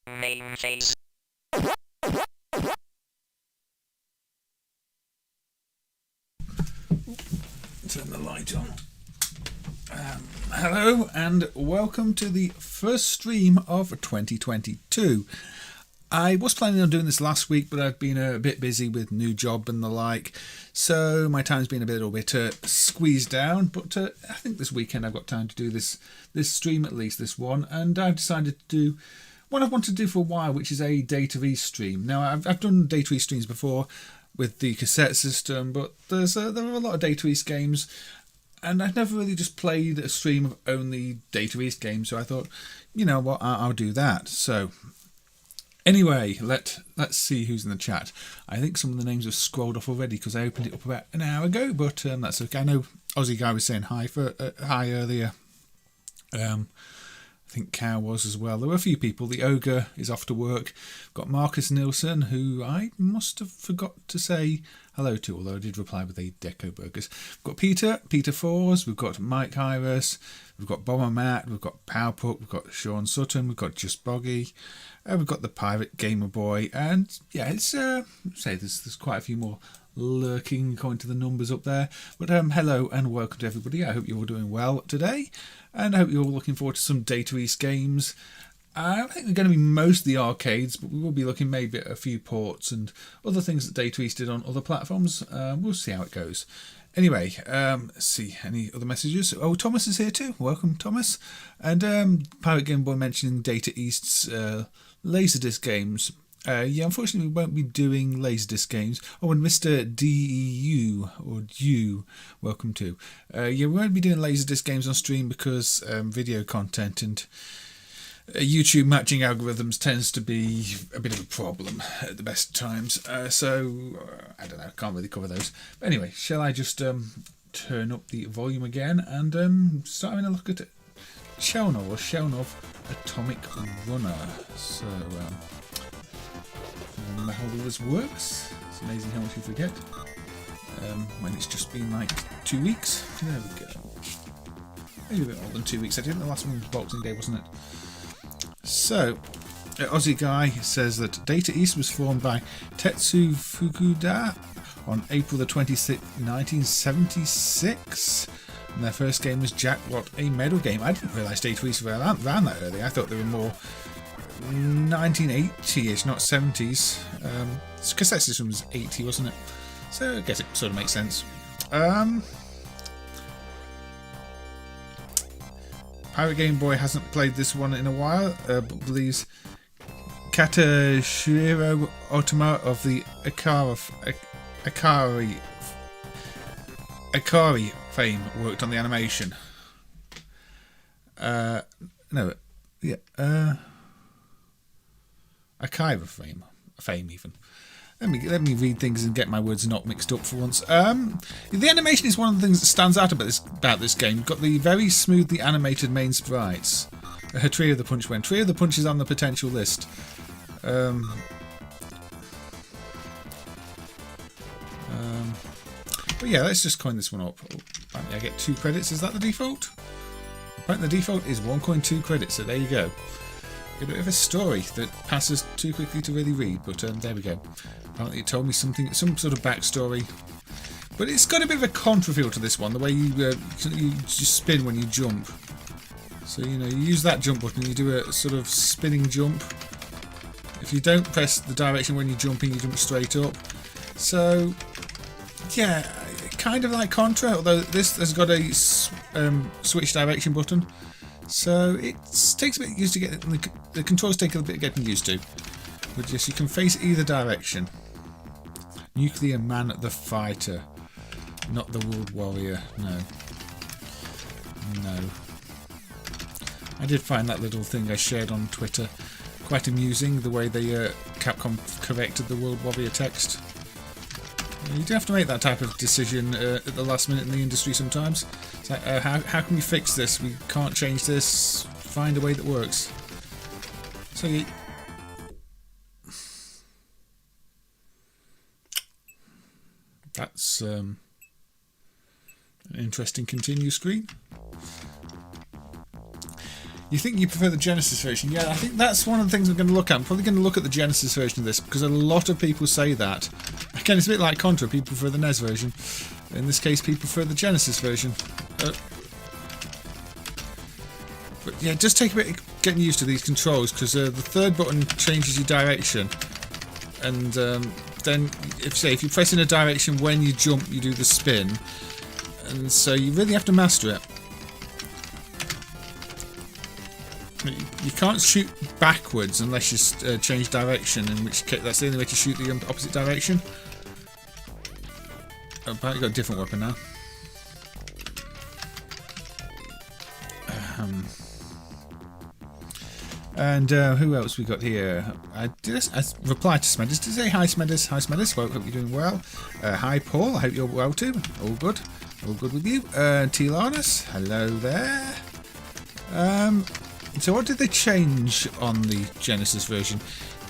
MAME phase. Turn the light on. Hello and welcome to the first stream of 2022. I was planning on doing this last week, but I've been a bit busy with new job and the like, so my time's been a little bit squeezed down. But I think this weekend I've got time to do this stream, at least this one, and I've decided to do what I've wanted to do for a while, which is a Data E stream. Now I've done Data E streams before with the cassette system, but there are a lot of Data East games, and I've never really just played a stream of only Data East games, so I thought, you know what, I'll do that. So anyway, let's see who's in the chat. I think some of the names have scrolled off already because I opened it up about an hour ago, but that's okay. I know Aussie Guy was saying hi earlier. I think Cow was as well. There were a few people. The Ogre is off to work. We've got Marcus Nilsson, who I must have forgot to say hello to, although I did reply with a DECO burgers. We've got Peter Fours, we've got Mike Hyras, we've got Bomber Matt, we've got Powpuck, we've got Sean Sutton, we've got Just Boggy, we've got the Pirate Gamer Boy, and yeah, it's there's quite a few more lurking according to the numbers up there. But hello and welcome to everybody. I hope you're all doing well today, and I hope you're all looking forward to some Data East games. I think they're going to be mostly arcades, but we will be looking maybe at a few ports and other things that Data East did on other platforms. We'll see how it goes. Anyway, let's see, any other messages? Oh, Thomas is here too. Welcome, Thomas. And Pirate Game Boy mentioning Data East's Laserdisc games. Yeah, unfortunately we won't be doing Laserdisc games. Oh, and Mr. DEU, or DEU, welcome too. Yeah, we won't be doing Laserdisc games on stream because video content and YouTube matching algorithms tends to be a bit of a problem at the best times. So, I don't know, can't really cover those. But anyway, shall I just turn up the volume again and start having a look at Chelnov Atomic Runner. So, remember how all this works. It's amazing how much you forget when it's just been like 2 weeks. There we go. Maybe a bit more than 2 weeks. I think the last one was Boxing Day, wasn't it? So, Aussie Guy says that Data East was formed by Tetsu Fukuda on April the 26th, 1976. And their first game was Jackpot, a medal game. I didn't realise Data East were around that early. I thought they were more 1980-ish, not 70s. Cassette system was 80, wasn't it? So I guess it sort of makes sense. Pirate Game Boy hasn't played this one in a while, but believes Katashiro Otama of the Akari fame worked on the animation. Akira fame even. Let me read things and get my words not mixed up for once. The animation is one of the things that stands out about this game. You've got the very smoothly animated main sprites. Trio the Punch when Trio the Punch is on the potential list. But yeah, let's just coin this one up. Apparently I get 2 credits. Is that the default? Apparently the default is 1 coin 2 credits. So there you go. A bit of a story that passes too quickly to really read, but there we go. Apparently it told me some sort of backstory. But it's got a bit of a contra feel to this one, the way you just spin when you jump. So, you know, you use that jump button, you do a sort of spinning jump. If you don't press the direction when you're jumping, you jump straight up. So, yeah, kind of like Contra, although this has got a switch direction button. So it takes a bit used to get the controls take a bit of getting used to. But just you can face either direction. Nuclear Man the Fighter, not the World Warrior. No. I did find that little thing I shared on Twitter quite amusing. The way they Capcom corrected the World Warrior text. You do have to make that type of decision at the last minute in the industry sometimes. It's like, how can we fix this? We can't change this. Find a way that works. So that's an interesting continue screen. You think you prefer the Genesis version? Yeah, I think that's one of the things I'm going to look at. I'm probably going to look at the Genesis version of this because a lot of people say that. Again, it's a bit like Contra. People prefer the NES version. In this case, people prefer the Genesis version. But yeah, just take a bit of getting used to these controls because the third button changes your direction. And then, if you press in a direction when you jump, you do the spin. And so you really have to master it. You can't shoot backwards unless you change direction, in which case that's the only way to shoot the opposite direction. Oh, apparently got a different weapon now. And who else we got here? I replied to Smedis to say hi, Smedis. Hi, Smedis. Well, hope you're doing well. Hi, Paul. I hope you're well too. All good. All good with you. T-Larnus. Hello there. So what did they change on the Genesis version?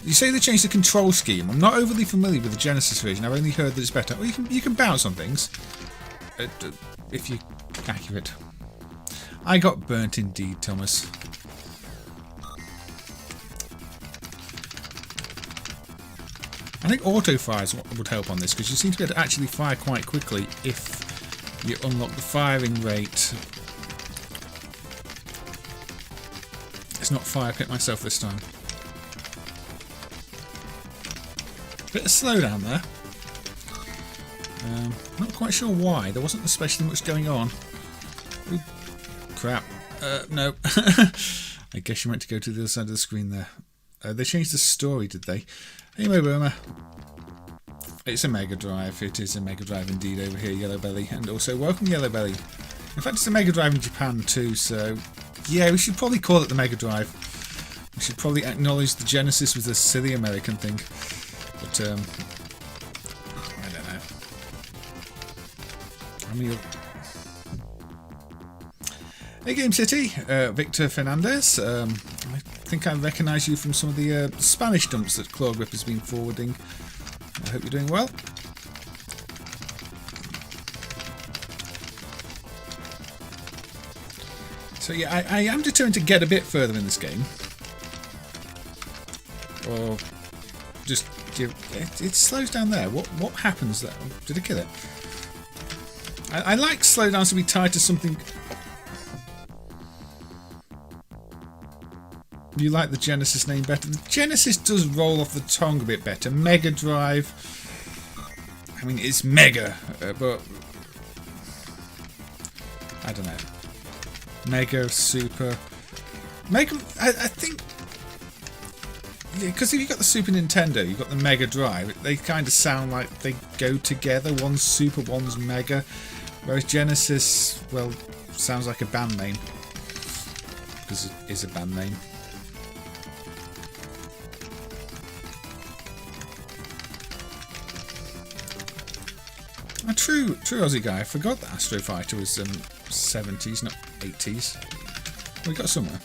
You say they changed the control scheme. I'm not overly familiar with the Genesis version. I've only heard that it's better. Or you can bounce on things if you're accurate. I got burnt indeed, Thomas. I think auto fires would help on this because you seem to be able to actually fire quite quickly if you unlock the firing rate. It's not fire pit myself this time. Bit of slowdown there. Not quite sure why. There wasn't especially much going on. Ooh, crap. No. I guess you meant to go to the other side of the screen there. They changed the story, did they? Anyway, Burma. It's a Mega Drive. It is a Mega Drive indeed over here, Yellow Belly. And also, welcome, Yellow Belly. In fact, it's a Mega Drive in Japan too, so yeah, we should probably call it the Mega Drive. We should probably acknowledge the Genesis was a silly American thing. But, I don't know. I mean, hey, Game City, Victor Fernandez. I think I recognise you from some of the Spanish dumps that Claude Rip has been forwarding. I hope you're doing well. So yeah, I am determined to get a bit further in this game. Or just give... It slows down there. What happens there? Did I kill it? I like slowdowns to be tied to something... You like the Genesis name better? The Genesis does roll off the tongue a bit better. Mega Drive... I mean, it's Mega, but... I don't know. Mega, Super... Mega... I think... Yeah, because if you've got the Super Nintendo, you've got the Mega Drive, they kind of sound like they go together. One's Super, one's Mega. Whereas Genesis, well, sounds like a band name. Because it is a band name. A true Aussie guy. I forgot that Astro Fighter was 70s, not 80s. We got somewhere.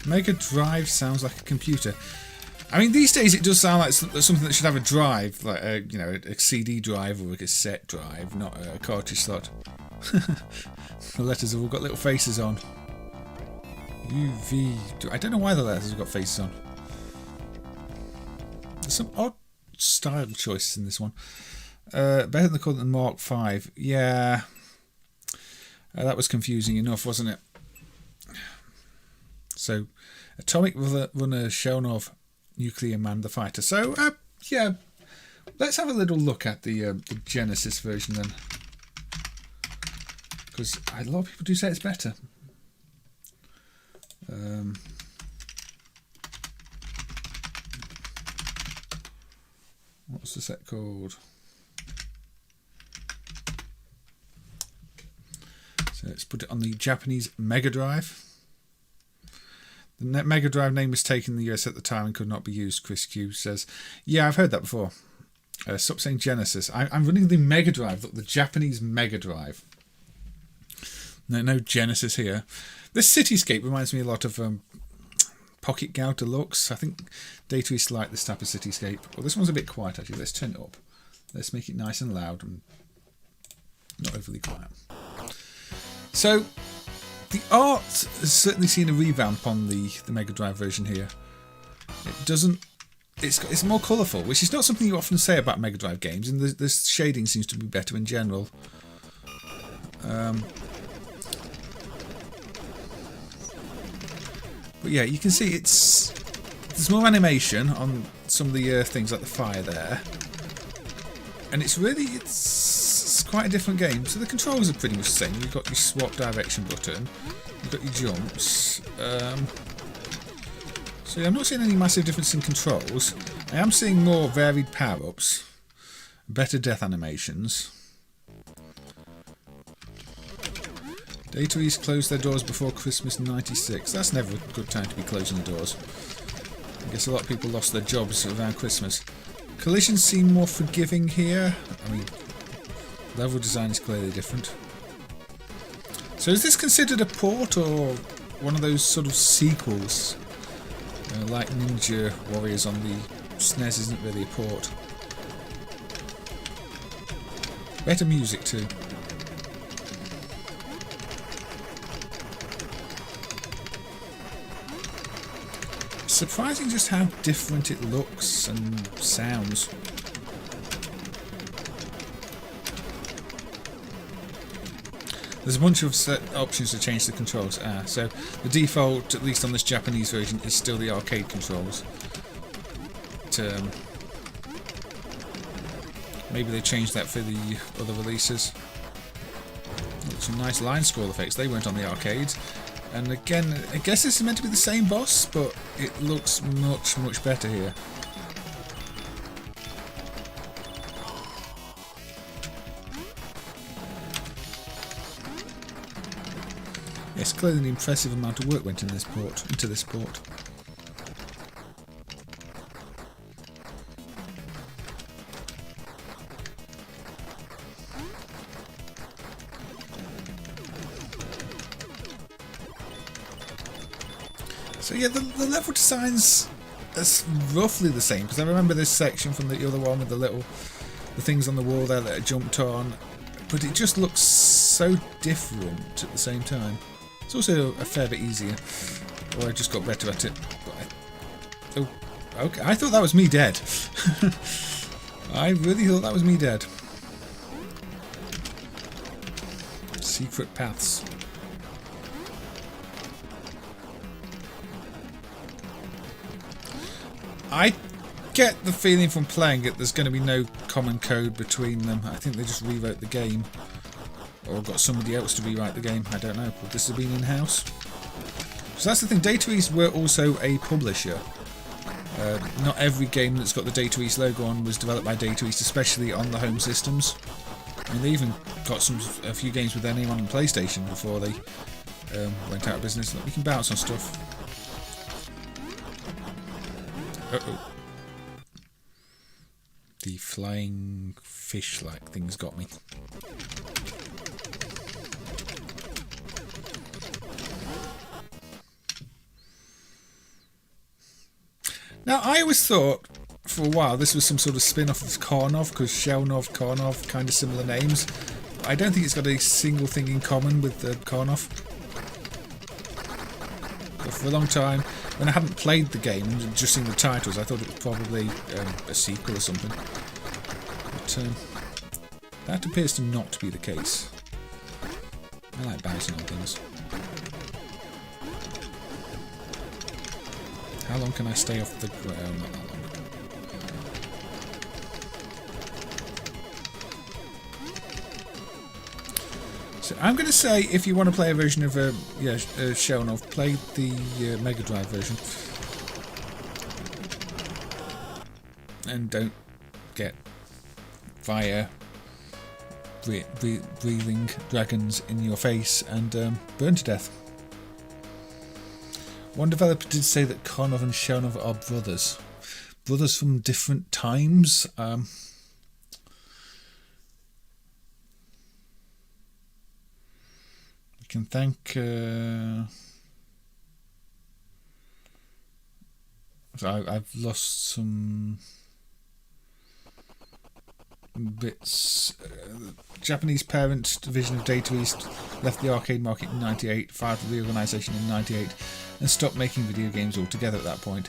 Mega Drive sounds like a computer. I mean, these days it does sound like something that should have a drive, like a, you know, a CD drive or a cassette drive, not a cartridge slot. The letters have all got little faces on. UV. I don't know why the letters have got faces on. There's some odd style choices in this one. Better than the current Mark V. Yeah. That was confusing enough, wasn't it? So, Atomic Runner Chelnov Nuclear Man the Fighter. So, yeah, let's have a little look at the Genesis version then. Because a lot of people do say it's better. What's the set called? So let's put it on the Japanese Mega Drive. The Mega Drive name was taken in the US at the time and could not be used, Chris Q says. Yeah, I've heard that before. Stop saying Genesis. I'm running the Mega Drive, look, the Japanese Mega Drive. No Genesis here. This cityscape reminds me a lot of Pocket Gal Deluxe. I think Data East like this type of cityscape. Well, this one's a bit quiet actually. Let's turn it up. Let's make it nice and loud and not overly quiet. So, The art has certainly seen a revamp on the Mega Drive version here. It doesn't. It's more colourful, which is not something you often say about Mega Drive games, and the shading seems to be better in general. But yeah, you can see there's more animation on some of the things like the fire there, and it's quite a different game. So the controls are pretty much the same. You've got your swap direction button, you've got your jumps. So I'm not seeing any massive difference in controls. I am seeing more varied power-ups, better death animations. Data East closed their doors before Christmas '96. That's never a good time to be closing the doors. I guess a lot of people lost their jobs around Christmas. Collisions seem more forgiving here. I mean, level design is clearly different. So is this considered a port or one of those sort of sequels? Like Ninja Warriors on the SNES isn't really a port. Better music too. Surprising just how different it looks and sounds. There's a bunch of options to change the controls. So the default, at least on this Japanese version, is still the arcade controls. Maybe they changed that for the other releases. Some nice line scroll effects. They weren't on the arcades. And again, I guess this is meant to be the same boss, but it looks much, much better here. Yes, clearly an impressive amount of work went into this port. So yeah, the level designs is roughly the same, because I remember this section from the other one with the things on the wall there that I jumped on, but it just looks so different at the same time. It's also a fair bit easier, or I just got better at it. But okay, I thought that was me dead. I really thought that was me dead. Secret paths. I get the feeling from playing it there's going to be no common code between them. I think they just rewrote the game. Or got somebody else to rewrite the game. I don't know. Would this have been in-house? So that's the thing. Data East were also a publisher. Not every game that's got the Data East logo on was developed by Data East, especially on the home systems. I mean, they even got a few games with their name on PlayStation before they went out of business. Look, we can bounce on stuff. Uh-oh. The flying fish-like things got me. Now, I always thought for a while this was some sort of spin-off of Karnov, because Chelnov, Karnov, kind of similar names. I don't think it's got a single thing in common with Karnov. But for a long time, when I hadn't played the game and just seen the titles, I thought it was probably a sequel or something. But that appears to not be the case. I like bouncing on things. How long can I stay off the ground? Not that long. So I'm going to say, if you want to play a version of Chelnov, play the Mega Drive version, and don't get fire breathing dragons in your face and burn to death. One developer did say that Karnov and Chelnov are brothers. Brothers from different times. We can thank... I've lost some bits. Japanese parent division of Data East left the arcade market in '98, filed for reorganisation in '98, and stopped making video games altogether at that point.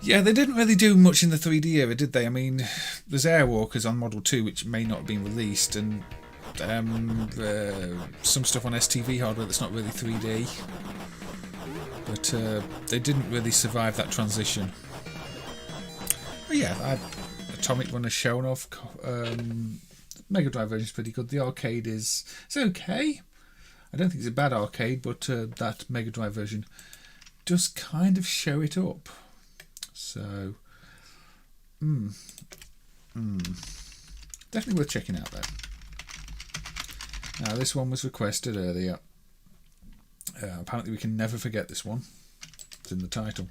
Yeah, they didn't really do much in the 3D era, did they? I mean, there's Airwalkers on Model 2, which may not have been released, and some stuff on STV hardware that's not really 3D. But they didn't really survive that transition. But yeah, Atomic Runner Chelnov, Mega Drive version is pretty good. The arcade it's okay. I don't think it's a bad arcade, but that Mega Drive version does kind of show it up. So, definitely worth checking out though. Now this one was requested earlier. Apparently we can never forget this one. It's in the title.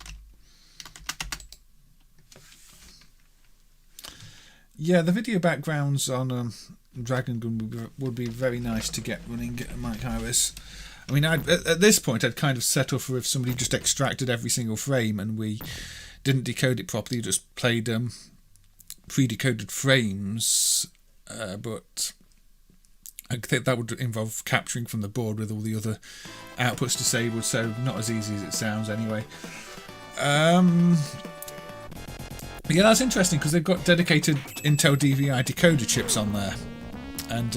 Yeah, the video backgrounds on Dragon Gun would be very nice to get running at Mike Iris. I mean, at this point I'd kind of settle for if somebody just extracted every single frame and we didn't decode it properly, just played pre-decoded frames, but I think that would involve capturing from the board with all the other outputs disabled, so not as easy as it sounds anyway. But yeah, that's interesting because they've got dedicated Intel DVI decoder chips on there, and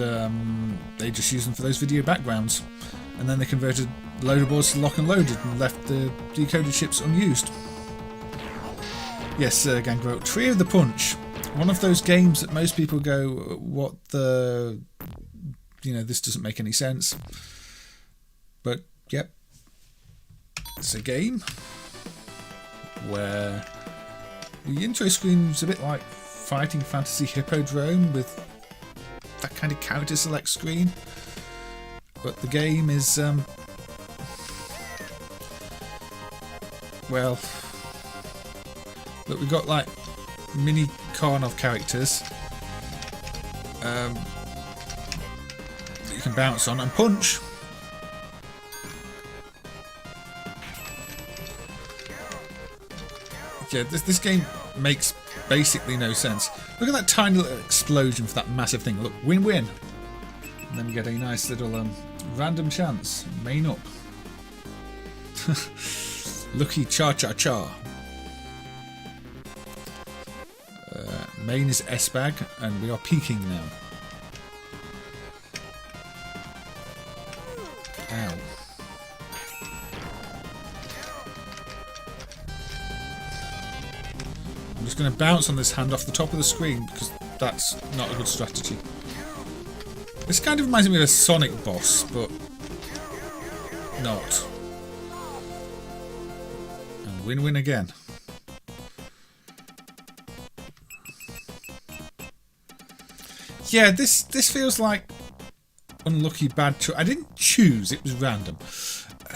they just use them for those video backgrounds, and then they converted loader boards to lock and loaded and left the decoder chips unused. Yes, Gangrel, Tree of the Punch. One of those games that most people go, what the... this doesn't make any sense. But, yep. It's a game where the intro screen is a bit like Fighting Fantasy Hippodrome with that kind of character select screen. But the game is, well... Look, we've got like mini Karnov characters that you can bounce on and punch. Yeah, this game makes basically no sense. Look at that tiny little explosion for that massive thing. Look, win-win. And then we get a nice little random chance. Main up. Lucky cha-cha-cha. Main is S-Bag, and we are peaking now. Ow. I'm just going to bounce on this hand off the top of the screen because that's not a good strategy. This kind of reminds me of a Sonic boss, but not. And win-win again. Yeah, this feels like unlucky bad choice. I didn't choose, it was random.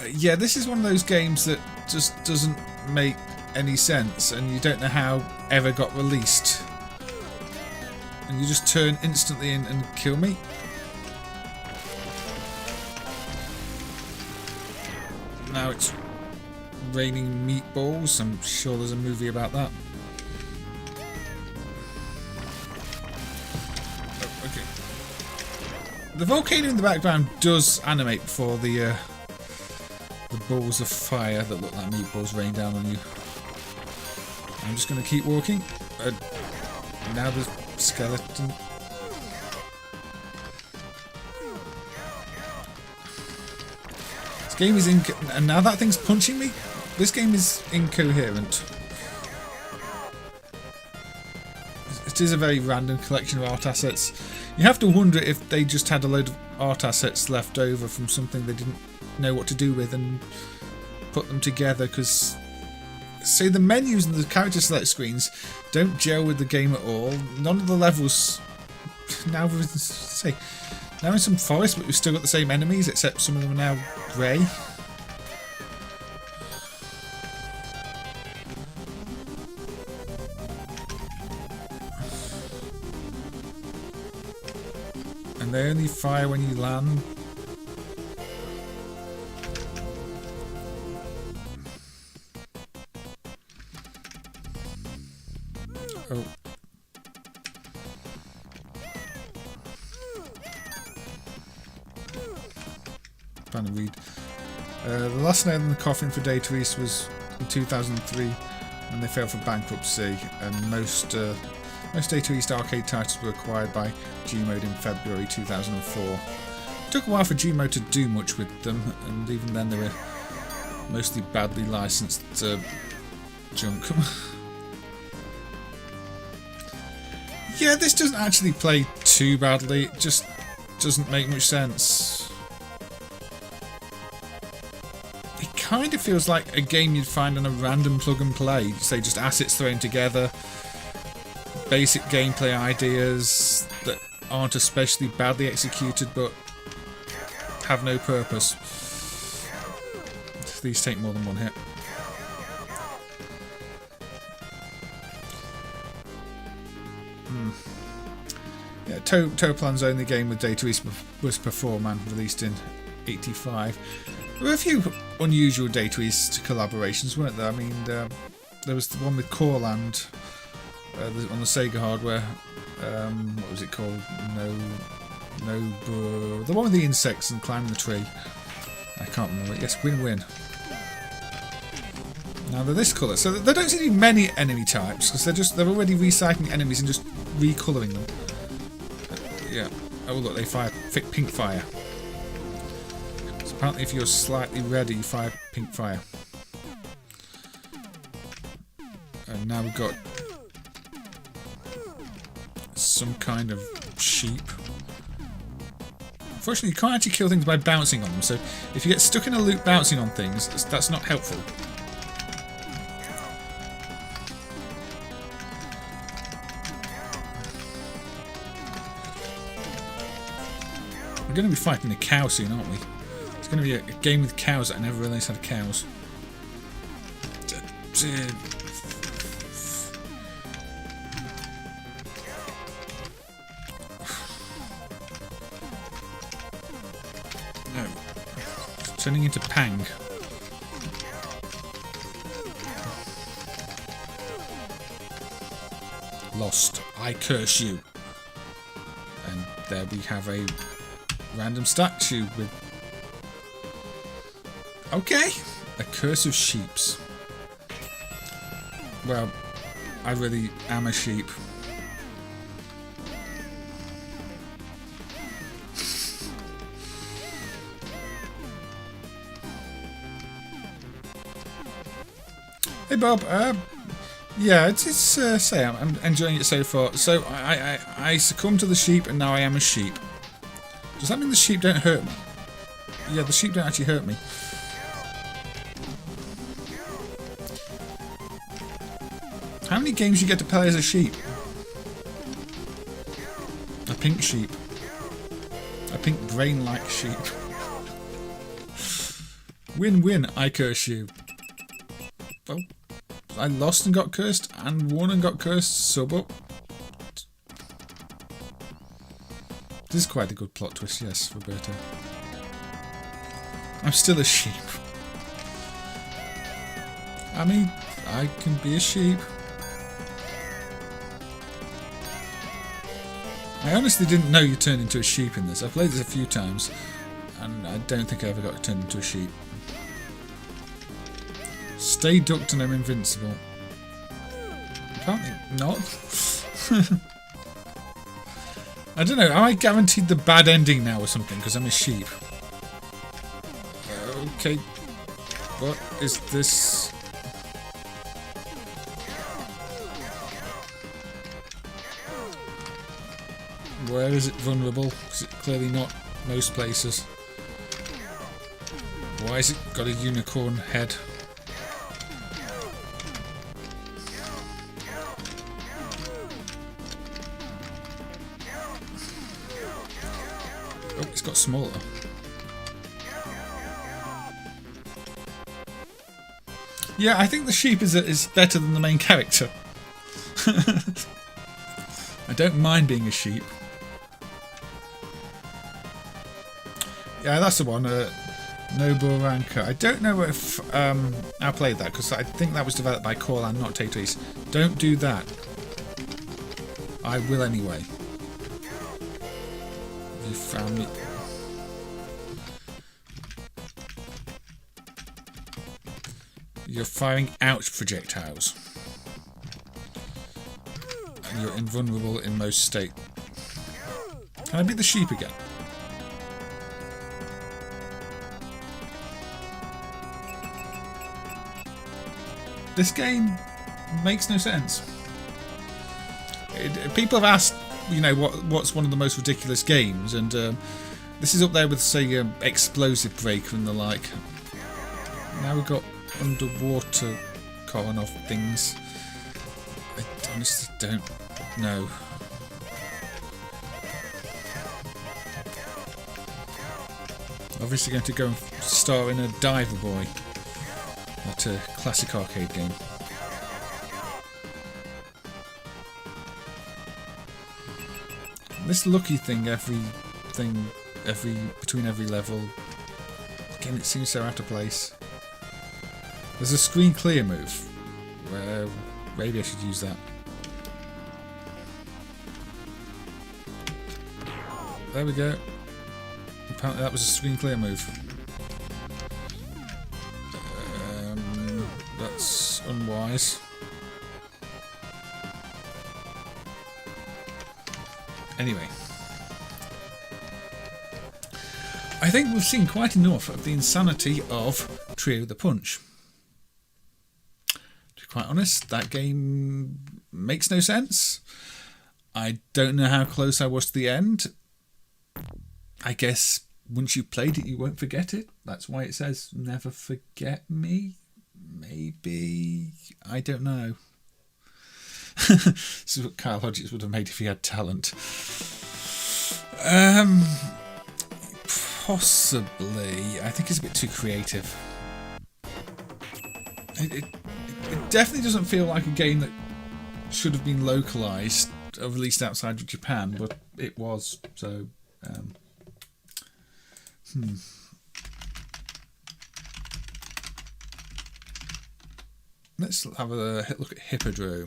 Yeah, this is one of those games that just doesn't make any sense and you don't know how ever got released. And you just turn instantly in and kill me. Now it's raining meatballs. I'm sure there's a movie about that. The volcano in the background does animate before the balls of fire that look like meatballs rain down on you. I'm just going to keep walking. Now the skeleton. This game is and now that thing's punching me. This game is incoherent. It is a very random collection of art assets. You have to wonder if they just had a load of art assets left over from something they didn't know what to do with and put them together, because say the menus and the character select screens don't gel with the game at all. None of the levels now we're in some forest, but we've still got the same enemies except some of them are now grey. And they only fire when you land. Oh. trying to read. The last nail in the coffin for Data East was in 2003 when they filed for bankruptcy, and most Data East arcade titles were acquired by Gmode in February 2004. It took a while for Gmode to do much with them, and even then they were mostly badly licensed junk. Yeah, this doesn't actually play too badly, it just doesn't make much sense. It kind of feels like a game you'd find on a random plug and play, say just assets thrown together, basic gameplay ideas that aren't especially badly executed but have no purpose. These take more than one hit. Yeah, Toplan's only game with Data East was Performan, released in '85. There were a few unusual Data East collaborations, weren't there? I mean, there was the one with Coreland on the Sega hardware. What was it called? The one with the insects and climbing the tree. I can't remember it. Yes, Win-Win. Now they're this colour, so there don't seem to be many enemy types because they're already recycling enemies and just recolouring them. Yeah. Oh look, they fire pink fire. So apparently, if you're slightly redder, you fire pink fire. And now we've got some kind of sheep. Unfortunately, you can't actually kill things by bouncing on them. So if you get stuck in a loop bouncing on things, that's not helpful. We're going to be fighting a cow soon, aren't we? It's going to be a game with cows that I never realised had cows. No. Turning into Pang. Lost. I curse you. And there we have a random statue with... Okay! A curse of sheeps. Well, I really am a sheep. Hey Bob, yeah, it's say I'm enjoying it so far. So I succumbed to the sheep and now I am a sheep. Does that mean the sheep don't hurt me? Yeah, the sheep don't actually hurt me. How many games you get to play as a sheep? A pink sheep. A pink brain-like sheep. Win-win, I curse you. Well, I lost and got cursed, and won and got cursed, sub up. This is quite a good plot twist, yes, Roberto. I'm still a sheep. I mean, I can be a sheep. I honestly didn't know you turned into a sheep in this. I've played this a few times, and I don't think I ever got turned into a sheep. Stay ducked and I'm invincible. Apparently not. I don't know, am I guaranteed the bad ending now or something because I'm a sheep? Okay. What is this? Where is it vulnerable? Because it's clearly not most places. Why has it got a unicorn head? Oh, it's got smaller. Yeah, I think the sheep is better than the main character. I don't mind being a sheep. Yeah, that's the one. Noburanka. I don't know if I played that because I think that was developed by Corlan, not Taito East. Don't do that. I will anyway. You found me. You're firing out projectiles. And you're invulnerable in most states. Can I beat the sheep again? This game makes no sense. People have asked, you know, what's one of the most ridiculous games, and this is up there with, say, Explosive Breaker and the like. Now we've got underwater Karnov things. I honestly don't know. Obviously going to go and star in a Diver Boy. Not a classic arcade game. This lucky thing, between every level, again, it seems so out of place. There's a screen clear move. Well, maybe I should use that. There we go. Apparently that was a screen clear move. That's unwise. Anyway, I think we've seen quite enough of the insanity of Trio the Punch. To be quite honest, that game makes no sense. I don't know how close I was to the end. I guess once you've played it, you won't forget it. That's why it says never forget me. Maybe. I don't know. This is what Kyle Hodges would have made if he had talent. Possibly. I think it's a bit too creative. It definitely doesn't feel like a game that should have been localised or released outside of Japan, but it was. So, Let's have a look at Hippodrome.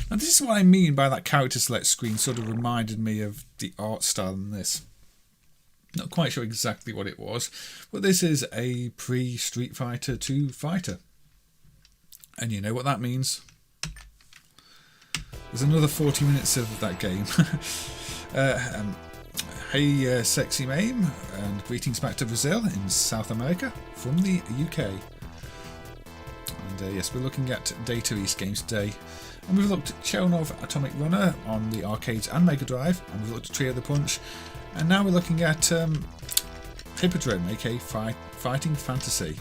Now this is what I mean by that character select screen sort of reminded me of the art style in this. Not quite sure exactly what it was, but this is a pre-Street Fighter 2 fighter. And you know what that means. There's another 40 minutes of that game. Hey sexy MAME, and greetings back to Brazil in South America from the UK. And yes, we're looking at Data East games today. And we've looked at Chelnov Atomic Runner on the arcades and Mega Drive, and we've looked at Trio the Punch, and now we're looking at Hippodrome, aka Fighting Fantasy.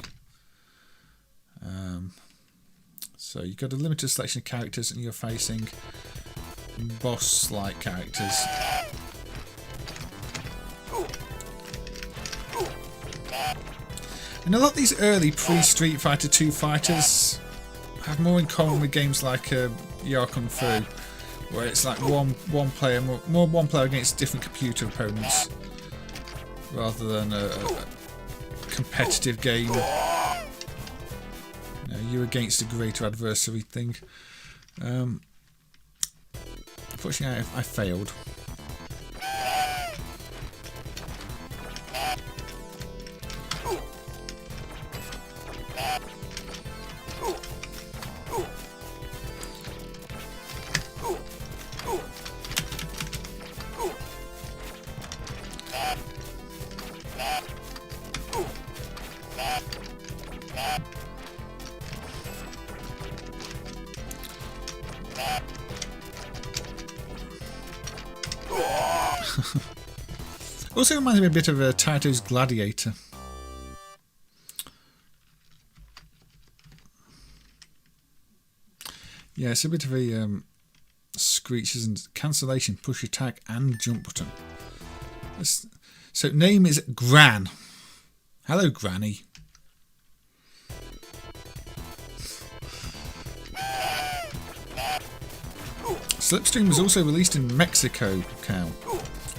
So you've got a limited selection of characters, and you're facing boss-like characters. And a lot of these early pre-Street Fighter 2 fighters have more in common with games like Yar Kung Fu, where it's like one player, more one player against different computer opponents, rather than a competitive game. You know, you against a greater adversary thing. Unfortunately, I failed. Also reminds me a bit of Taito's Gladiator. Yeah, it's a bit of a screeches and cancellation, push attack and jump button. So name is Gran. Hello, Granny. Slipstream was also released in Mexico, Cal.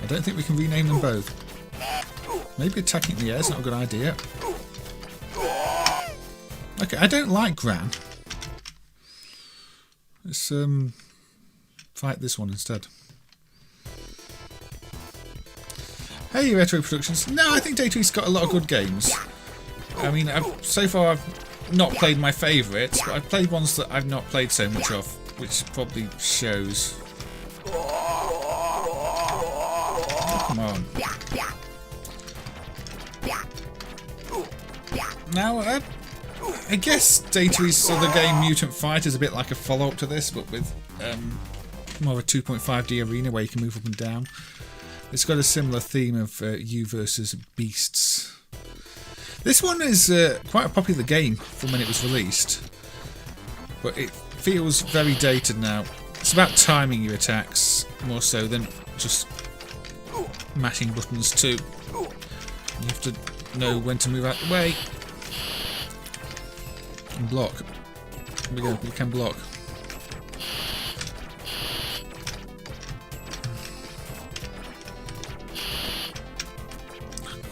I don't think we can rename them both. Maybe attacking in the air is not a good idea. Okay, I don't like Gran. Let's fight this one instead. Hey, Retro Productions. No, I think Data East's got a lot of good games. I mean, so far I've not played my favourites, but I've played ones that I've not played so much of, which probably shows. Oh, come on. Now, I guess Dato's other game, Mutant Fight, is a bit like a follow-up to this, but with more of a 2.5D arena where you can move up and down. It's got a similar theme of you versus beasts. This one is quite a popular game from when it was released, but it feels very dated now. It's about timing your attacks more so than just mashing buttons too. You have to know when to move out the way and block. Here we go, we can block.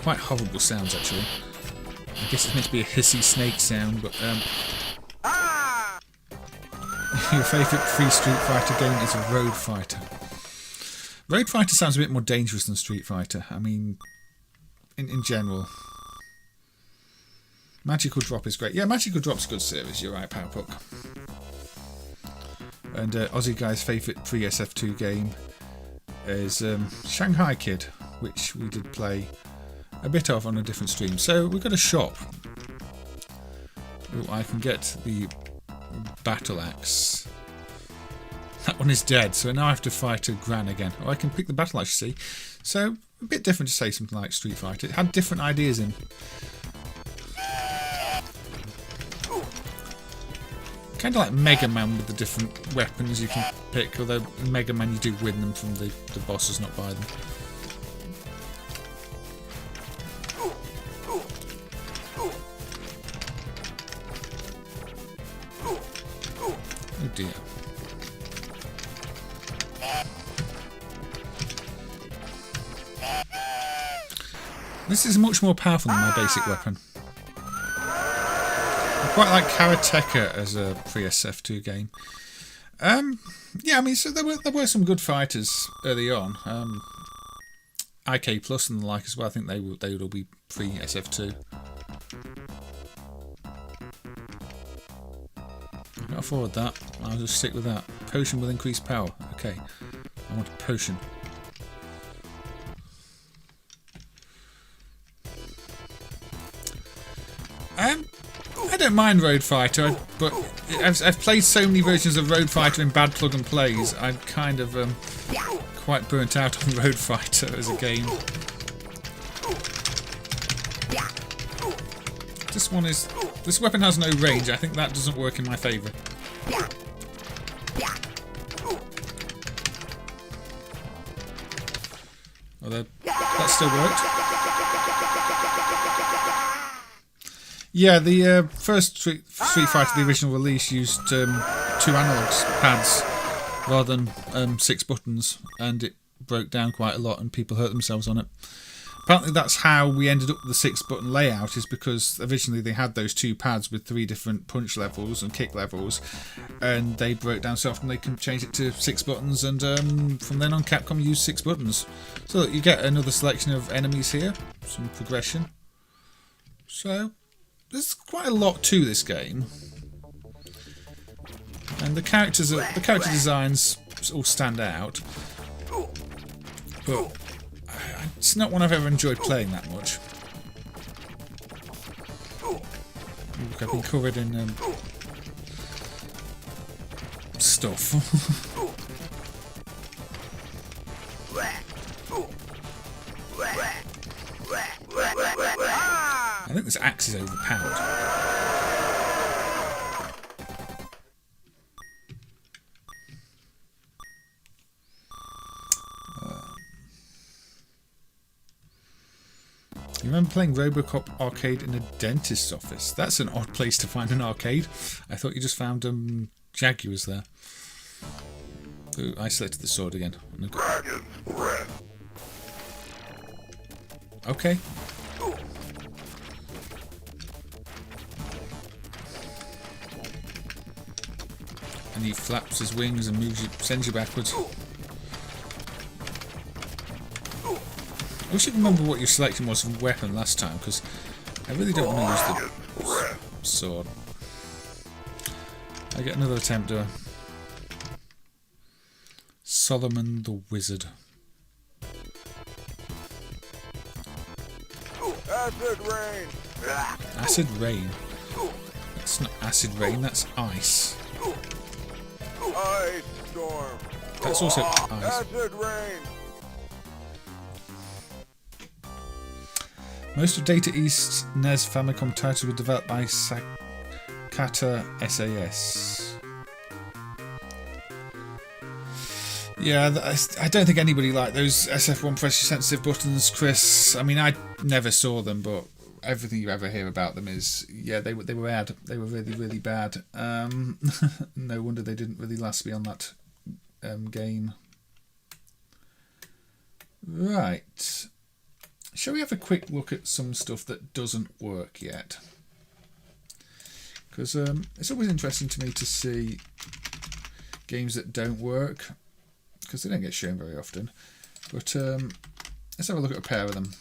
Quite horrible sounds actually. I guess it's meant to be a hissy snake sound, but your favourite free Street Fighter game is Road Fighter. Road Fighter sounds a bit more dangerous than Street Fighter. I mean, in general. Magical Drop is great. Yeah, Magical Drop's a good service. You're right, Powerpuck. And Aussie Guy's favourite pre-SF2 game is Shanghai Kid, which we did play a bit of on a different stream. So we've got a shop. Ooh, I can get the battle axe. That one is dead, so now I have to fight a Gran again. Or I can pick the battle axe, you see. So a bit different to say something like Street Fighter. It had different ideas in. Kind of like Mega Man with the different weapons you can pick, although in Mega Man you do win them from the bosses, not buy them. Oh dear. This is much more powerful than my basic weapon. I quite like Karateka as a pre-SF2 game. Yeah, I mean, so there were some good fighters early on. IK Plus and the like as well. I think they would all be pre-SF2. I can't afford that. I'll just stick with that. Potion will increase power. Okay, I want a potion. I don't mind Road Fighter, but I've played so many versions of Road Fighter in bad plug and plays. I'm kind of quite burnt out on Road Fighter as a game. This weapon has no range. I think that doesn't work in my favour. Although that still worked. Yeah, the first Street Fighter, the original release, used 2 analog pads rather than 6 buttons, and it broke down quite a lot and people hurt themselves on it. Apparently that's how we ended up with the 6-button layout, is because originally they had those 2 pads with 3 different punch levels and kick levels, and they broke down so often they can change it to 6 buttons, and from then on Capcom used 6 buttons. So you get another selection of enemies here, some progression. So there's quite a lot to this game, and the character designs all stand out, but it's not one I've ever enjoyed playing that much. Look, I've been covered in stuff. I think this axe is overpowered. You remember playing Robocop arcade in a dentist's office? That's an odd place to find an arcade. I thought you just found Jaguars there. Ooh, I selected the sword again. Okay. And he flaps his wings and sends you backwards. I wish I could remember what your selection was for weapon last time, because I really don't want to use the sword. I get another attempt, do I? Solomon the Wizard. Acid rain! Acid rain? That's not acid rain, that's ice. Ice storm! That's also ice. Acid rain! Most of Data East's NES Famicom titles were developed by Sakata SAS. Yeah, I don't think anybody liked those SF1 pressure sensitive buttons, Chris. I mean, I never saw them, but everything you ever hear about them is, yeah, they were bad. They were really, really bad. No wonder they didn't really last beyond that game. Right. Shall we have a quick look at some stuff that doesn't work yet? Because it's always interesting to me to see games that don't work, because they don't get shown very often. But let's have a look at a pair of them.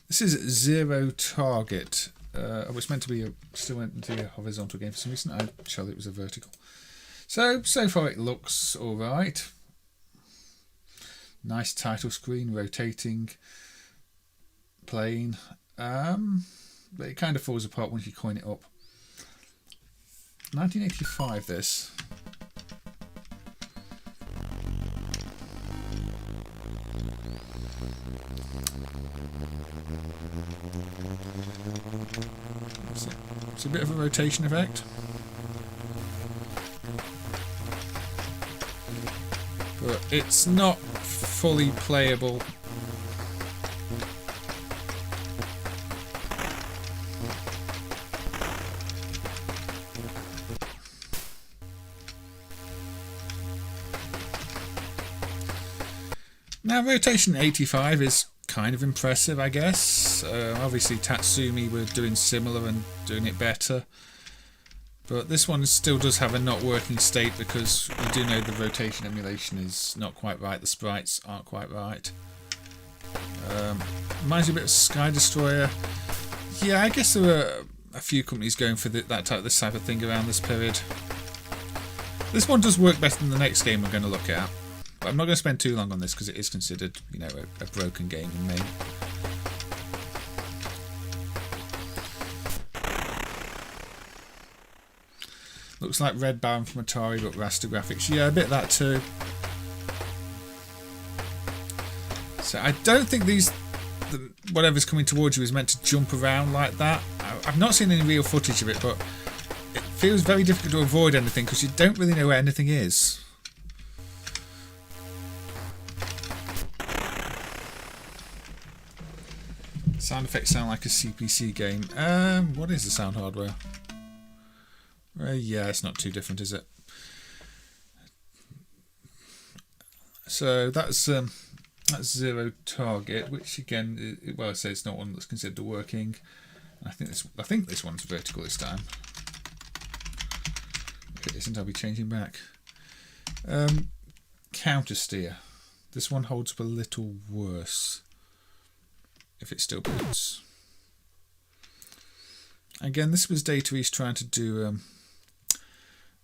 This is Zero Target. It's meant to be still meant to be a horizontal game for some reason. I showed it was a vertical. So far it looks alright. Nice title screen, rotating, playing. But it kind of falls apart once you coin it up. 1985 this. It's a bit of a rotation effect. But it's not fully playable. Now, rotation 85 is kind of impressive, I guess. Obviously Tatsumi were doing similar and doing it better, but this one still does have a not working state because you do know the rotation emulation is not quite right, the sprites aren't quite right. Reminds me a bit of Sky Destroyer. Yeah, I guess there were a few companies going for this type of thing around this period. This one does work better than the next game we're going to look at. I'm not going to spend too long on this because it is considered, you know, a broken game in MAME. Looks like Red Baron from Atari, but raster graphics. Yeah, a bit of that too. So I don't think whatever's coming towards you is meant to jump around like that. I've not seen any real footage of it, but it feels very difficult to avoid anything because you don't really know where anything is. Sound effects sound like a CPC game. What is the sound hardware? Yeah, it's not too different, is it? So that's Zero Target, which again, well, I say it's not one that's considered working. I think this one's vertical this time. Okay, isn't I'll be changing back. Counter steer. This one holds up a little worse. If it still boots. Again, this was Data East trying to do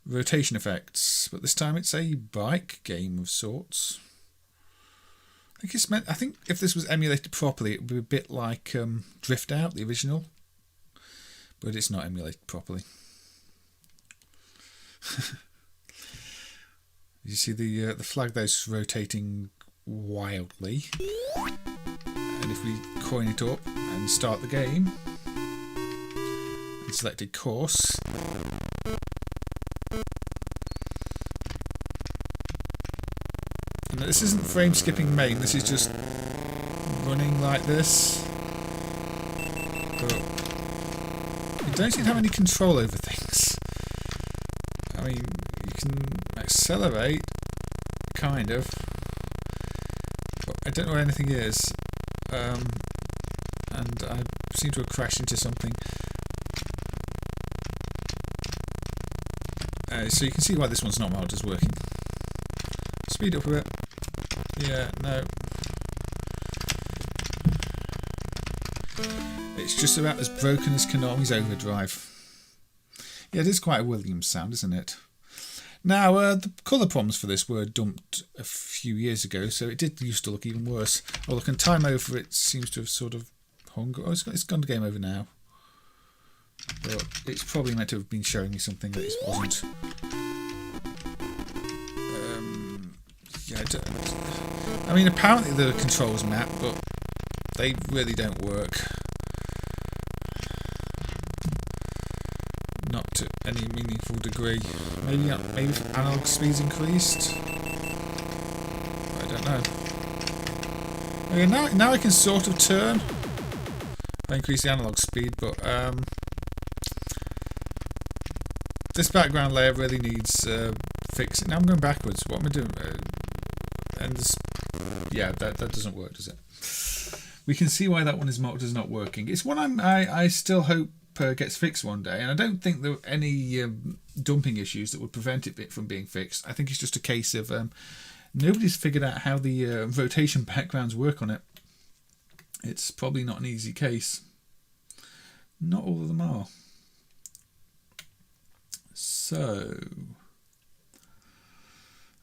rotation effects, but this time it's a bike game of sorts. I think if this was emulated properly, it would be a bit like Drift Out, the original, but it's not emulated properly. You see the flag there's rotating wildly. And if we coin it up and start the game and select a course, and this isn't frame skipping MAME, this is just running like this, but you don't seem to have any control over things. I mean, you can accelerate, kind of, but I don't know where anything is. And I seem to have crashed into something. So you can see why this one's not marked as working. Speed up a bit. Yeah, no. It's just about as broken as Konami's Overdrive. Yeah, it is quite a Williams sound, isn't it? Now, the colour problems for this were dumped a few years ago, so it did used to look even worse. Oh, look, and time over it seems to have sort of hung. Oh, it's gone to game over now. But it's probably meant to have been showing me something that it wasn't. Yeah, I mean, apparently the controls map, but they really don't work. Not to any meaningful degree. Maybe analog speed's increased. I don't know. Okay, now I can sort of turn. I increase the analog speed, but this background layer really needs fixing. Now I'm going backwards. What am I doing? And this, yeah, that doesn't work, does it? We can see why that one is marked as not working. It's one I still hope gets fixed one day, and I don't think there are any dumping issues that would prevent it from being fixed. I think it's just a case of nobody's figured out how the rotation backgrounds work on it. It's probably not an easy case. Not all of them are. So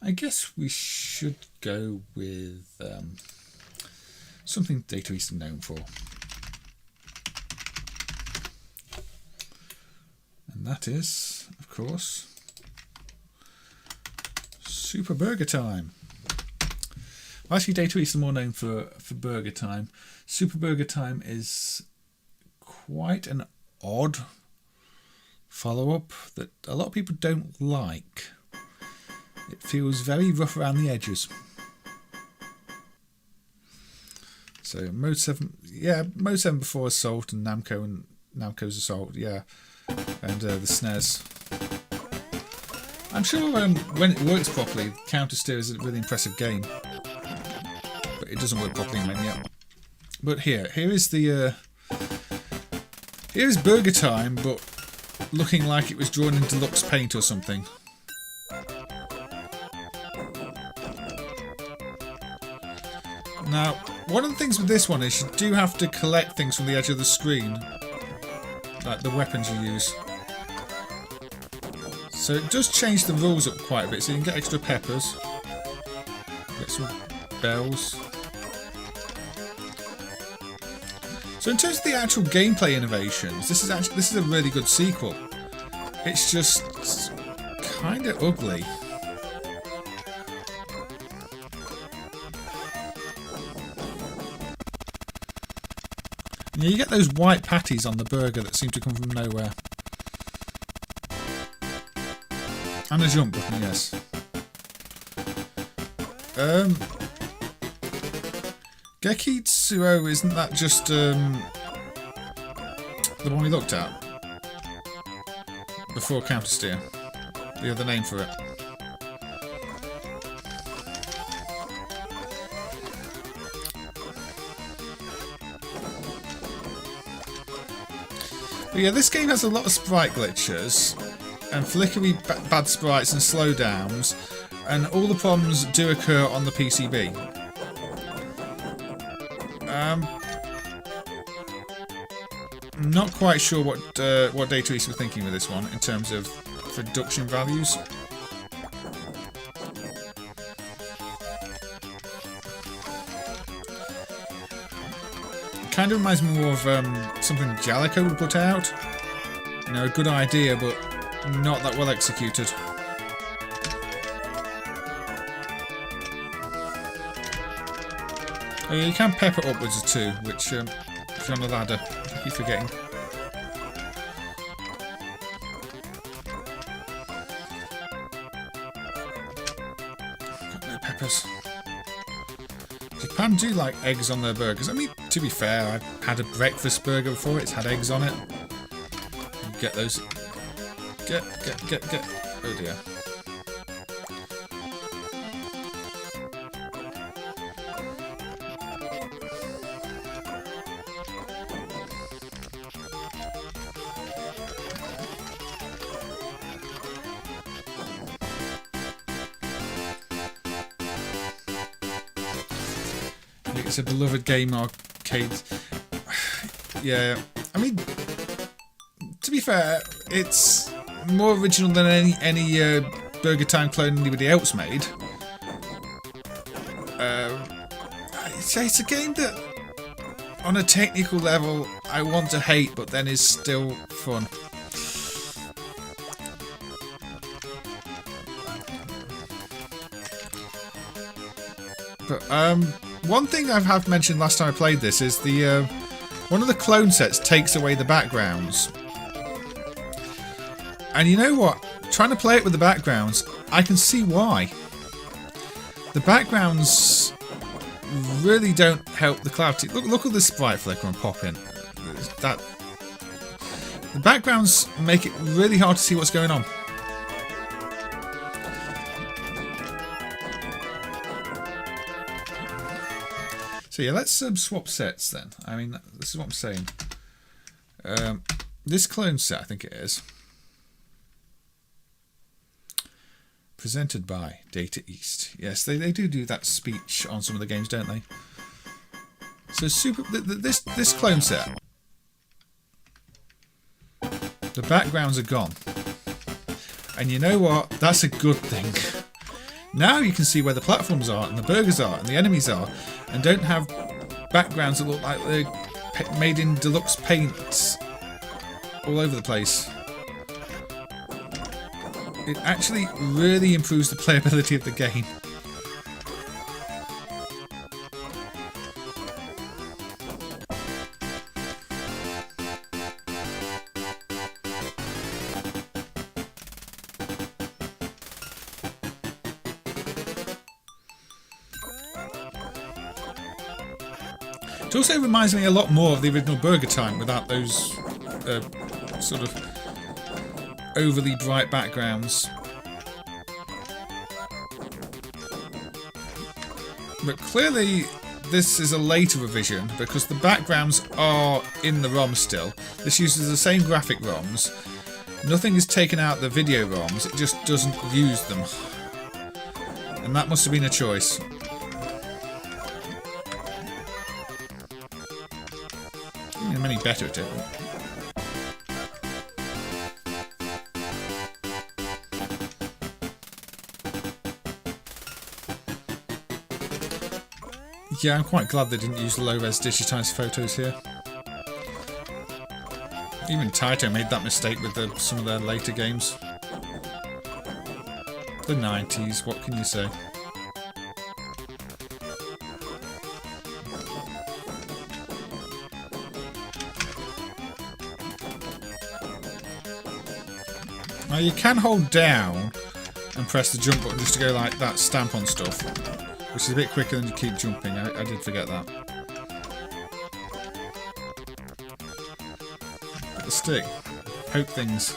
I guess we should go with something Data East are known for. And that is, of course, Super BurgerTime. Well, actually, Data East are more known for BurgerTime. Super BurgerTime is quite an odd follow-up that a lot of people don't like. It feels very rough around the edges. So Mode 7, yeah, Mode 7 before Assault and Namco's Assault, yeah, and the SNES. I'm sure when it works properly, Counter Steer is a really impressive game, but it doesn't work properly in MAME yet. But here is the here is BurgerTime, but looking like it was drawn in Deluxe paint or something. Now, one of the things with this one is you do have to collect things from the edge of the screen, like the weapons you use. So it does change the rules up quite a bit, so you can get extra peppers, get some bells. So in terms of the actual gameplay innovations, this is a really good sequel. It's just kind of ugly. You get those white patties on the burger that seem to come from nowhere. And a jump button, yes. Kikiippatsu, isn't that just the one we looked at? Before Counter Steer. The other name for it. But yeah, this game has a lot of sprite glitches and flickery bad sprites and slowdowns, and all the problems do occur on the PCB. I'm not quite sure what Data East were thinking with this one in terms of production values. Kind of reminds me more of something Jellico would put out. You know, a good idea, but not that well executed. Oh yeah, you can pepper upwards of 2, which, if you're on a ladder, I keep forgetting. Got no peppers. Japan do like eggs on their burgers. I mean, to be fair, I've had a breakfast burger before, it's had eggs on it. You get those. Get. Oh dear. It's a beloved game arcade. Yeah, I mean, to be fair, it's more original than any BurgerTime clone anybody else made. It's a game that, on a technical level, I want to hate, but then is still fun. But one thing I have mentioned last time I played this is the one of the clone sets takes away the backgrounds. And you know what? Trying to play it with the backgrounds, I can see why. The backgrounds really don't help the clarity. Look at the sprite flicker and pop in. The backgrounds make it really hard to see what's going on. So yeah, let's swap sets then. I mean, this is what I'm saying. This clone set, I think it is, presented by Data East. Yes, they do that speech on some of the games, don't they? So this clone set, the backgrounds are gone, and you know what? That's a good thing. Now you can see where the platforms are and the burgers are and the enemies are, and don't have backgrounds that look like they're made in Deluxe paint all over the place. It actually really improves the playability of the game. It also reminds me a lot more of the original BurgerTime without those sort of overly bright backgrounds. But clearly this is a later revision because the backgrounds are in the ROM still. This uses the same graphic ROMs. Nothing is taken out the video ROMs, it just doesn't use them. And that must have been a choice. Many better at it. Yeah, I'm quite glad they didn't use low-res digitized photos here. Even Taito made that mistake with some of their later games. The 90s, what can you say? Now you can hold down and press the jump button just to go like that, stamp on stuff, which is a bit quicker than to keep jumping. I did forget that. But the stick, poke things.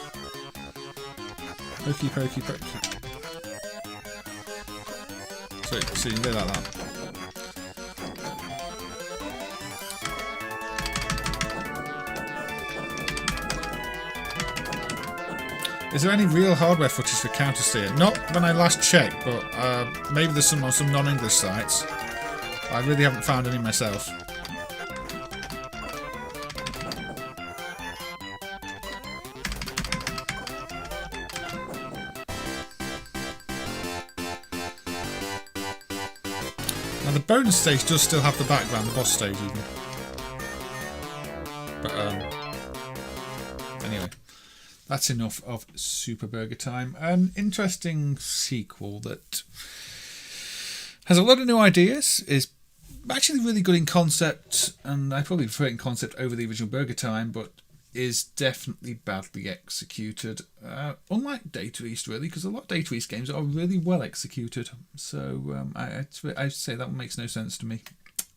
Pokey, pokey, pokey. So you can go like that. Is there any real hardware footage for Counter-Steer? Not when I last checked, but maybe there's some on some non-English sites. I really haven't found any myself. Now the bonus stage does still have the background, the boss stage even. But anyway. That's enough of Super BurgerTime. An interesting sequel that has a lot of new ideas, is actually really good in concept, and I probably prefer it in concept over the original BurgerTime, but is definitely badly executed. Unlike Data East, really, because a lot of Data East games are really well executed. So I'd say that one makes no sense to me.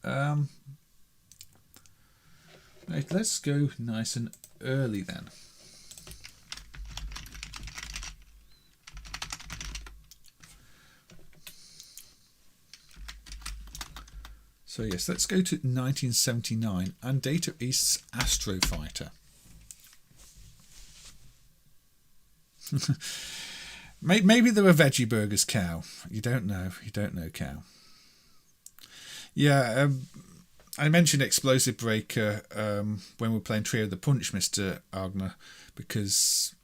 Right, let's go nice and early then. So yes, let's go to 1979 and Data East's Astro Fighter. Maybe there were veggie burgers, cow. You don't know. You don't know, cow. Yeah, I mentioned Explosive Breaker when we were playing Trio of the Punch, Mr. Agner, because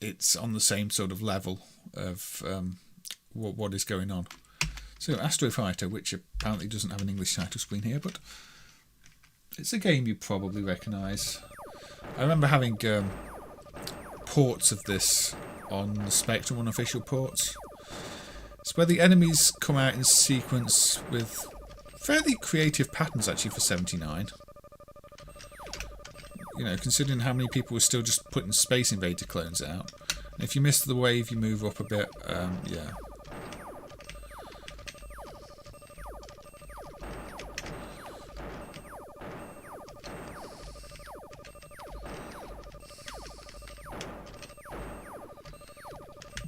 it's on the same sort of level of what is going on. So Astro Fighter, which apparently doesn't have an English title screen here, but it's a game you probably recognise. I remember having ports of this on the Spectrum, unofficial ports. It's where the enemies come out in sequence with fairly creative patterns actually for 79. You know, considering how many people were still just putting Space Invader clones out. And if you miss the wave, you move up a bit. Yeah.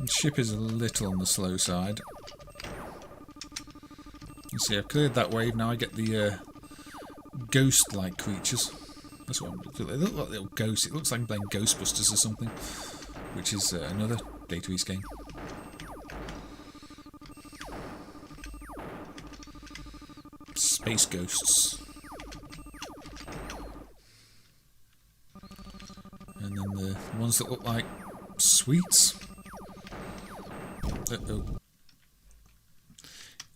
The ship is a little on the slow side. You see, I've cleared that wave. Now I get the ghost-like creatures. That's what they look like, little ghosts. It looks like I'm playing Ghostbusters or something, which is another Data East game. Space ghosts. And then the ones that look like sweets. Uh-oh.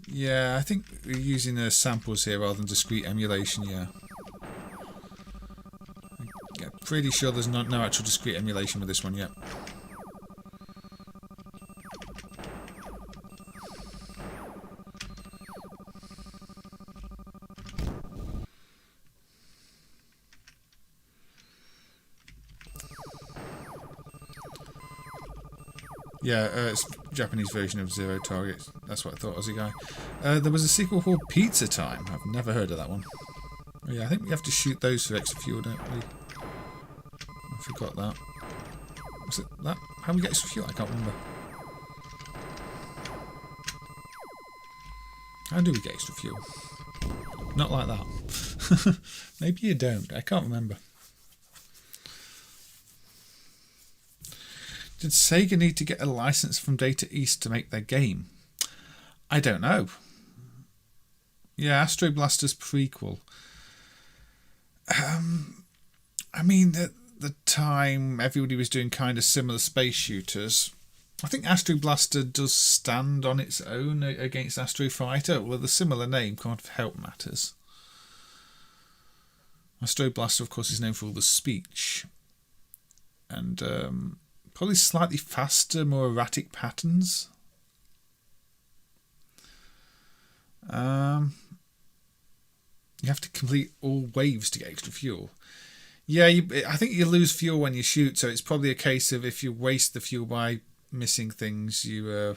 Yeah, I think we're using samples here rather than discrete emulation, yeah. Pretty sure there's no actual discrete emulation with this one yet. Yeah, it's a Japanese version of Zero Target. That's what I thought, Aussie guy. There was a sequel called Pizza Time. I've never heard of that one. Oh, yeah, I think we have to shoot those for extra fuel, don't we? I forgot that. Was it that? How do we get extra fuel? I can't remember. How do we get extra fuel? Not like that. Maybe you don't. I can't remember. Did Sega need to get a license from Data East to make their game? I don't know. Yeah, Astro Blaster's prequel. I mean, at the time, everybody was doing kind of similar space shooters. I think Astro Blaster does stand on its own against Astro Fighter. Well, the similar name can't help matters. Astro Blaster, of course, is known for all the speech. And probably slightly faster, more erratic patterns. You have to complete all waves to get extra fuel. Yeah, I think you lose fuel when you shoot, so it's probably a case of if you waste the fuel by missing things, you're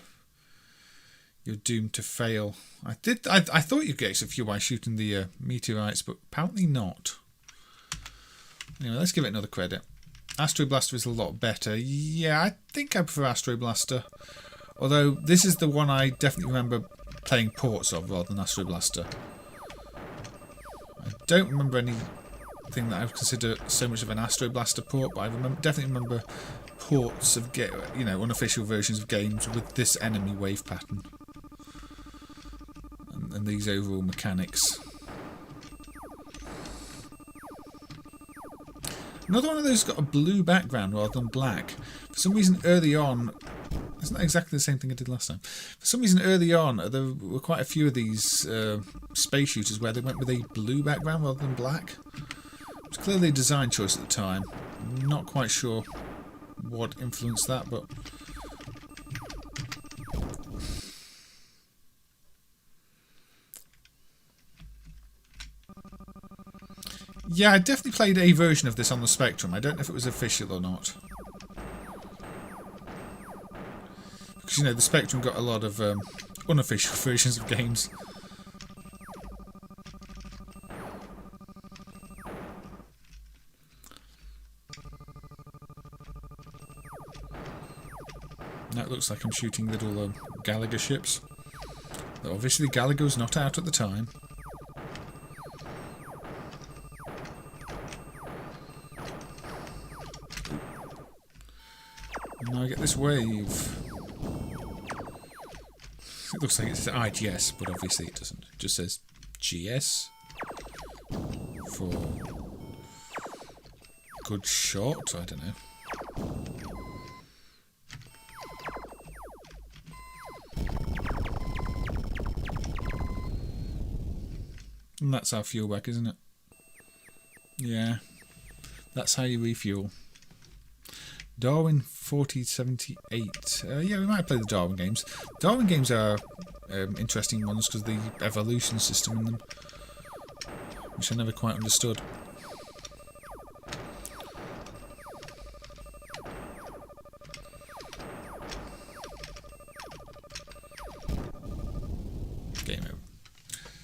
doomed to fail. I thought you'd get extra fuel by shooting the meteorites, but apparently not. Anyway, let's give it another credit. Astro Blaster is a lot better. Yeah, I think I prefer Astro Blaster. Although this is the one I definitely remember playing ports of rather than Astro Blaster. I don't remember anything that I would consider so much of an Astro Blaster port, but I definitely remember ports of unofficial versions of games with this enemy wave pattern and these overall mechanics. Another one of those got a blue background rather than black. For some reason early on, it's not exactly the same thing I did last time. For some reason early on, there were quite a few of these space shooters where they went with a blue background rather than black. It was clearly a design choice at the time. I'm not quite sure what influenced that, but... Yeah, I definitely played a version of this on the Spectrum. I don't know if it was official or not. Because, the Spectrum got a lot of unofficial versions of games. Now it looks like I'm shooting little Gallagher ships. Though obviously Gallagher was not out at the time. Now I get this wave. It looks like it's IGS, but obviously it doesn't. It just says GS for good shot. I don't know. And that's our fuel back, isn't it? Yeah. That's how you refuel. Darwin 4078. Yeah, we might play the Darwin games. Darwin games are interesting ones because of the evolution system in them, which I never quite understood. Game over.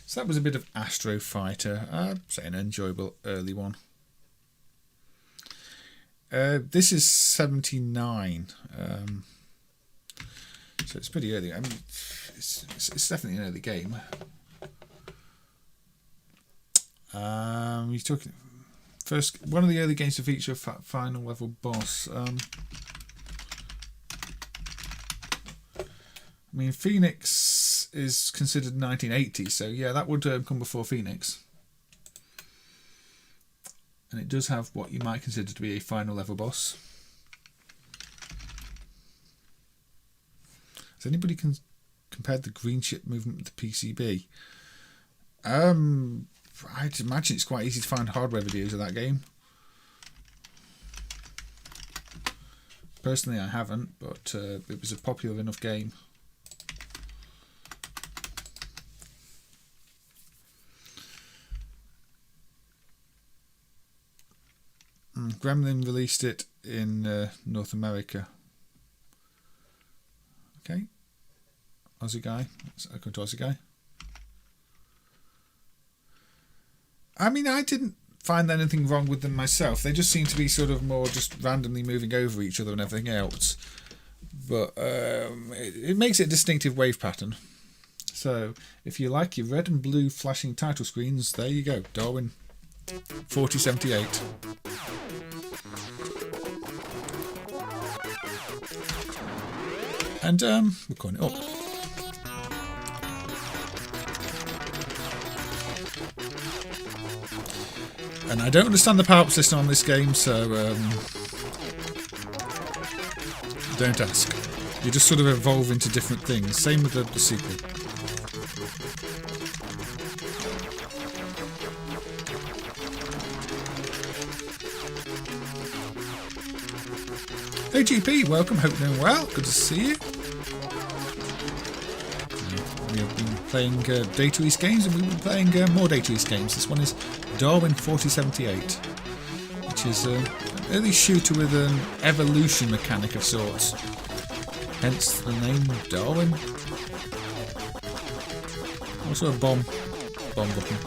So that was a bit of Astro Fighter. I'd say an enjoyable early one. This is 79, so it's pretty early. I mean, it's definitely an early game. You're talking first one of the early games to feature a final level boss. I mean, Phoenix is considered 1980, so yeah, that would come before Phoenix. And it does have what you might consider to be a final level boss. Has anybody compared the green ship movement with the PCB? I'd imagine it's quite easy to find hardware videos of that game. Personally, I haven't, but it was a popular enough game. Gremlin released it in North America. Okay. Aussie guy. Let's go to Aussie guy. I mean, I didn't find anything wrong with them myself. They just seem to be sort of more just randomly moving over each other and everything else. But it makes it a distinctive wave pattern. So, if you like your red and blue flashing title screens, there you go. Darwin 4078. And we're calling it up. And I don't understand the power-up system on this game, so don't ask. You just sort of evolve into different things. Same with the sequel. Hey GP, welcome, hope you're doing well, good to see you. We have been playing Data East games and we've been playing more Data East games. This one is Darwin 4078, which is an early shooter with an evolution mechanic of sorts. Hence the name Darwin. Also a bomb button.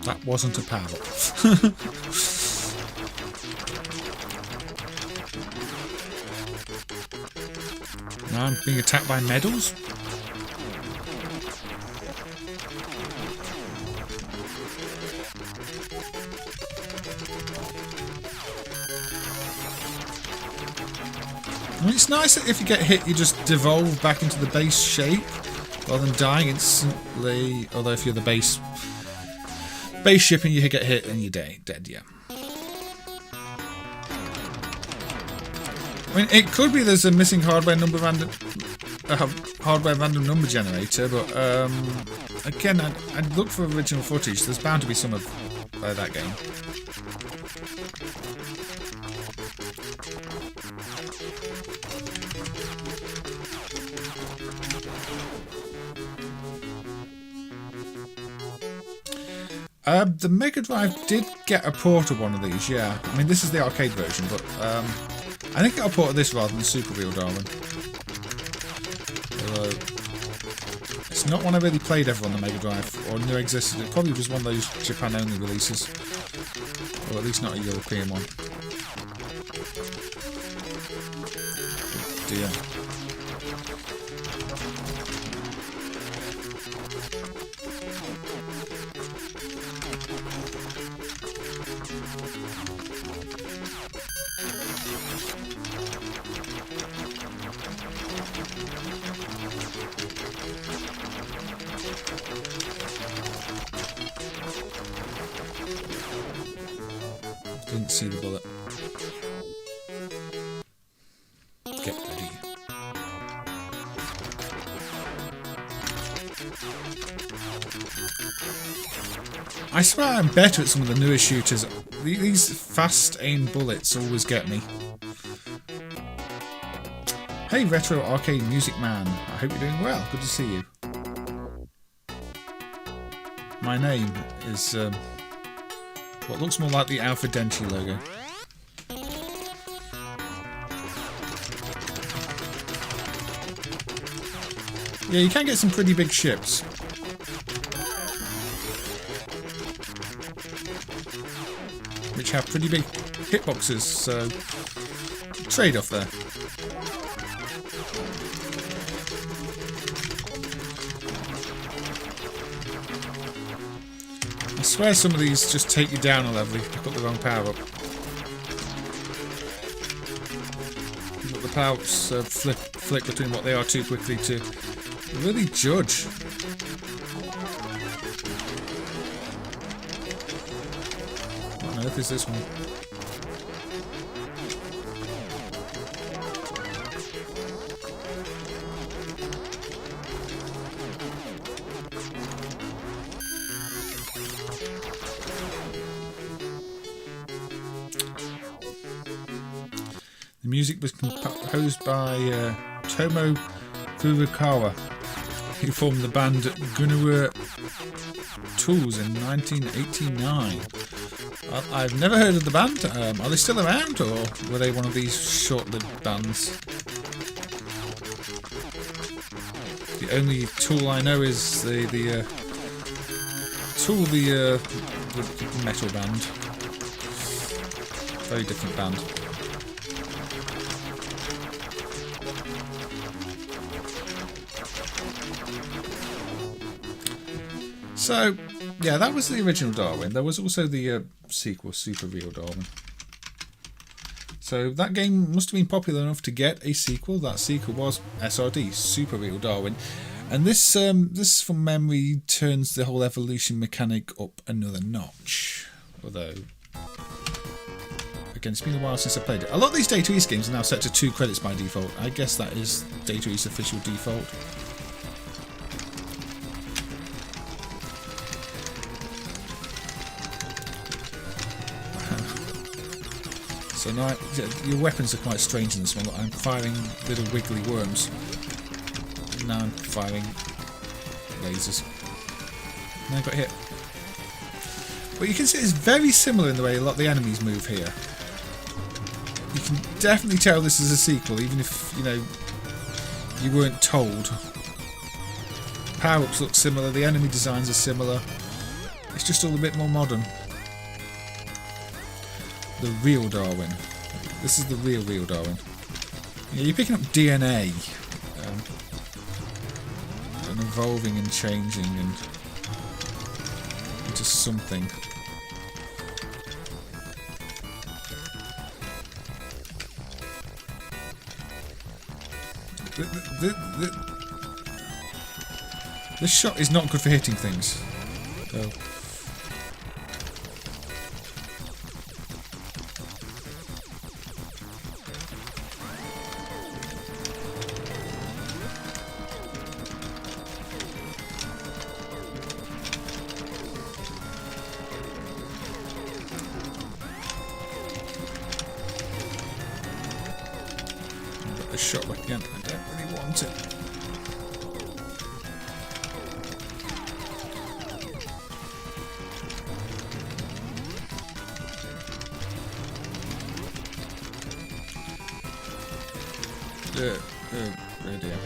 That wasn't a power. Now I'm being attacked by medals. I mean, it's nice that if you get hit, you just devolve back into the base shape rather than dying instantly. Although if you're the base ship and you get hit and you're dead, yeah. I mean, it could be there's a missing hardware random number generator, but again, I'd look for original footage. There's bound to be some of that game. The Mega Drive did get a port of one of these, yeah. I mean, this is the arcade version, but I think it got a port of this rather than Super Real Darwin. Although, it's not one I really played ever on the Mega Drive, or knew existed. It probably was one of those Japan-only releases. Or at least not a European one. Oh dear. Didn't see the bullet. Get ready. I swear I'm better at some of the newer shooters. These fast aim bullets always get me. Hey Retro Arcade Music Man, I hope you're doing well. Good to see you. My name is what looks more like the Alpha Denchi logo. Yeah, you can get some pretty big ships. Which have pretty big hitboxes, so trade-off there. I swear some of these just take you down a level if you pick up the wrong power-up. But the power-ups flick between what they are too quickly to really judge. What on earth is this one? The music was composed by Tomo Furukawa, who formed the band Gunnerer Tools in 1989. I've never heard of the band. Are they still around, or were they one of these short-lived bands? The only Tool I know is the Tool, the metal band. Very different band. So, yeah, that was the original Darwin. There was also the sequel, Super Real Darwin. So that game must have been popular enough to get a sequel. That sequel was SRD, Super Real Darwin. And this from memory turns the whole evolution mechanic up another notch. Although, again, it's been a while since I played it. A lot of these Data East games are now set to 2 credits by default. I guess that is Data East's official default. So now, your weapons are quite strange in this one. I'm firing little wiggly worms. Now I'm firing lasers. And I got hit. But you can see it's very similar in the way a lot of the enemies move here. You can definitely tell this is a sequel, even if, you know, you weren't told. Power-ups look similar, the enemy designs are similar. It's just all a bit more modern. The real Darwin. This is the real Darwin. Yeah, you're picking up DNA. And evolving and changing and into something. This shot is not good for hitting things. So. Shot back again. I don't really want it. Oh dear.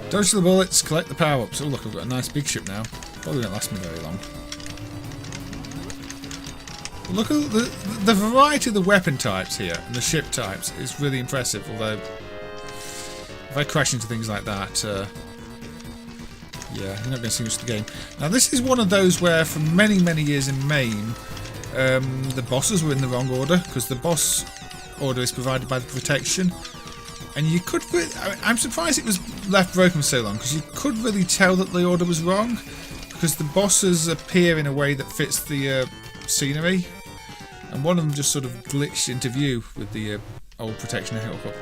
Dodge the bullets, collect the power-ups. Oh look, I've got a nice big ship now. Probably won't last me very long. Look at the variety of the weapon types here and the ship types is really impressive, although if I crash into things like that, yeah, you're not going to see much of the game. Now this is one of those where for many years in MAME, the bosses were in the wrong order, because the boss order is provided by the protection, and you could, I'm surprised it was left broken for so long, because you could really tell that the order was wrong, because the bosses appear in a way that fits the scenery. And one of them just sort of glitched into view with the old protection hook up.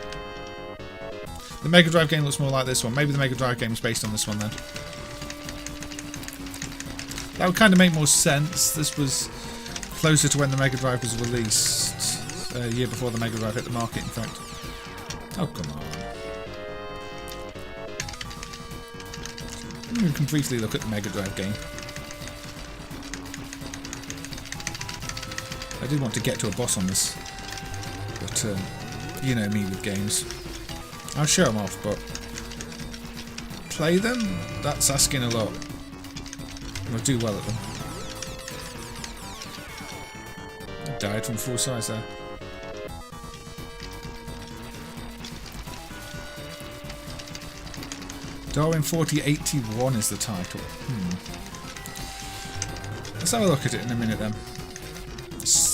The Mega Drive game looks more like this one. Maybe the Mega Drive game was based on this one then. That would kind of make more sense. This was closer to when the Mega Drive was released. A year before the Mega Drive hit the market, in fact. Oh, come on. We can briefly look at the Mega Drive game. I did want to get to a boss on this, but you know me with games. I'll show them off, but play them? That's asking a lot. I'll do well at them. I died from full size there. Darwin 4081 is the title. Let's have a look at it in a minute then.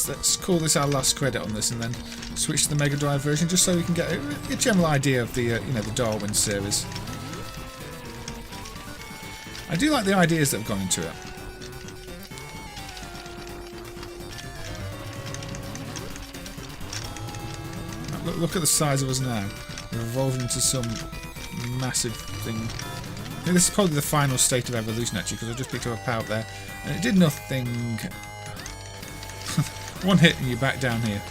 Let's call this our last credit on this and then switch to the Mega Drive version just so we can get a general idea of the you know, the Darwin series. I do like the ideas that have gone into it. Look at the size of us now. We've evolved into some massive thing. I think this is probably the final state of evolution actually, because I just picked up a power up there and it did nothing. One hit and you're back down here.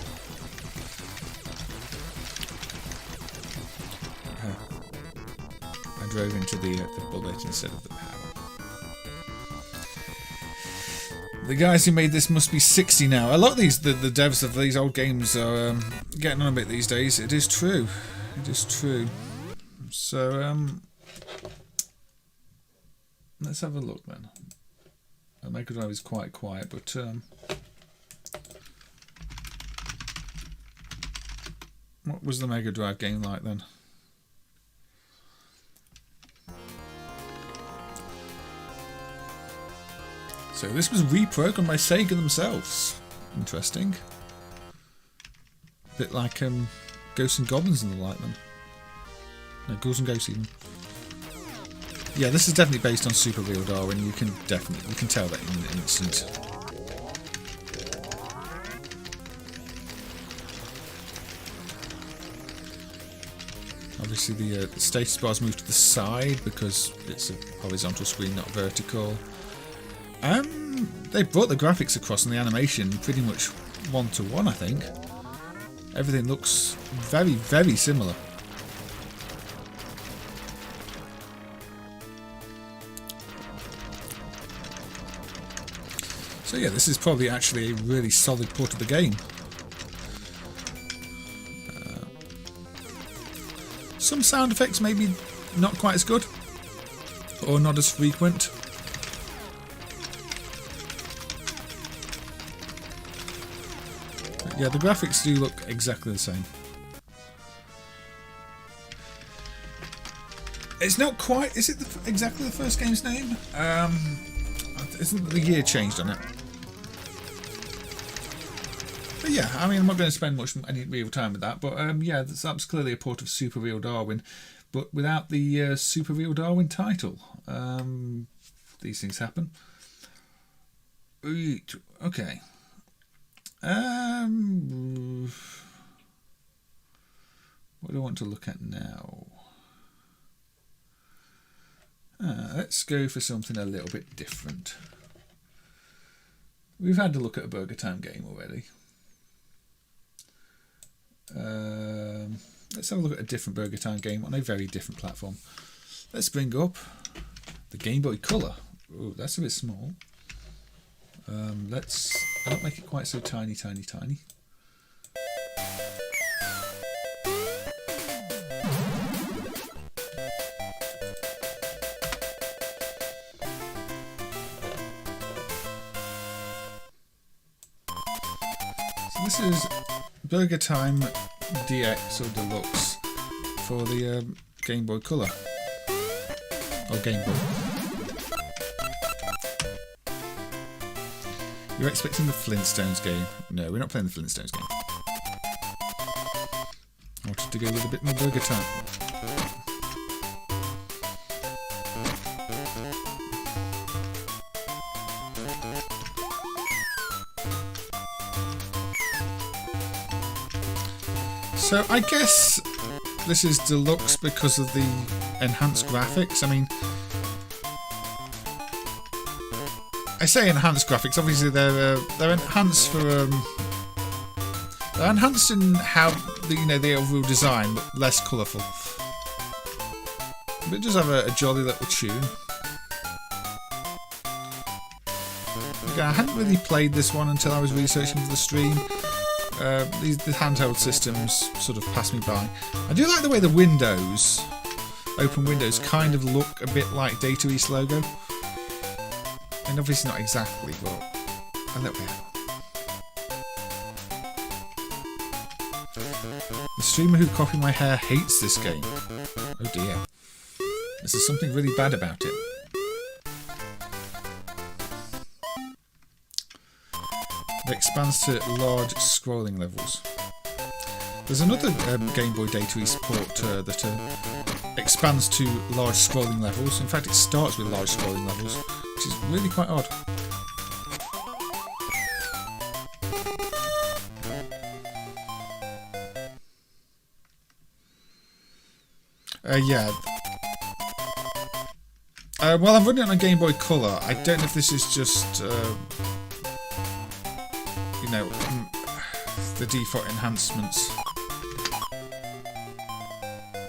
I drove into the bullet instead of the power. The guys who made this must be 60 now. A lot of these, the devs of these old games are getting on a bit these days. It is true. It is true. So, let's have a look then. The Mega Drive is quite quiet, but what was the Mega Drive game like then? So this was reprogrammed by Sega themselves. Interesting. A bit like Ghosts and Goblins and the like then. No, Ghouls and Ghosts even. Yeah, this is definitely based on Super Real Darwin. You can tell that in an instant. Obviously the status bar's moved to the side because it's a horizontal screen, not vertical. They brought the graphics across and the animation pretty much one-to-one, I think. Everything looks very, very similar. So yeah, this is probably actually a really solid port of the game. Some sound effects maybe not quite as good, or not as frequent. But yeah, the graphics do look exactly the same. It's not quite. Is it exactly the first game's name? Isn't the year changed on it? But yeah, I mean, I'm not going to spend any real time with that. But yeah, that's clearly a port of Super Real Darwin, but without the Super Real Darwin title. These things happen. Okay. What do I want to look at now? Let's go for something a little bit different. We've had to look at a BurgerTime game already. Let's have a look at a different BurgerTime game on a very different platform. Let's bring up the Game Boy Color. Ooh, that's a bit small. Let's not make it quite so tiny. This is BurgerTime DX or Deluxe for the Game Boy Color. Or Game Boy. You're expecting the Flintstones game. No, we're not playing the Flintstones game. I wanted to go with a bit more BurgerTime. So I guess this is deluxe because of the enhanced graphics. I mean, I say enhanced graphics. Obviously, they're enhanced for they're enhanced in how the overall design, but less colourful. But it does have a jolly little tune. I hadn't really played this one until I was researching for the stream. The handheld systems sort of passed me by. I do like the way the windows, open windows, kind of look a bit like Data East logo. And obviously not exactly, but a little bit. The streamer who copied my hair hates this game. Oh dear. This is something really bad about it. It expands to large scrolling levels. There's another Game Boy Data East port that expands to large scrolling levels. In fact, it starts with large scrolling levels, which is really quite odd. Yeah. Well, I'm running it on a Game Boy Color. I don't know if this is just the default enhancements.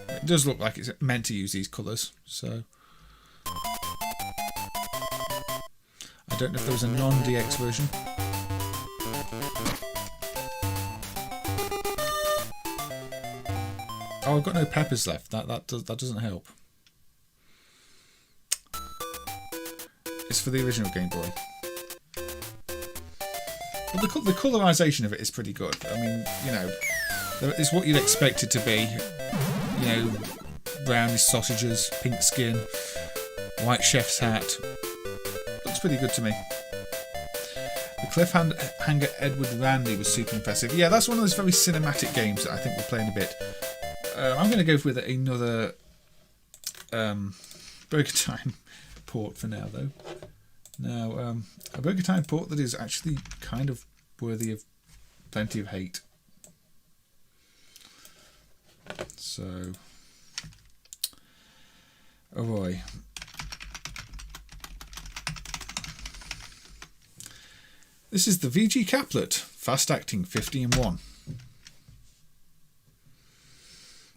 It does look like it's meant to use these colours, so I don't know if there was a non-DX version. Oh, I've got no peppers left. That doesn't help. It's for the original Game Boy. But the colorization of it is pretty good. I mean, it's what you'd expect it to be. Brownish sausages, pink skin, white chef's hat. Looks pretty good to me. The Cliffhanger Edward Randy was super impressive. Yeah, that's one of those very cinematic games that I think we'll play in a bit. I'm going to go with another BurgerTime port for now, though. Now, a BurgerTime port that is actually kind of worthy of plenty of hate. So, oh boy. This is the VG Caplet, fast acting 50-in-1.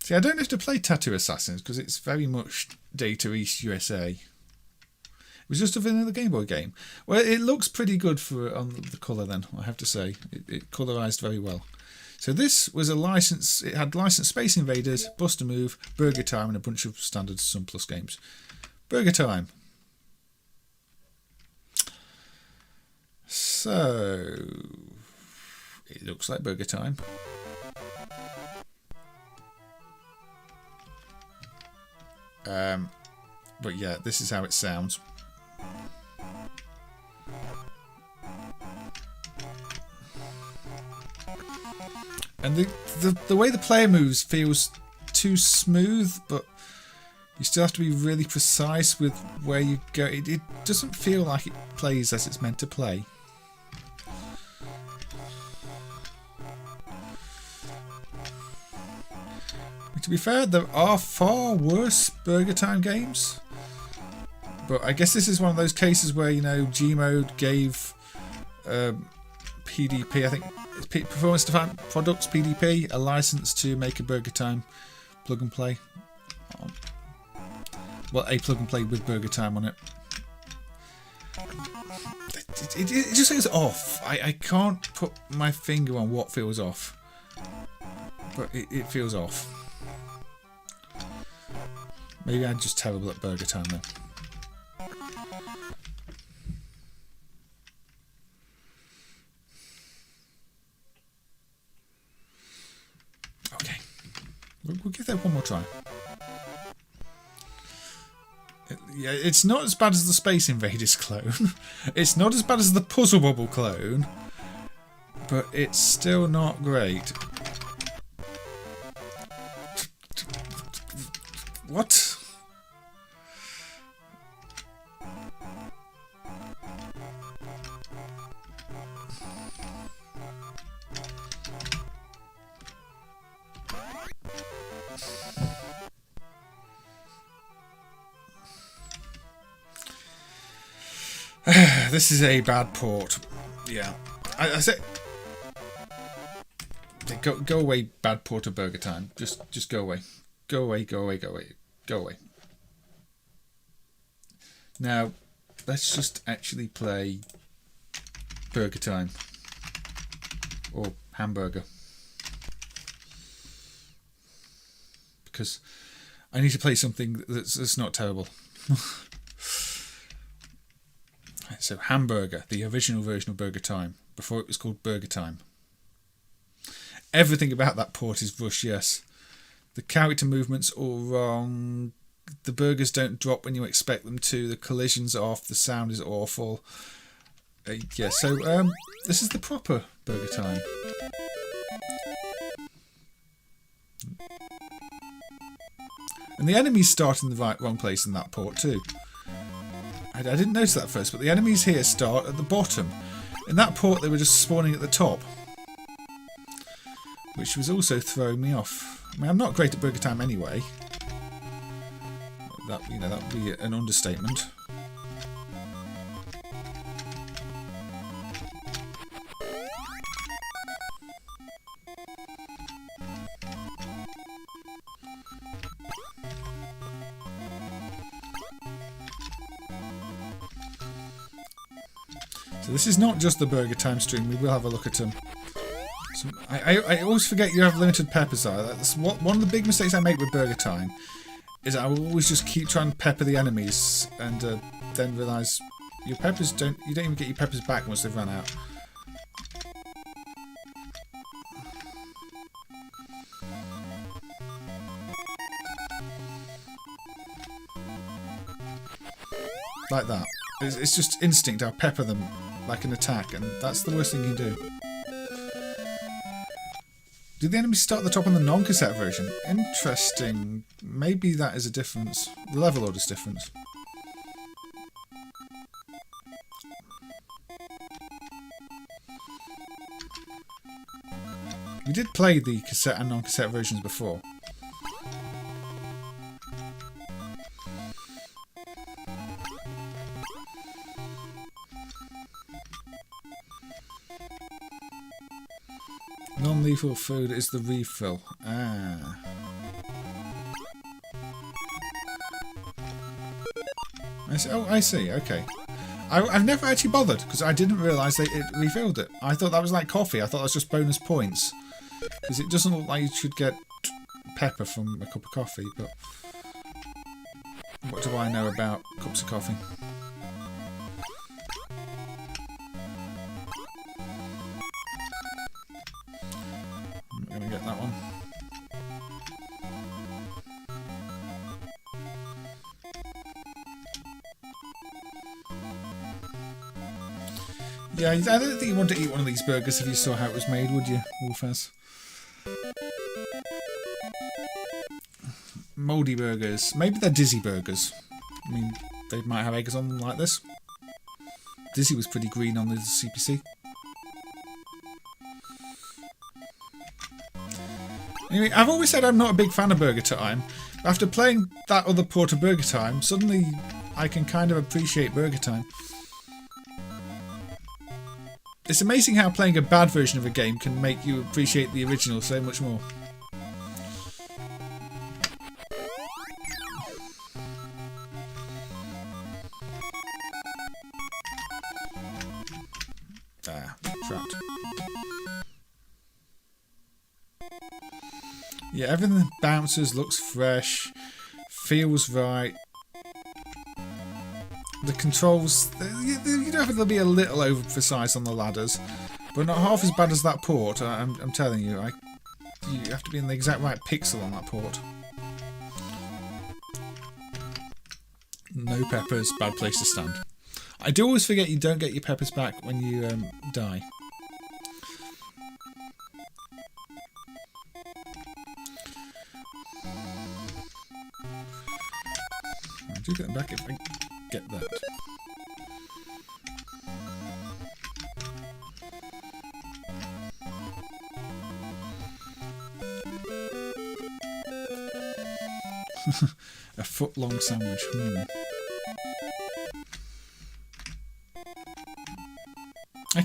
See, I don't have to play Tattoo Assassins because it's very much Data East USA. It was just a vanilla Game Boy game. Well, it looks pretty good on the colour then, I have to say. It colorised very well. So this was a license. It had licensed Space Invaders, Bust a Move, BurgerTime, and a bunch of standard Sun Plus games. BurgerTime. So it looks like BurgerTime. But yeah, this is how it sounds. And the way the player moves feels too smooth, but you still have to be really precise with where you go. It doesn't feel like it plays as it's meant to play. To be fair, there are far worse BurgerTime games. But I guess this is one of those cases where, Gmode gave PDP, I think it's Performance Defined Products, PDP, a license to make a BurgerTime plug and play. Well, a plug and play with BurgerTime on it. It just feels off. I can't put my finger on what feels off. But it feels off. Maybe I'm just terrible at BurgerTime then. Okay. We'll give that one more try. Yeah, it's not as bad as the Space Invaders clone. It's not as bad as the Puzzle Bobble clone. But it's still not great. What? This is a bad port. Yeah. I say... Go away, bad port of BurgerTime. Just go away. Go away, go away, go away. Go away. Now, let's just actually play BurgerTime. Or Hamburger. Because I need to play something that's not terrible. So, Hamburger, the original version of BurgerTime, before it was called BurgerTime. Everything about that port is rush, yes. The character movements all wrong. The burgers don't drop when you expect them to. The collision's off. The sound is awful. Yeah, so this is the proper BurgerTime. And the enemies start in the wrong place in that port too. I didn't notice that at first, but the enemies here start at the bottom. In that port, they were just spawning at the top, which was also throwing me off. I mean, I'm not great at BurgerTime anyway. That would be an understatement. So this is not just the BurgerTime stream. We will have a look at them. So I always forget you have limited peppers. That's one of the big mistakes I make with BurgerTime. Is I will always just keep trying to pepper the enemies and then realise your peppers you don't even get your peppers back once they've run out. Like that. It's just instinct. I'll pepper them like an attack, and that's the worst thing you can do. Do the enemies start at the top on the non-cassette version? Interesting. Maybe that is a difference. The level order's different. We did play the cassette and non-cassette versions before. Non-lethal food is the refill. Ah. I see. Okay. I've never actually bothered because I didn't realise it refilled it. I thought that was like coffee. I thought that was just bonus points. Because it doesn't look like you should get pepper from a cup of coffee, but what do I know about cups of coffee? I'm not going to get that one. Yeah, I don't think you want to eat one of these burgers if you saw how it was made, would you, Wolfaz? Mouldy burgers. Maybe they're Dizzy burgers. I mean, they might have eggs on them like this. Dizzy was pretty green on the CPC. Anyway, I've always said I'm not a big fan of BurgerTime. After playing that other port of BurgerTime, suddenly I can kind of appreciate BurgerTime. It's amazing how playing a bad version of a game can make you appreciate the original so much more. Ah, trapped. Yeah, everything bounces, looks fresh, feels right. The controls, you know, they'll be a little over precise on the ladders, but not half as bad as that port. I'm telling you, you have to be in the exact right pixel on that port. No peppers, bad place to stand. I do always forget you don't get your peppers back when you die. I do get them back if I get that. A foot-long sandwich.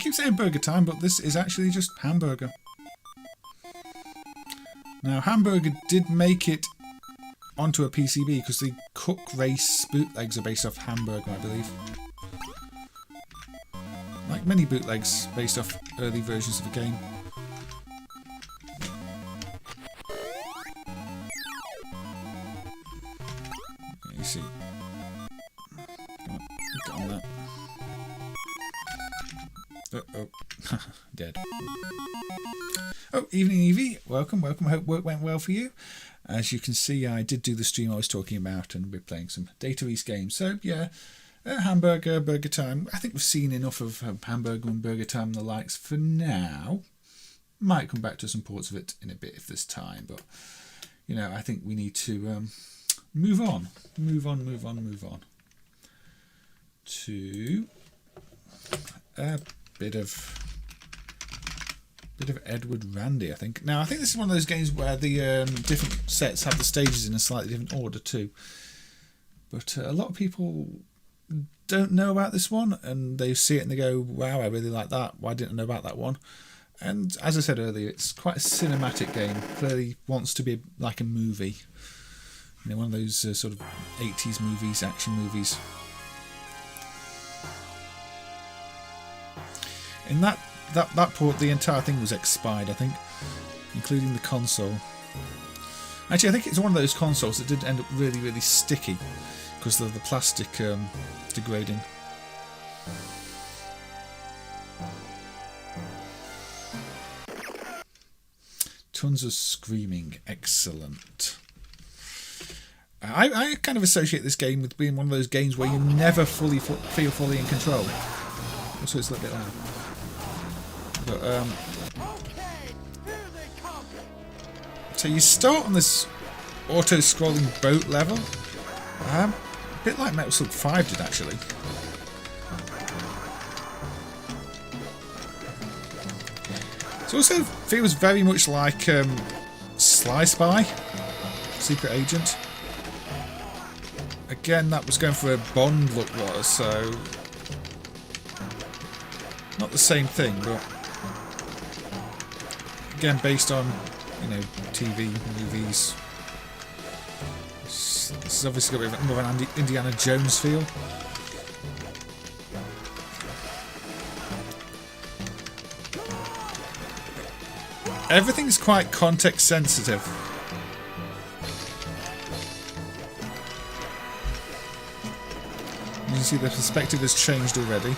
keep saying BurgerTime, but this is actually just Hamburger. Now, Hamburger did make it onto a PCB because the Cook Race bootlegs are based off Hamburger, I believe. Like many bootlegs based off early versions of the game. You see. Get on that. Oh. Dead. Oh, evening Evie. Welcome, welcome. I hope work went well for you. As you can see, I did do the stream I was talking about and we're playing some Data East games. So, yeah, Hamburger, BurgerTime. I think we've seen enough of Hamburger and BurgerTime and the likes for now. Might come back to some ports of it in a bit if there's time. But, you know, I think we need to move on. Move on. To a bit of Edward Randy, I think. Now, I think this is one of those games where the different sets have the stages in a slightly different order too. But a lot of people don't know about this one, and they see it and they go, wow, I really like that. Why didn't I know about that one? And as I said earlier, it's quite a cinematic game. Clearly wants to be like a movie. You know, one of those sort of 80s movies, action movies. In that port, the entire thing was expired, I think, including the console. Actually, I think it's one of those consoles that did end up really, really sticky because of the plastic degrading. Tons of screaming. Excellent. I kind of associate this game with being one of those games where you never feel fully in control. Also, it's a little bit loud. But, so you start on this auto-scrolling boat level, a bit like Metal Slug 5 did actually. It also feels very much like Sly Spy, Secret Agent. Again, that was going for a Bond look, so not the same thing, but again based on, you know, TV, movies. This has obviously got a bit more of an Indiana Jones feel. Everything's quite context sensitive. You can see the perspective has changed already.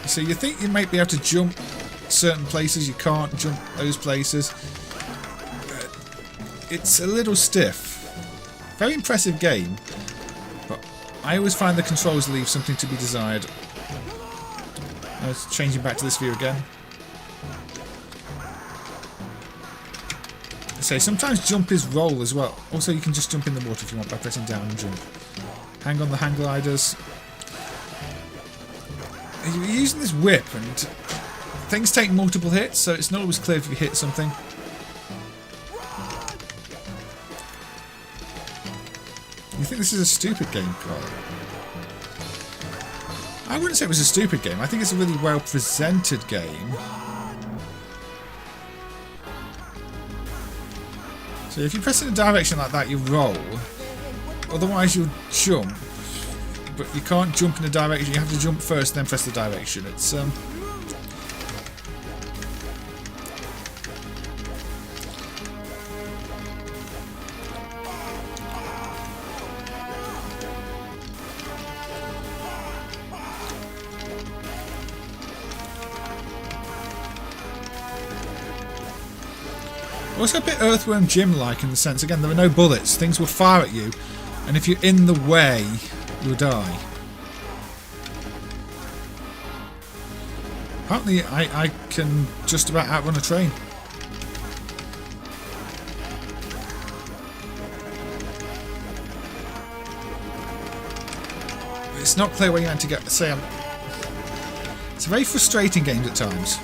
So you think you might be able to jump certain places, you can't jump those places. It's a little stiff. Very impressive game, but I always find the controls leave something to be desired. I was changing back to this view again. So sometimes jump is roll as well. Also, you can just jump in the water if you want by pressing down and jump. Hang on the hang gliders. You're using this whip and things take multiple hits, so it's not always clear if you hit something. You think this is a stupid game, Carl? I wouldn't say it was a stupid game. I think it's a really well presented game. So if you press in a direction like that, you roll. Otherwise you'll jump. But you can't jump in a direction. You have to jump first, then press the direction. It's also a bit Earthworm Jim-like in the sense, again, there are no bullets. Things will fire at you, and if you're in the way, you'll die. Apparently, I can just about outrun a train. It's not clear where you're meant to get. It's a very frustrating game at times.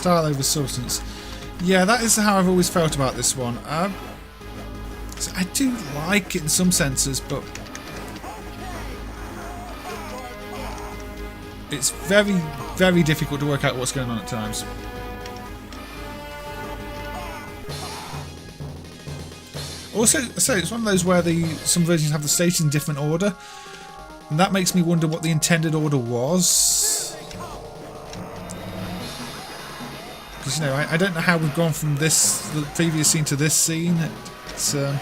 Style over substance. Yeah, that is how I've always felt about this one. So I do like it in some senses, but it's very, very difficult to work out what's going on at times. Also, so it's one of those where some versions have the stations in different order, and that makes me wonder what the intended order was. Because, you know, I don't know how we've gone from the previous scene to this scene. It's yeah,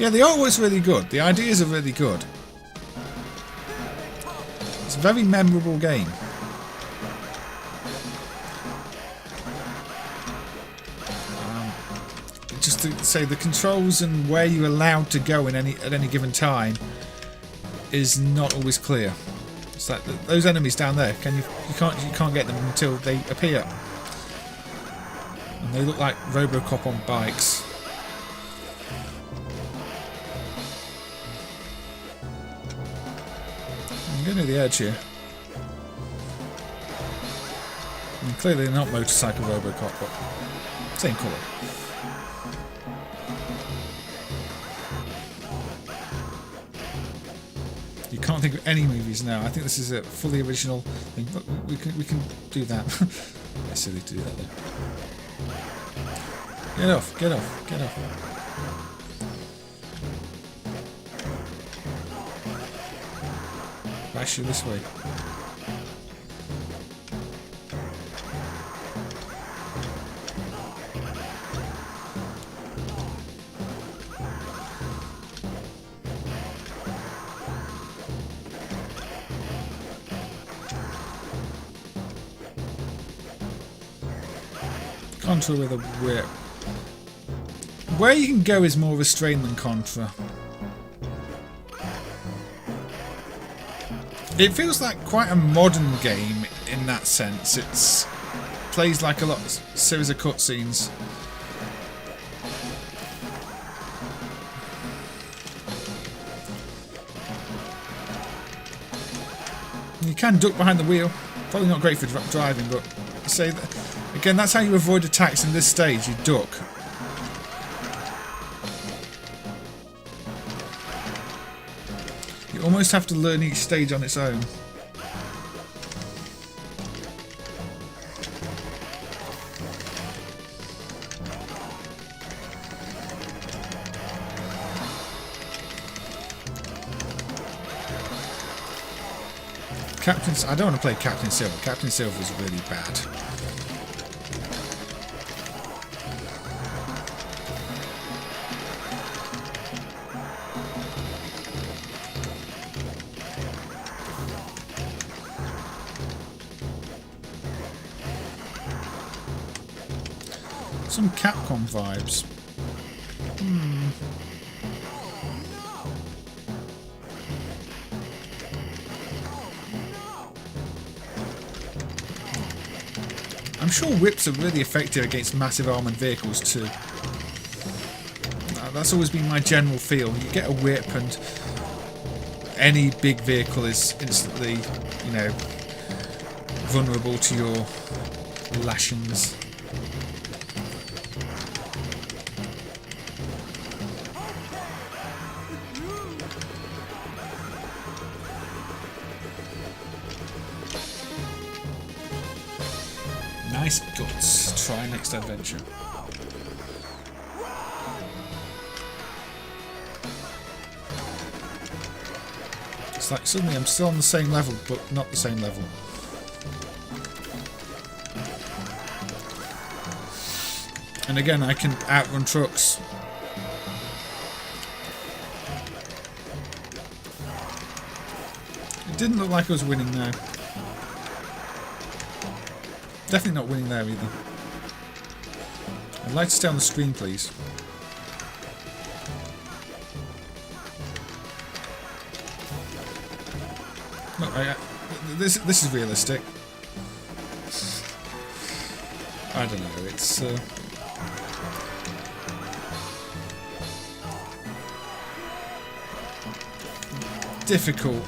the artwork's really good. The ideas are really good. It's a very memorable game. Just to say, the controls and where you're allowed to go at any given time is not always clear. It's like those enemies down there. You can't get them until they appear, and they look like Robocop on bikes. I'm going to the edge here. I mean, clearly they're not motorcycle Robocop, but same colour. You can't think of any movies now. I think this is a fully original thing. Look, we can do that. It's silly to do that though. Get off! Get off! Get off! Bash you this way. Contra with a whip. Where you can go is more restrained than Contra. It feels like quite a modern game in that sense. It plays like a series of cutscenes. You can duck behind the wheel. Probably not great for driving, but say that again. That's how you avoid attacks in this stage. You duck. You almost have to learn each stage on its own. I don't want to play Captain Silver. Captain Silver is really bad. Some Capcom vibes. I'm sure whips are really effective against massive armoured vehicles too. That's always been my general feel. You get a whip and any big vehicle is instantly, you know, vulnerable to your lashings. Nice guts. Try next adventure. It's like suddenly I'm still on the same level, but not the same level. And again, I can outrun trucks. It didn't look like I was winning now. Definitely not winning there either. I'd like to stay on the screen, please. Look, this is realistic. I don't know. It's difficult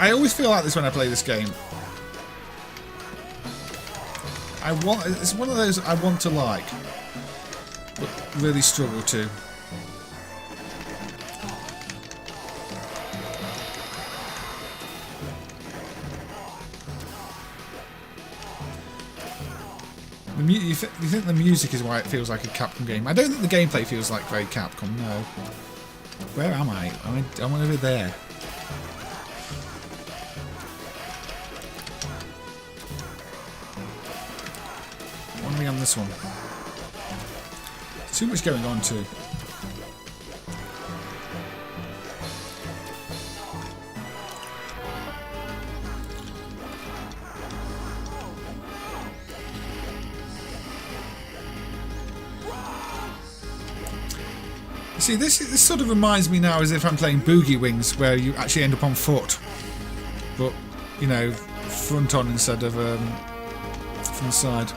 I always feel like this when I play this game. It's one of those I want to like, but really struggle to. You think the music is why it feels like a Capcom game? I don't think the gameplay feels like very Capcom, no. Where am I? I'm over there. What are we on this one? Too much going on too. See, this sort of reminds me now as if I'm playing Boogie Wings, where you actually end up on foot, but you know, front on instead of from the side.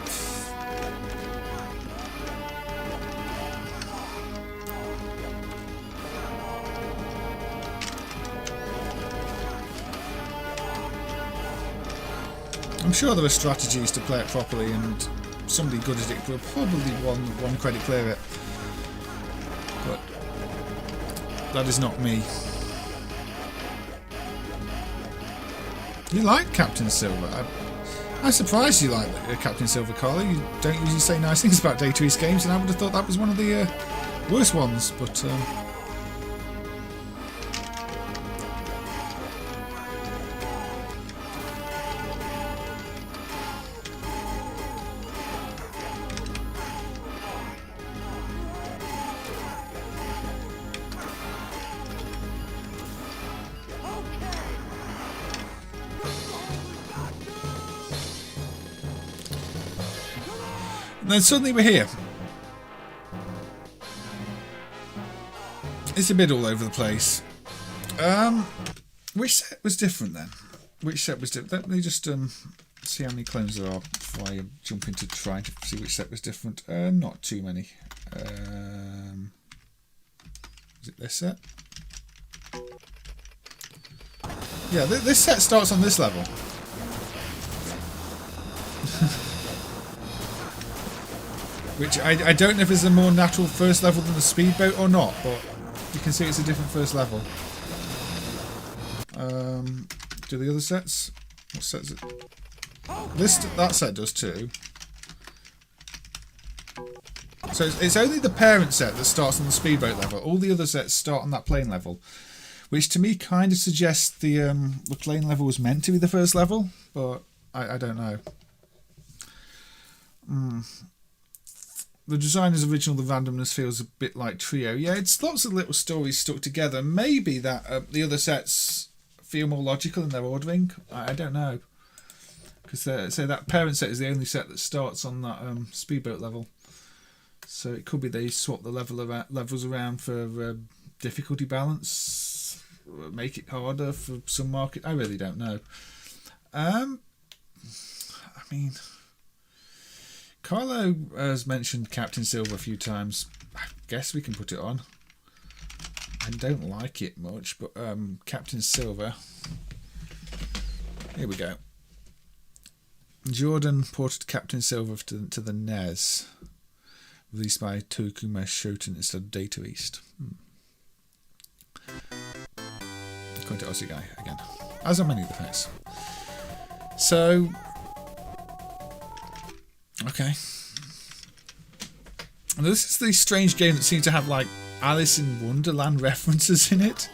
I'm sure there are strategies to play it properly, and somebody good at it will probably one credit clear it. But that is not me. You like Captain Silver? I'm surprised you like Captain Silver, Carla. You don't usually say nice things about Data East games, and I would have thought that was one of the worst ones. But and then suddenly we're here. It's a bit all over the place. Which set was different then? Which set was different? Let me just see how many clones there are before I jump into trying to see which set was different. Not too many. Is it this set? Yeah, this set starts on this level. Which I don't know if it's a more natural first level than the speedboat or not, but you can see it's a different first level. Do the other sets? What set is it? That set does too. So it's only the parent set that starts on the speedboat level. All the other sets start on that plane level, which to me kind of suggests the plane level was meant to be the first level, but I don't know. The design is original, the randomness feels a bit like Trio. Yeah, it's lots of little stories stuck together. Maybe that the other sets feel more logical in their ordering. I don't know. Because say that parent set is the only set that starts on that speedboat level. So it could be they swap the levels around for difficulty balance, make it harder for some market. I really don't know. I mean, Carlo has mentioned Captain Silver a few times. I guess we can put it on. I don't like it much, but Captain Silver. Here we go. Jordan ported Captain Silver to the NES. Released by Tokuma Shoten instead of Data East. According to Aussie Guy again. As are many of the facts. So... okay. And this is the strange game that seems to have like Alice in Wonderland references in it,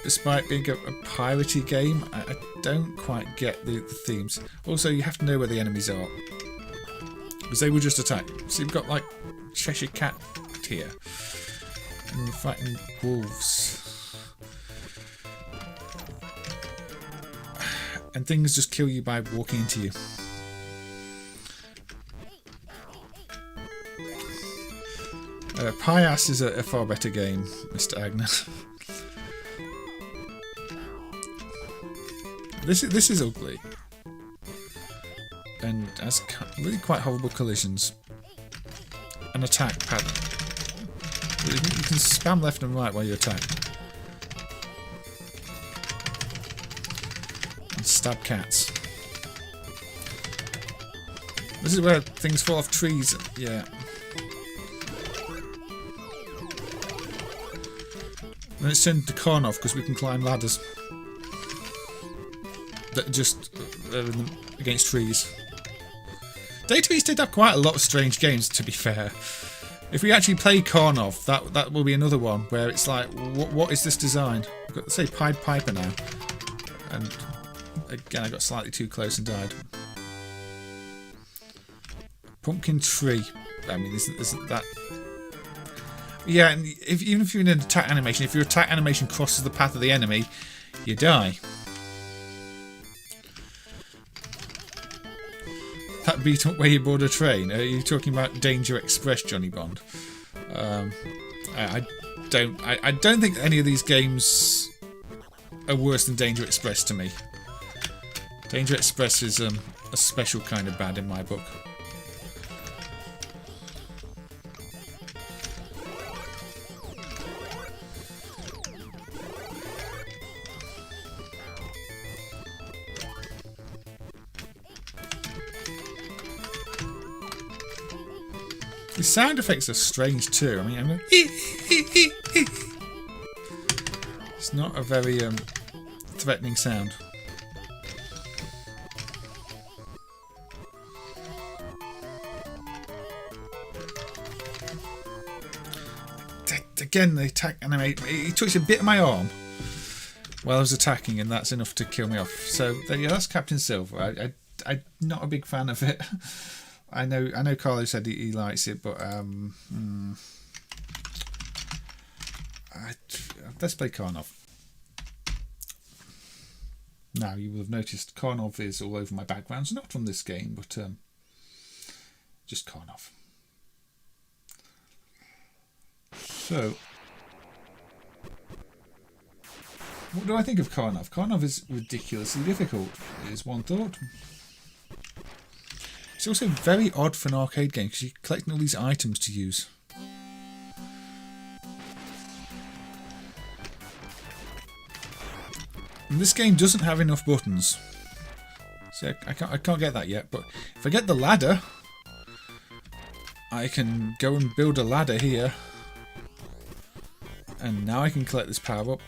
despite being a piratey game. I don't quite get the themes. Also, you have to know where the enemies are, because they will just attack. So you've got like Cheshire Cat here, and you're fighting wolves, and things just kill you by walking into you. Pias is a far better game, Mr. Agnes. This is ugly, and has really quite horrible collisions. An attack pattern. You can spam left and right while you attack. stab cats. This is where things fall off trees. Yeah. And it's turned to Karnov because we can climb ladders. That just against trees. Database did have quite a lot of strange games, to be fair. If we actually play Karnov, that will be another one where it's like, what is this design? I've got to say Pied Piper now. And again, I got slightly too close and died. Pumpkin tree. I mean, isn't that... Yeah, and even if you're in an attack animation, if your attack animation crosses the path of the enemy, you die. That beat up where you board a train. Are you talking about Danger Express, Johnny Bond? I don't think any of these games are worse than Danger Express to me. Danger Express is a special kind of bad in my book. The sound effects are strange too. I mean, I'm going, it's not a very threatening sound. Again, the attack animate. He touched a bit of my arm while I was attacking, and that's enough to kill me off. So yeah, that's Captain Silver. I'm not a big fan of it. I know Carlo said he likes it, but let's play Karnov. Now, you will have noticed Karnov is all over my backgrounds, not from this game, but just Karnov. So, what do I think of Karnov? Karnov is ridiculously difficult, is one thought. It's also very odd for an arcade game because you're collecting all these items to use. And this game doesn't have enough buttons. So I can't get that yet, but if I get the ladder, I can go and build a ladder here. And now I can collect this power up.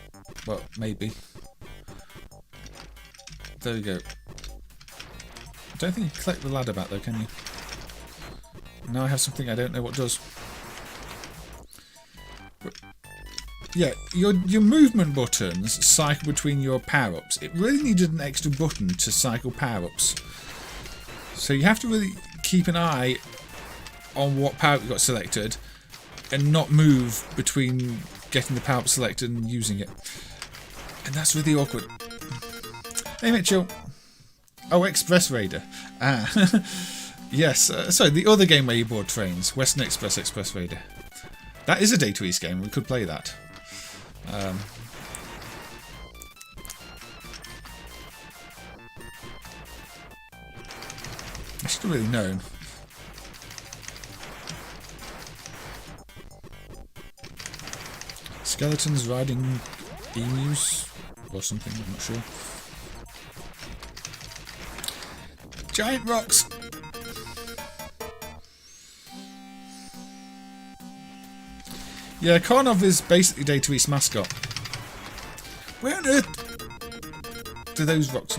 Well, maybe. There we go. I don't think you can collect the ladder back though, can you? Now I have something I don't know what does. But yeah, your movement buttons cycle between your power-ups. It really needed an extra button to cycle power-ups. So you have to really keep an eye on what power-up you got selected and not move between getting the power-up selected and using it. And that's really awkward. Hey Mitchell. Oh, Express Raider. Ah. Yes, sorry, the other game where you board trains. Western Express, Express Raider. That is a Data East game, we could play that. I should have really known. Skeletons riding emus or something, I'm not sure. Giant rocks! Yeah, Karnov is basically Data East mascot. Where on earth do those rocks...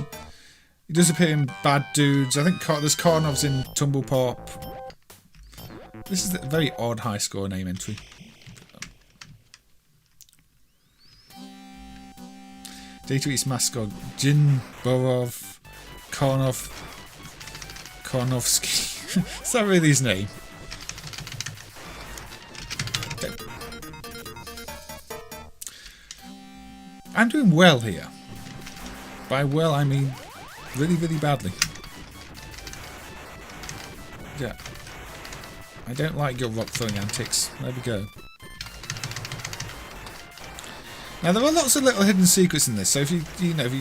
He does appear in Bad Dudes. I think there's Karnovs in Tumble Pop. This is a very odd high score name entry. Data East mascot Jin Borov Karnov Karnovsky. Is that really his name? I'm doing well here. By well, I mean really, really badly. Yeah. I don't like your rock throwing antics. There we go. Now there are lots of little hidden secrets in this. So if you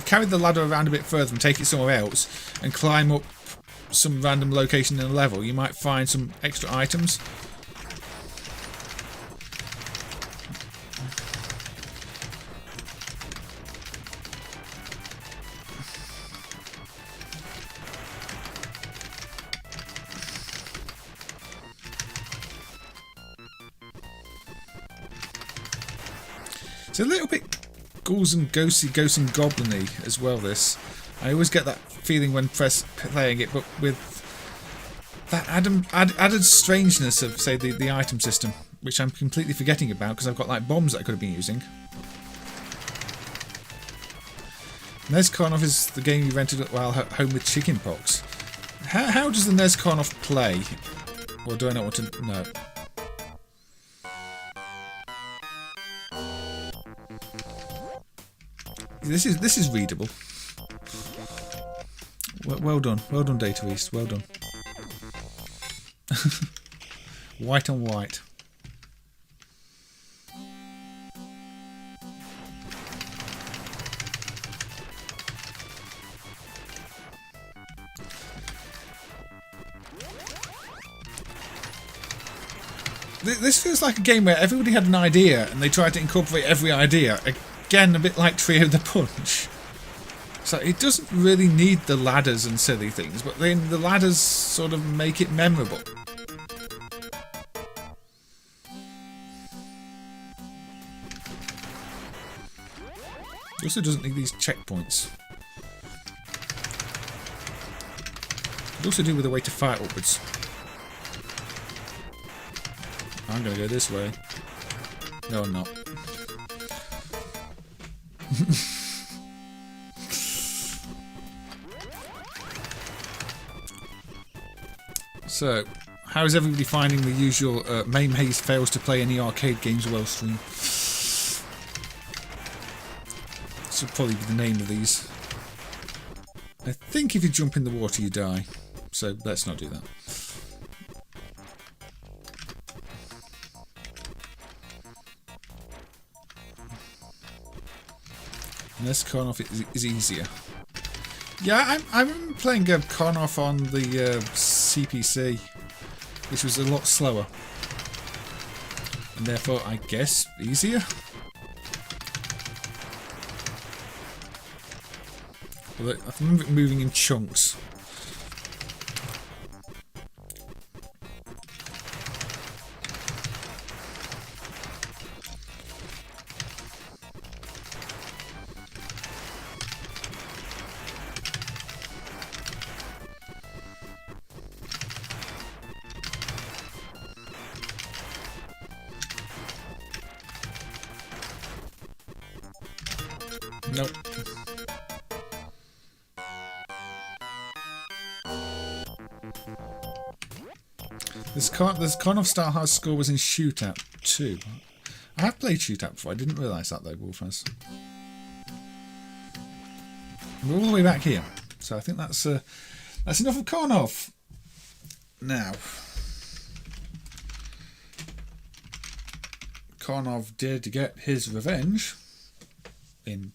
carry the ladder around a bit further and take it somewhere else and climb up some random location in a level, you might find some extra items. It's a little bit ghouls and ghosts and goblin-y as well, this. I always get that feeling when playing it, but with that added strangeness of, say, the item system, which I'm completely forgetting about because I've got like bombs that I could have been using. NES Karnov is the game you rented while home with chickenpox. How does the NES Karnov play? Or do I not want to know? This is readable. Well done, Data East. Well done. White on white. This feels like a game where everybody had an idea and they tried to incorporate every idea. Again, a bit like Trio the Punch. So it doesn't really need the ladders and silly things, but then the ladders sort of make it memorable. It also doesn't need these checkpoints. It could also do with a way to fire upwards. I'm gonna go this way. No, I'm not. So, how is everybody finding the usual MAME Haze fails to play any arcade games well stream? This will probably be the name of these. I think if you jump in the water you die. So let's not do that. NES Karnov is easier. Yeah, I remember playing Karnov on the CPC, which was a lot slower. And therefore, I guess, easier? I remember it moving in chunks. Nope. This Karnov style high score was in Shootout 2. I have played Shootout before. I didn't realise that though, Wolfaz. We're all the way back here, so I think that's enough of Karnov. Now, Karnov did get his revenge in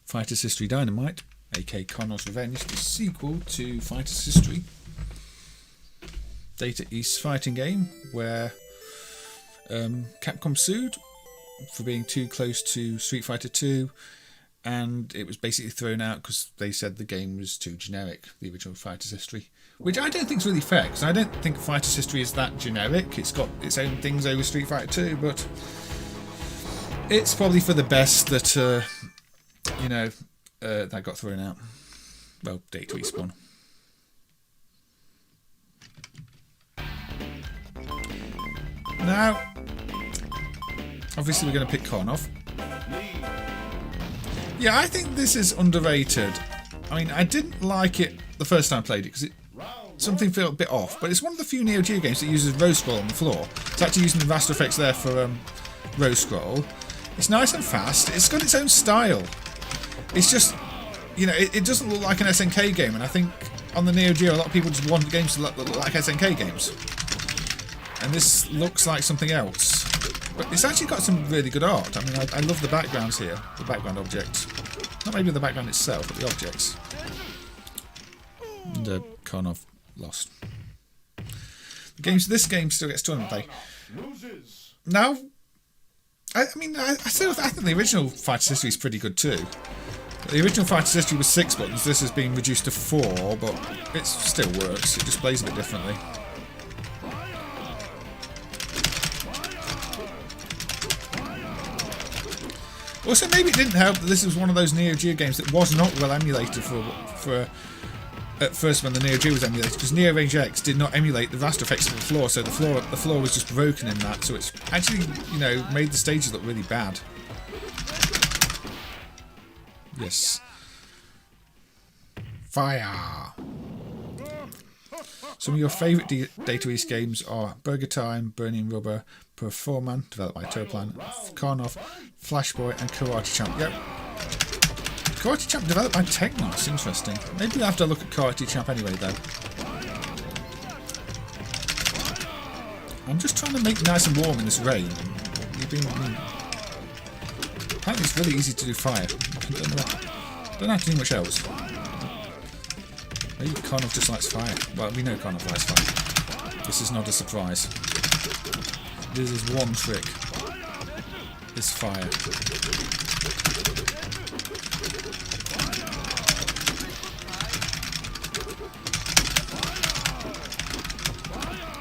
Fighters History Dynamite, aka Karnov's Revenge, the sequel to Fighters History. Data East fighting game where Capcom sued for being too close to Street Fighter 2, and it was basically thrown out because they said the game was too generic, the original Fighters History, which I don't think is really fair, because I don't think Fighters History is that generic. It's got its own things over Street Fighter 2, but it's probably for the best that that got thrown out. Well, Data Respawn. Now, obviously we're going to pick Karnov. Yeah, I think this is underrated. I mean, I didn't like it the first time I played it because something felt a bit off, but it's one of the few Neo Geo games that uses row scroll on the floor. It's actually using the raster effects there for row scroll. It's nice and fast. It's got its own style. It's just, it doesn't look like an SNK game, and I think on the Neo Geo a lot of people just want games to look like SNK games. And this looks like something else. But it's actually got some really good art. I mean, I love the backgrounds here, the background objects. Not maybe the background itself, but the objects. And Karnov lost. This game still gets tournament play. Now, I think the original Fighters History is pretty good too. The original Fighters History was 6 buttons. This has been reduced to 4, but it still works. It just plays a bit differently. Also, maybe it didn't help that this was one of those Neo Geo games that was not well emulated for at first when the Neo Geo was emulated, because Neo Range X did not emulate the raster effects of the floor, so the floor was just broken in that, so it's actually, you know, made the stages look really bad. Yes. Fire! Some of your favourite Data East games are BurgerTime, Burning Rubber, Performan, developed by Toplan, Karnov, Flashboy, and Karate Champ. Yep. Karate Champ developed by Technos, interesting. Maybe we'll have to look at Karate Champ anyway, though. I'm just trying to make it nice and warm in this rain. Apparently it's really easy to do fire. Don't have to do much else. Maybe Karnov just likes fire. Well, we know Karnov likes fire. This is not a surprise. This is one trick. It's fire.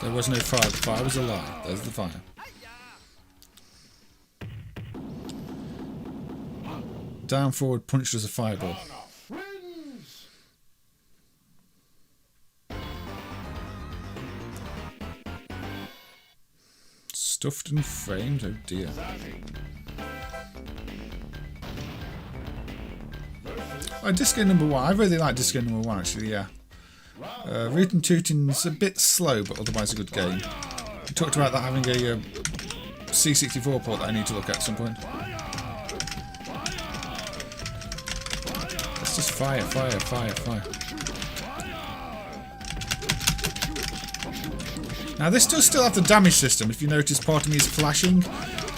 There was no fire. The fire was a lie. There's the fire. Down forward punched as a fireball. Stuffed and framed, oh dear. Oh, Disco number 1. I really like Disco number 1 actually, yeah. Rootin' Tootin's a bit slow, but otherwise a good game. We talked about that having a C64 port that I need to look at some point. It's just fire, fire, fire, fire. Now this does still have the damage system. If you notice, part of me is flashing,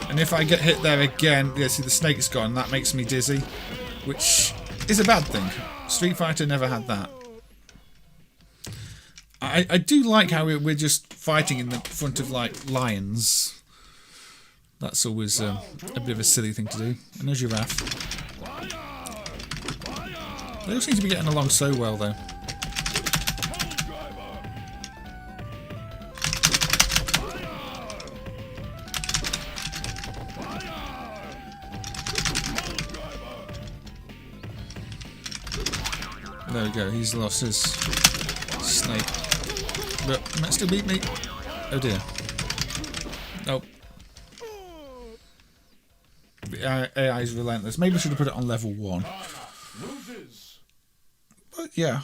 and if I get hit there again, yeah, see the snake's gone. That makes me dizzy, which is a bad thing. Street Fighter never had that. I do like how we're just fighting in the front of like lions. That's always a bit of a silly thing to do. And there's Giraffe. They all seem to be getting along so well though. There we go, he's lost his snake. But he might still beat me. Oh dear. Nope. The AI is relentless. Maybe I should have put it on level 1. But yeah.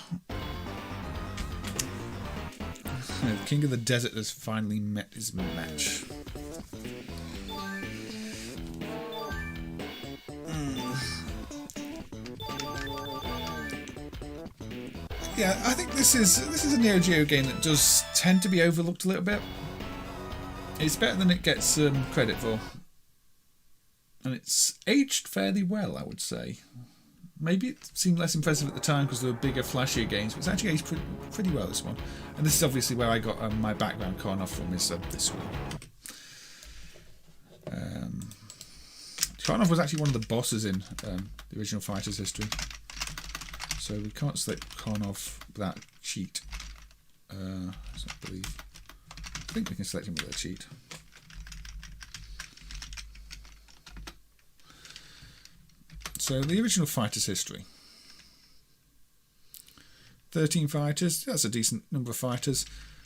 The King of the Desert has finally met his match. Yeah, I think this is a Neo Geo game that does tend to be overlooked a little bit. It's better than it gets credit for. And it's aged fairly well, I would say. Maybe it seemed less impressive at the time because there were bigger, flashier games, but it's actually aged pretty well, this one. And this is obviously where I got my background Karnov from, is this one. Karnov was actually one of the bosses in the original Fighter's history. So we can't select Karnov without cheat. I think we can select him with a cheat. So the original Fighter's history. 13 fighters. That's a decent number of fighters.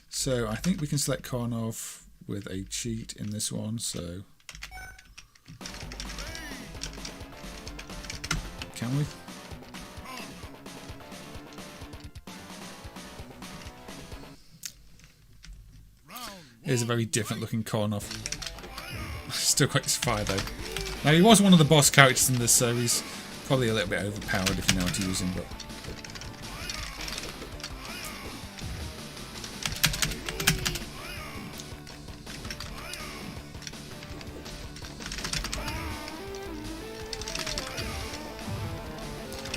So I think we can select Karnov with a cheat in this one. So can we? Here's a very different looking Karnov. Still quite fire though. Now he was one of the boss characters in this, so he's probably a little bit overpowered if you know how to use him, but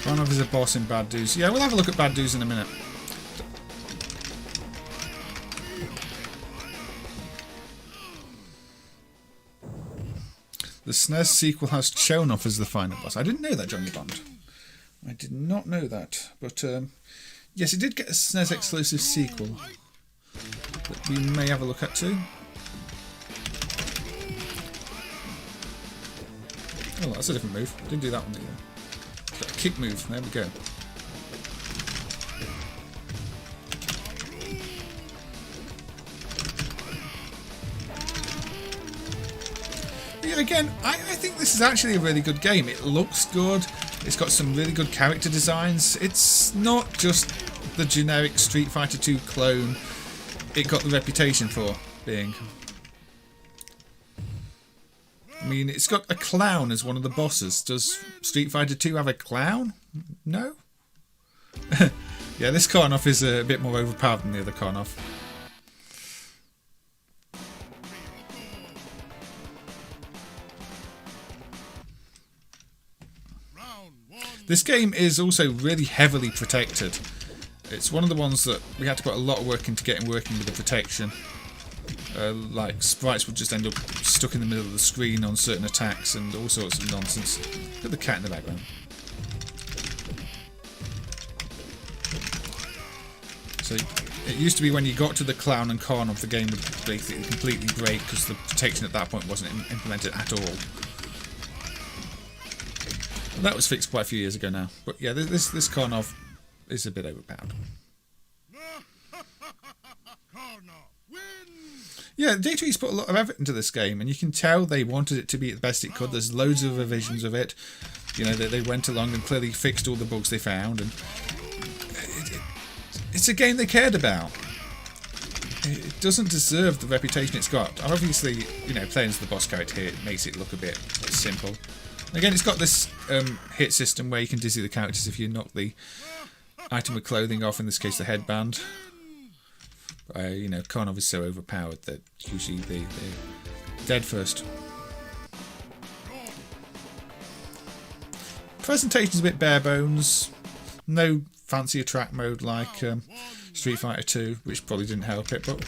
Karnov is a boss in Bad Dudes. Yeah, we'll have a look at Bad Dudes in a minute. The SNES sequel has Chelnov as the final boss. I didn't know that, Johnny Bond. I did not know that. But, yes, it did get a SNES exclusive sequel that we may have a look at too. Oh, that's a different move. Didn't do that one either. Got a kick move. There we go. Yeah, again, I think this is actually a really good game. It looks good. It's got some really good character designs. It's not just the generic Street Fighter 2 clone it got the reputation for being. I mean, it's got a clown as one of the bosses. Does Street Fighter 2 have a clown? No? Yeah, this Karnov is a bit more overpowered than the other Karnov. This game is also really heavily protected. It's one of the ones that we had to put a lot of work into getting working with the protection. Like sprites would just end up stuck in the middle of the screen on certain attacks and all sorts of nonsense. Look at the cat in the background. So it used to be when you got to the clown and Karnov, the game would basically completely break because the protection at that point wasn't implemented at all. That was fixed quite a few years ago now. But yeah, this Karnov is a bit overpowered. Yeah, D2E's put a lot of effort into this game, and you can tell they wanted it to be the best it could. There's loads of revisions of it. You know, they went along and clearly fixed all the bugs they found, and it's a game they cared about. It doesn't deserve the reputation it's got. Obviously, you know, playing as the boss character here makes it look a bit simple. Again, it's got this hit system where you can dizzy the characters if you knock the item of clothing off, in this case the headband. You know, Karnov is so overpowered that usually they're dead first. Presentation's a bit bare bones. No fancy attack mode like Street Fighter 2, which probably didn't help it, but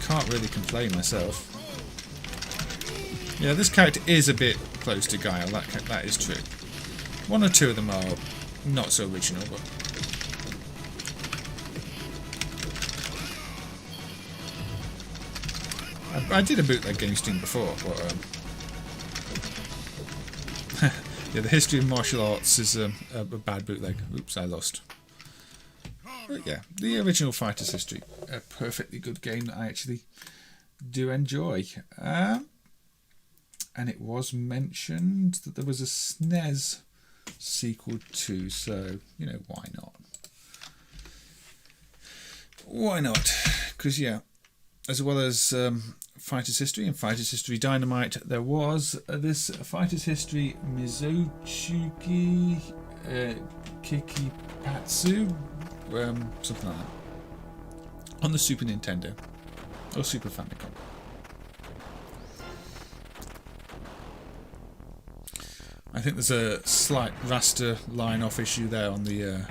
can't really complain myself. Yeah, this character is a bit close to Guile, that is true. One or two of them are not so original, but I did a bootleg game stream before, but yeah, the history of martial arts is a bad bootleg. Oops, I lost. But yeah, the original Fighter's History, a perfectly good game that I actually do enjoy. And it was mentioned that there was a SNES sequel too, so, you know, why not? Why not? Because, yeah, as well as Fighter's History and Fighter's History Dynamite, there was this Fighter's History Mizoguchi Kikiippatsu, something like that, on the Super Nintendo or Super Famicom. I think there's a slight raster line off issue there on the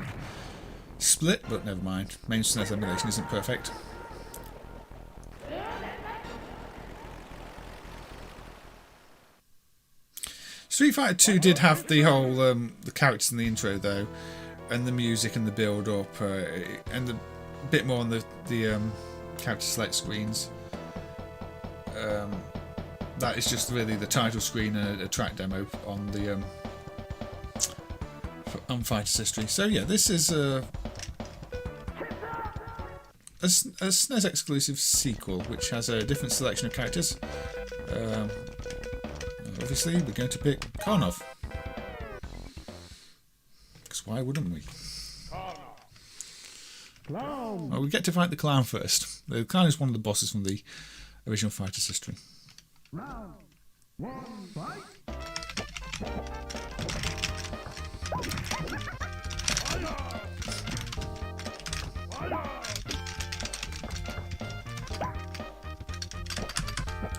split, but never mind. Main SNES emulation isn't perfect. Street Fighter 2 did have the whole the characters in the intro though, and the music and the build up, and a bit more on the character select screens. That is just really the title screen and a track demo on the on Fighter's History. So yeah, this is a SNES exclusive sequel which has a different selection of characters. Obviously, we're going to pick Karnov, because why wouldn't we? Well, we get to fight the clown first. The clown is one of the bosses from the original Fighter's History. Round 1, fight!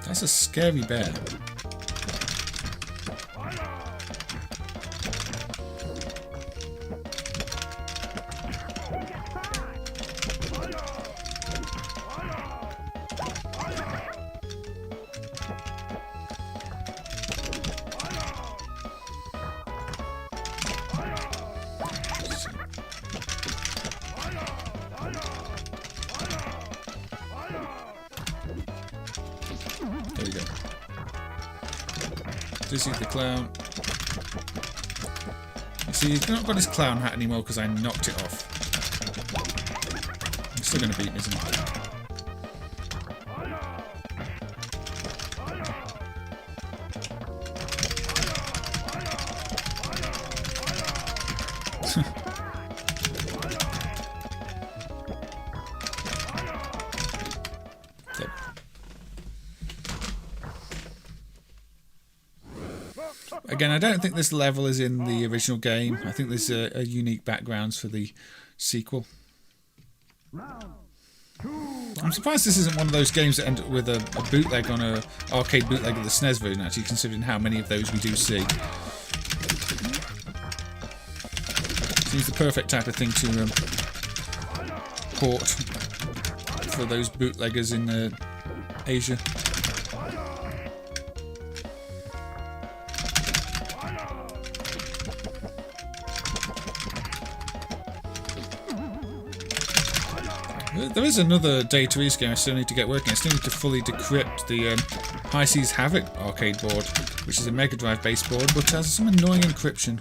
That's a scary bear. Dizzy the clown. You see, he's not got his clown hat anymore because I knocked it off. He's still going to beat me, isn't he? Again, I don't think this level is in the original game. I think there's a unique backgrounds for the sequel. I'm surprised this isn't one of those games that end up with a bootleg on a arcade bootleg of the SNES version, actually, considering how many of those we do see. Seems the perfect type of thing to port for those bootleggers in Asia. There is another Data East game I still need to get working. I still need to fully decrypt the High Seas Havoc arcade board, which is a Mega Drive based board, but has some annoying encryption.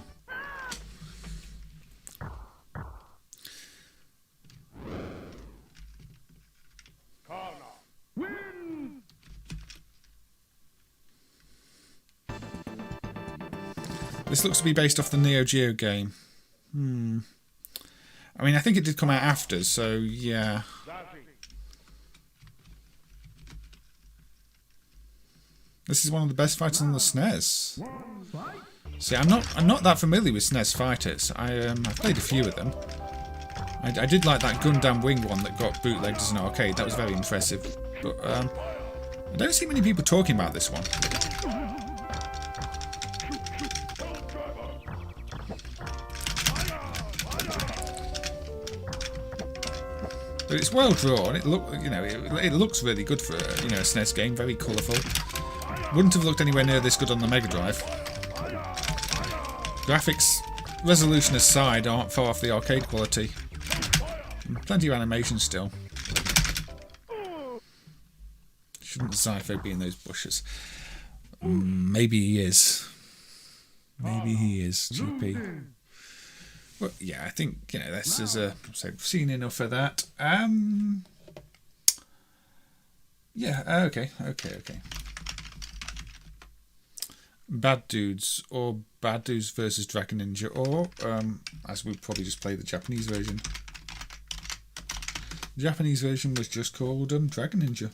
This looks to be based off the Neo Geo game. I mean, I think it did come out after, so yeah. This is one of the best fighters on the SNES. See, I'm not that familiar with SNES fighters. I've played a few of them. I did like that Gundam Wing one that got bootlegged as an arcade. That was very impressive. But I don't see many people talking about this one. But it's well drawn. It looks really good for a SNES game. Very colourful. Wouldn't have looked anywhere near this good on the Mega Drive. Graphics, resolution aside, aren't far off the arcade quality. Plenty of animation still. Shouldn't Zypho be in those bushes? Maybe he is. Maybe he is. GP. Well, yeah, I think this is so we've seen enough of that. Yeah. Okay. Bad Dudes or Bad Dudes versus Dragonninja, or as we'd probably just play the Japanese version. The Japanese version was just called Dragonninja.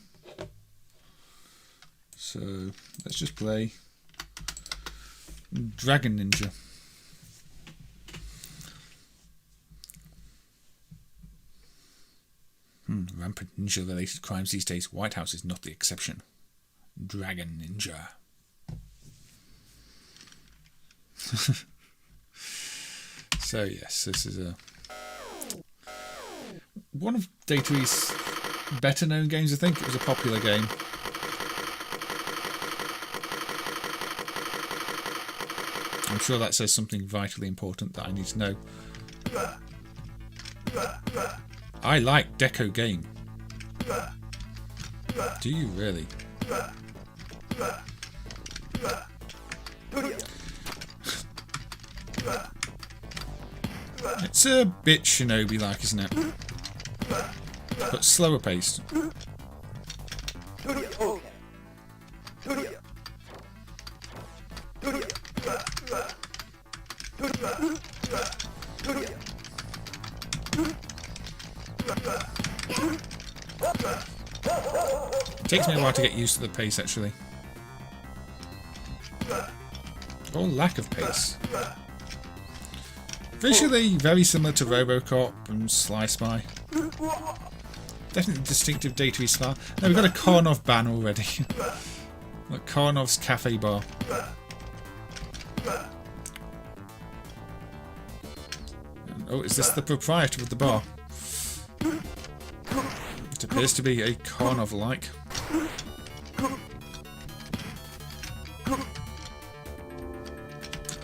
So let's just play Dragonninja. Rampant ninja-related crimes these days. White House is not the exception. Dragonninja. So yes, this is one of Data East's better known games. I think it was a popular game. I'm sure that says something vitally important that I need to know. I like DECO game. Do you really? It's a bit shinobi-like, isn't it? But slower paced. It takes me a while to get used to the pace, actually. Or lack of pace. Visually, very similar to Robocop and Sly Spy. Definitely distinctive Data East style. No, we've got a Karnov ban already. Like Karnov's Cafe Bar. Oh, is this the proprietor of the bar? It appears to be a Karnov-like.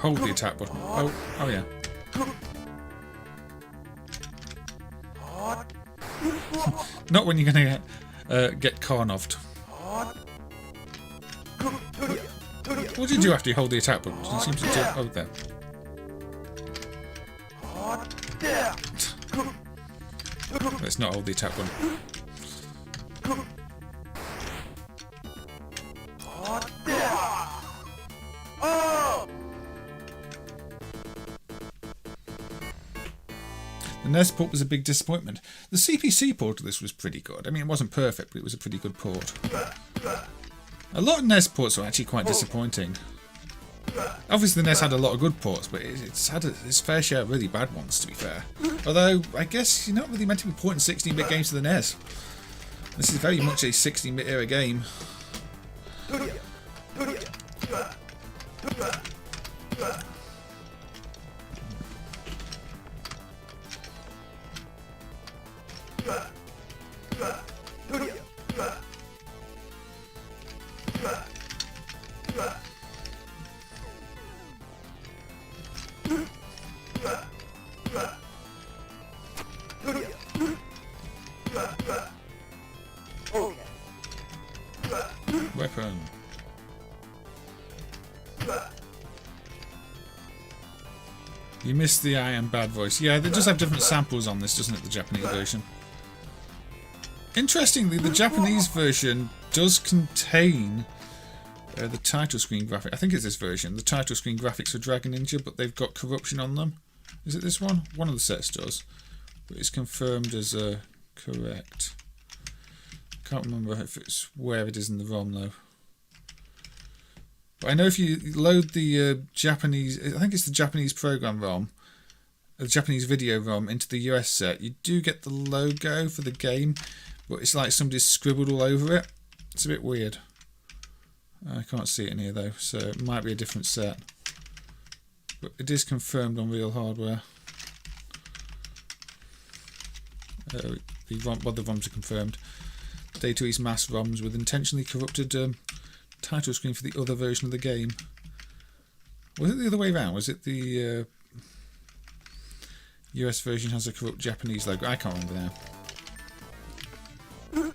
Hold the attack button. Oh yeah. Not when you're gonna get Karnoved. What do you do after you hold the attack button? It seems to do... Oh, there. Let's not hold the attack button. The NES port was a big disappointment. The CPC port of this was pretty good. I mean, it wasn't perfect, but it was a pretty good port. A lot of NES ports were actually quite disappointing. Obviously, the NES had a lot of good ports, but it's had its fair share of really bad ones, to be fair. Although, I guess you're not really meant to be porting 16-bit games to the NES. This is very much a 16-bit era game. Weapon. You missed the I am bad voice. Yeah, they just have different samples on this, doesn't it, the Japanese version? Interestingly, the Japanese version does contain the title screen graphic. I think it's this version. The title screen graphics for Dragonninja, but they've got corruption on them. Is it this one? One of the sets does. But it's confirmed as correct. Can't remember if it's where it is in the ROM though. But I know if you load the Japanese, I think it's the Japanese program ROM, the Japanese video ROM into the US set, you do get the logo for the game, but it's like somebody's scribbled all over it. It's a bit weird. I can't see it in here though, so it might be a different set. But it is confirmed on real hardware. The ROMs are confirmed. Data East Mass ROMs with intentionally corrupted title screen for the other version of the game. Was it the other way around? Was it the US version has a corrupt Japanese logo? I can't remember now.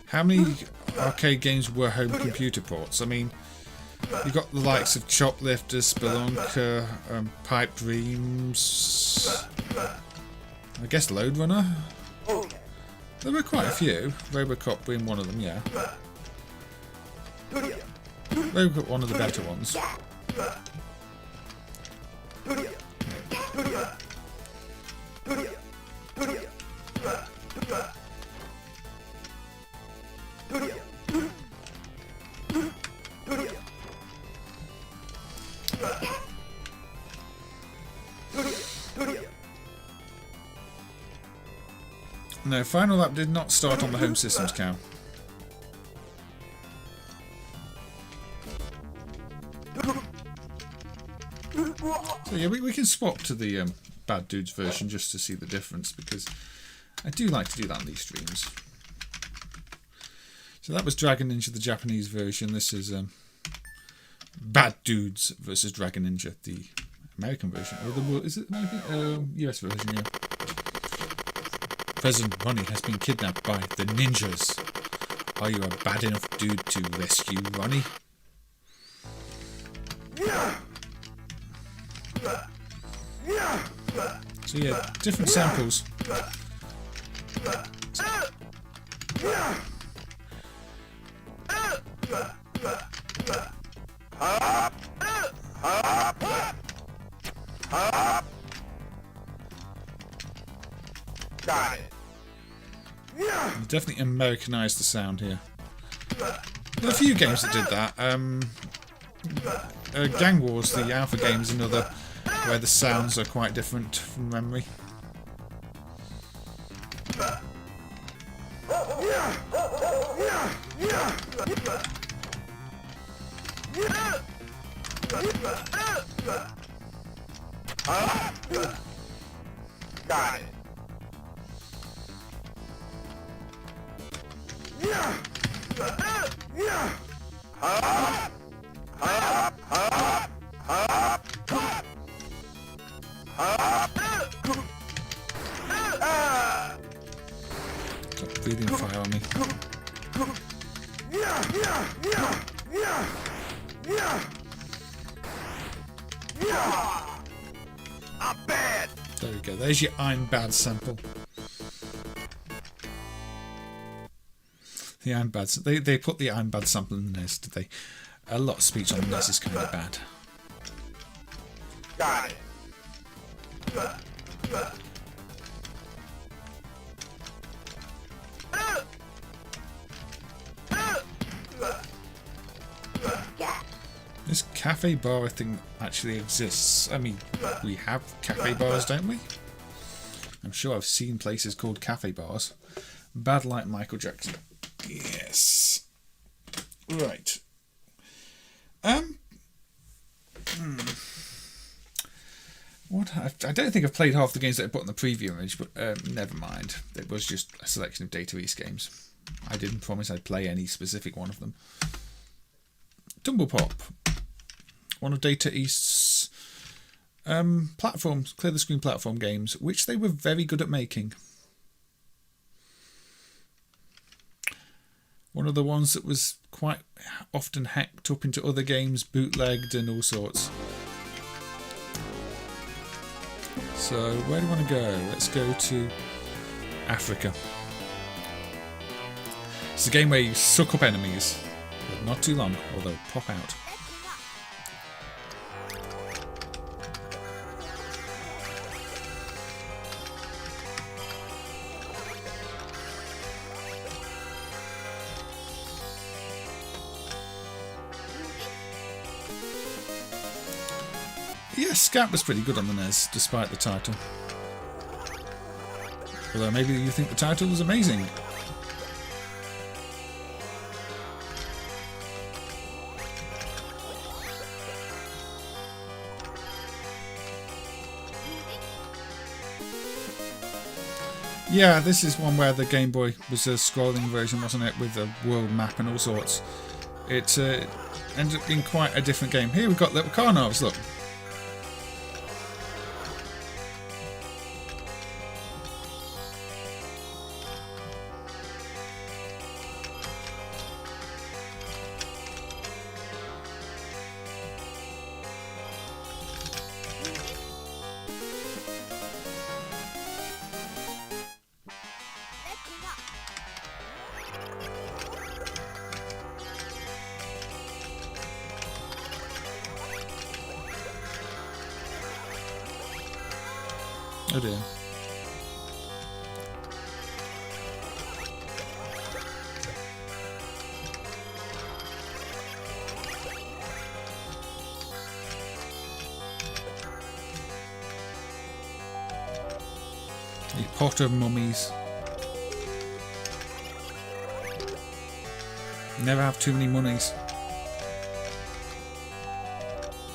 How many arcade games were home computer ports? I mean, you got the likes of Choplifter, Spelunker, Pipe Dreams, I guess Load Runner. There were quite a few, Robocop being one of them, yeah. Robocop, one of the better ones. No, Final Lap did not start on the home systems, Cal. So yeah, we can swap to the Bad Dudes version just to see the difference, because I do like to do that on these streams. So that was Dragonninja, the Japanese version. This is Bad Dudes versus Dragonninja, the American version. Or is it American? US version, yeah. President Ronnie has been kidnapped by the ninjas. Are you a bad enough dude to rescue Ronnie? So yeah, different samples. Got it. Definitely Americanized the sound here. There are a few games that did that. Gang Wars, the Alpha game, is another where the sounds are quite different from memory. Got it. Got breathing fire on me. I'm bad. There we go. There's your I'm bad sample. The I'm bad. They put the I'm bad sample in the NES, did they? A lot of speech on the NES is kind of bad. Got it. This cafe bar thing actually exists. I mean, we have cafe bars, don't we? I'm sure I've seen places called cafe bars. Bad like Michael Jackson. Yes. Right. What? I don't think I've played half the games that I put on the preview image, but never mind. It was just a selection of Data East games. I didn't promise I'd play any specific one of them. Tumble Pop. One of Data East's platforms, clear the screen platform games, which they were very good at making. One of the ones that was quite often hacked up into other games, bootlegged and all sorts. So where do you want to go? Let's go to Africa. It's a game where you suck up enemies, but not too long, or they'll pop out. Yeah, Scat was pretty good on the NES, despite the title. Although maybe you think the title was amazing. Yeah, this is one where the Game Boy was a scrolling version, wasn't it, with a world map and all sorts. It ended up being quite a different game. Here we've got little Karnovs, look. Oh dear. A pot of mummies. Never have too many monies.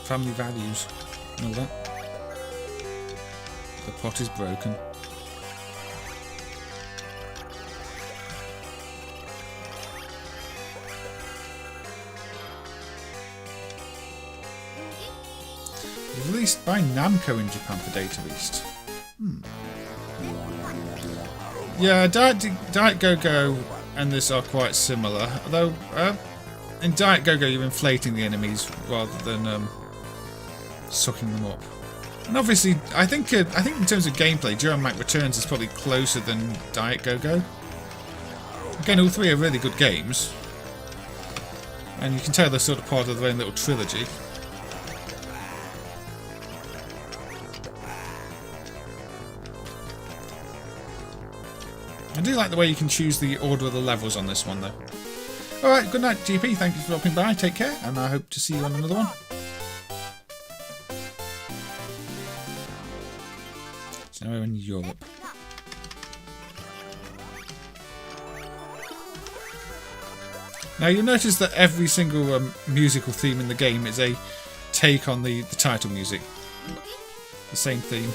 Family values and all that. The pot is broken. It was released by Namco in Japan for Data East. Yeah, Diet Go-Go and this are quite similar, although in Diet Go-Go you're inflating the enemies rather than sucking them up. And obviously, I think in terms of gameplay, Joe and Mac Returns is probably closer than Diet Go-Go. Again, all three are really good games, and you can tell they're sort of part of their own little trilogy. I do like the way you can choose the order of the levels on this one, though. Alright, good night, GP. Thank you for dropping by. Take care, and I hope to see you on another one. So now we're in Europe. Now you'll notice that every single musical theme in the game is a take on the title music. The same theme.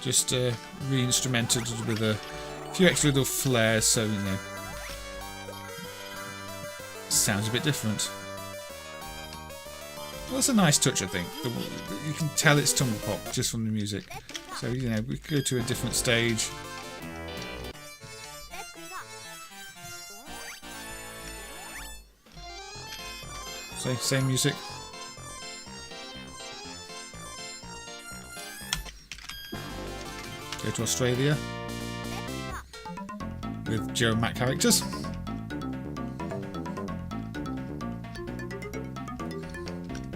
Just re-instrumented with a few extra little flares, so you know, sounds a bit different. Well, that's a nice touch, I think. You can tell it's Tumble Pop just from the music. So you know, we could go to a different stage. Same music. Go to Australia with Joe and Matt characters.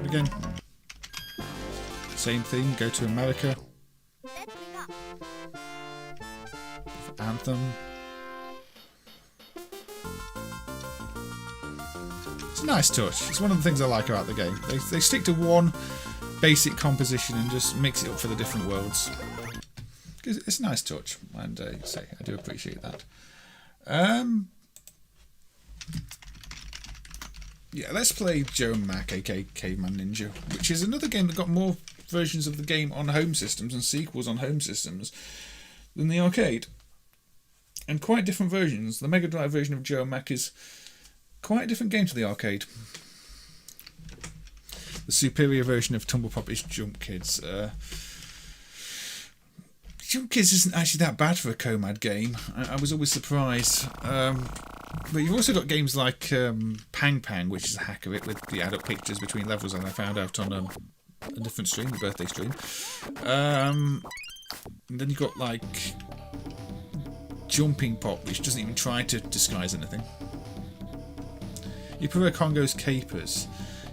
Again, same thing. Go to America for Anthem. It's a nice touch. It's one of the things I like about the game. They stick to one basic composition and just mix it up for the different worlds. It's a nice touch, and I do appreciate that. Yeah, let's play Joe and Mac, aka Caveman Ninja, which is another game that got more versions of the game on home systems and sequels on home systems than the arcade. And quite different versions. The Mega Drive version of Joe and Mac is quite a different game to the arcade. The superior version of Tumble Pop is Jump Kids. Jump Kids isn't actually that bad for a Comad game. I was always surprised. But you've also got games like Pang Pang, which is a hack of it with the add-up pictures between levels, and I found out on a different stream, the birthday stream. And then you've got like Jumping Pop, which doesn't even try to disguise anything. You prefer Congo's Capers.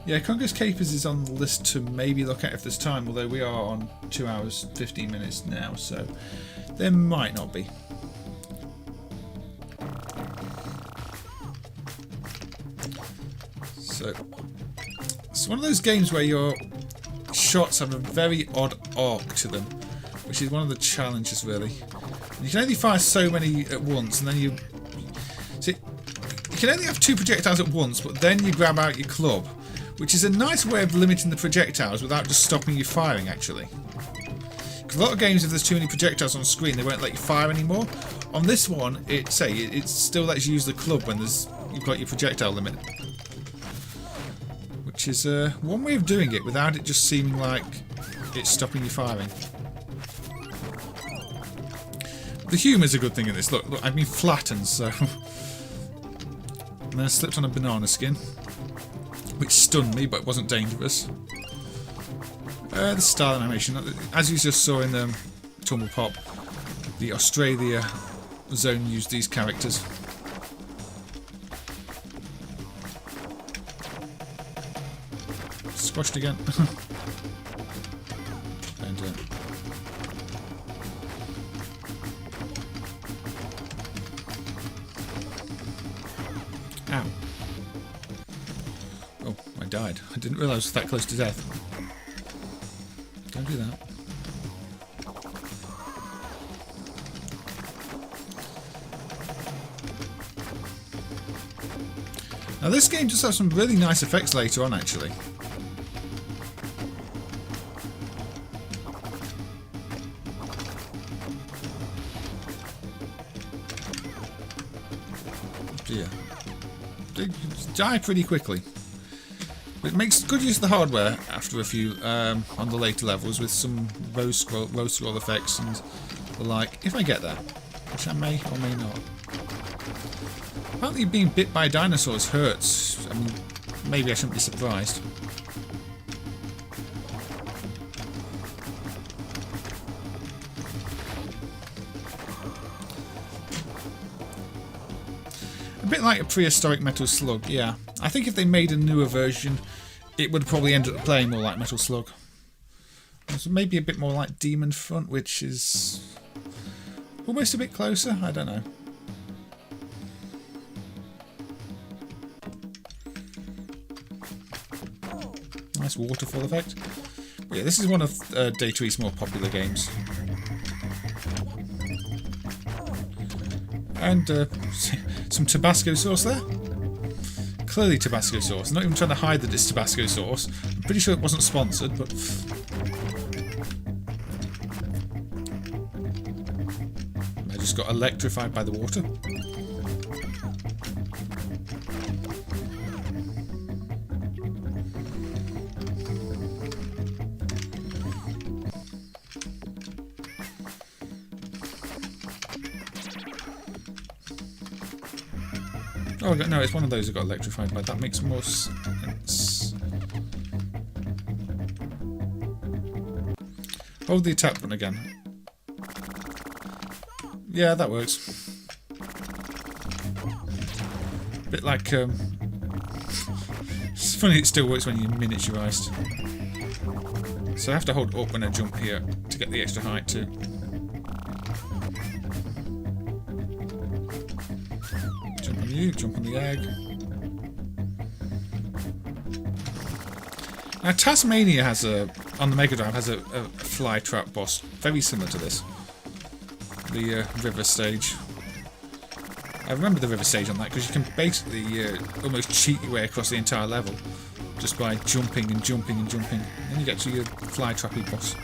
Yeah, Congo's Capers is on the list to maybe look at if there's time, although we are on 2 hours 15 minutes now, so there might not be. So it's one of those games where your shots have a very odd arc to them, which is one of the challenges really. And you can only fire so many at once, and then you can only have 2 projectiles at once, but then you grab out your club, which is a nice way of limiting the projectiles without just stopping you firing actually. Because a lot of games, if there's too many projectiles on screen, they won't let you fire anymore. On this one, it still lets you use the club when you've got your projectile limit. Which is one way of doing it without it just seeming like it's stopping you firing. The humour's a good thing in this. Look, I've been flattened, so... And then I slipped on a banana skin, which stunned me, but it wasn't dangerous. The style animation, as you just saw in the Tumble Pop, the Australia zone used these characters. Squashed again. And ow. Oh, I died. I didn't realise I was that close to death. Don't do that. Now this game does have some really nice effects later on actually. Dear. They die pretty quickly. But it makes good use of the hardware after a few on the later levels with some row scroll effects and the like, if I get there, which I may or may not. Apparently being bit by dinosaurs hurts. I mean, maybe I shouldn't be surprised. A bit like a prehistoric Metal Slug, yeah. I think if they made a newer version, it would probably end up playing more like Metal Slug. So maybe a bit more like Demon Front, which is almost a bit closer, I don't know. Nice waterfall effect. But yeah, this is one of Data East's more popular games. And some Tabasco sauce there. Clearly Tabasco sauce. I'm not even trying to hide that it's Tabasco sauce. I'm pretty sure it wasn't sponsored, but... I just got electrified by the water. Oh no, it's one of those that got electrified by. That makes more sense. Hold the attack button again. Yeah, that works. Bit like, it's funny it still works when you're miniaturised. So I have to hold up when I jump here to get the extra height too. Jump on you, jump on the egg. Now Tasmania has on the Mega Drive has a fly trap boss very similar to this. The river stage. I remember the river stage on that because you can basically almost cheat your way across the entire level just by jumping and jumping and jumping. And then you get to your fly trappy boss.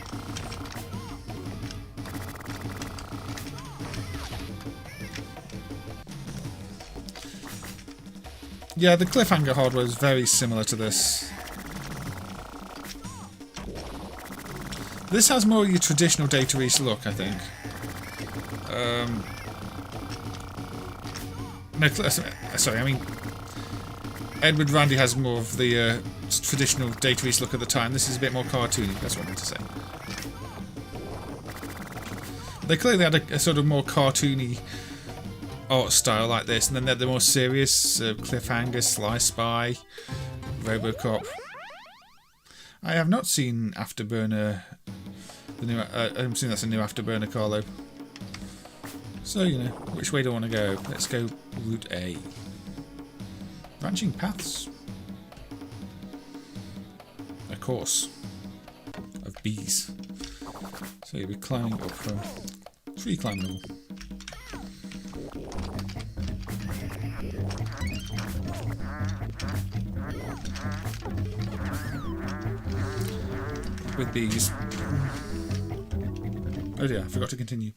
Yeah, the Cliffhanger hardware is very similar to this. This has more of your traditional Data East look, I think. No, sorry, I mean Edward Randy has more of the traditional Data East look at the time. This is a bit more cartoony, that's what I meant to say. They clearly had a sort of more cartoony art style like this, and then they had the more serious Cliffhanger, Sly Spy, Robocop. I have not seen Afterburner. The new, I'm assuming that's a new Afterburner, Carlo. So, you know, which way do I want to go? Let's go route A. Branching paths. A course of bees. So you'll be climbing up from tree climb level. With bees. Oh dear, I forgot to continue.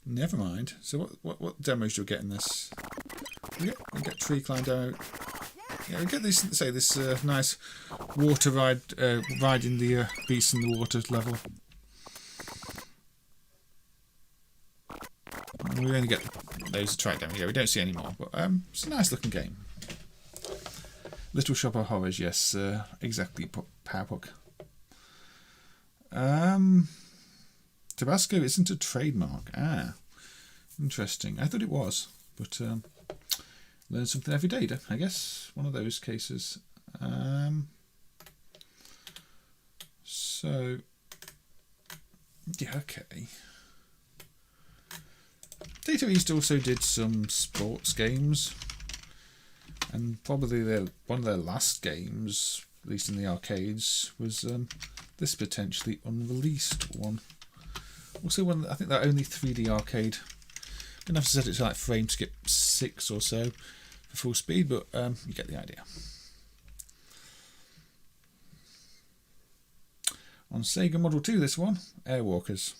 Never mind. So what demos do we get in this? We get tree climb down. Yeah, we get this nice water ride, riding the beasts in the water level. And we only get those track down here. We don't see any more, but it's a nice looking game. Little Shop of Horrors, yes, exactly. Powerpuck. Tabasco isn't a trademark. Ah, interesting. I thought it was, but learn something every day, I guess. One of those cases. So, yeah, okay. Data East also did some sports games, and probably one of their last games, at least in the arcades, was this potentially unreleased one. Also, I think that only 3D arcade. I'm gonna have to set it to like frame skip 6 or so for full speed, but you get the idea. On Sega Model 2, this one, Airwalkers.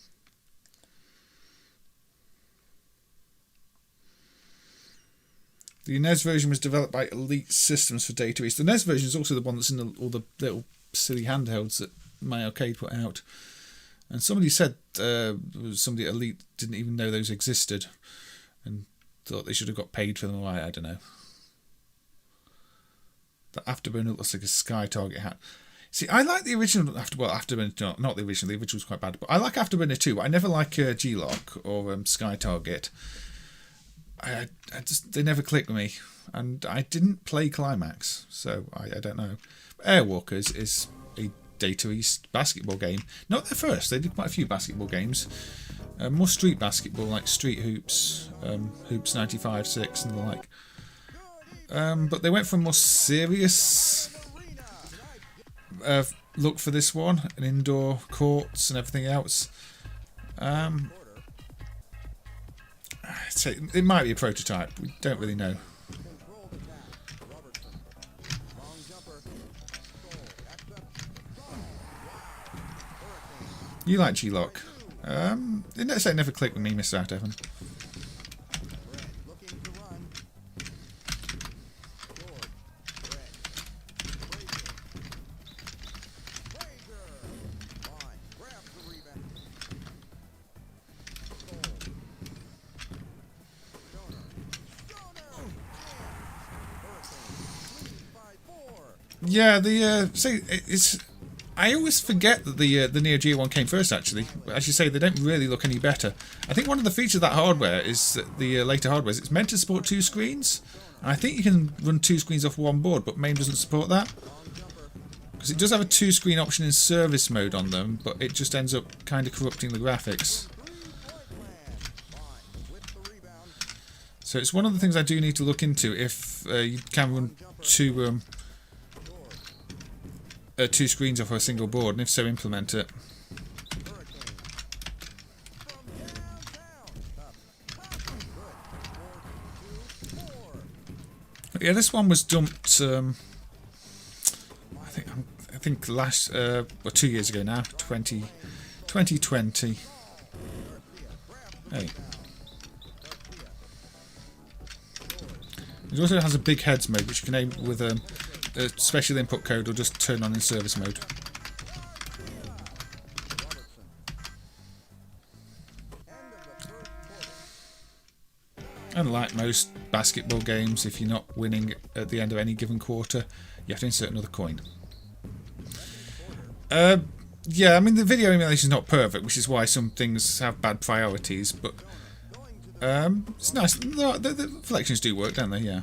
The NES version was developed by Elite Systems for Data East. The NES version is also the one that's in all the little silly handhelds that my arcade put out. And somebody said somebody at Elite didn't even know those existed and thought they should have got paid for them. I don't know. The Afterburner looks like a Sky Target hat. See, I like the original Afterburner, not the original. The original was quite bad, but I like Afterburner too. But I never like G-Lock or Sky Target. I just, they never clicked with me, and I didn't play Climax, so I don't know. But Airwalkers is a Data East basketball game. Not their first, they did quite a few basketball games. More street basketball, like Street Hoops, Hoops 95, 6 and the like. But they went for a more serious look for this one, and indoor courts and everything else. So it might be a prototype, we don't really know. You like G-Lock? It never clicked with me, Mr. Out Evan. Yeah, it's. I always forget that the Neo Geo one came first, actually. As you say, they don't really look any better. I think one of the features of that hardware is that the later hardware is it's meant to support 2 screens. And I think you can run 2 screens off one board, but MAME doesn't support that. Because it does have a 2-screen option in service mode on them, but it just ends up kind of corrupting the graphics. So it's one of the things I do need to look into if you can run 2 screens off a single board, and if so, implement it. Yeah, this one was dumped. I think last 2 years ago now, 2020. Hey. It also has a big heads mode, which you can enable with a special input code or just turn on in service mode. And like most basketball games, if you're not winning at the end of any given quarter, you have to insert another coin. Yeah, I mean the video emulation is not perfect, which is why some things have bad priorities, but it's nice. The selections do work, don't they? Yeah.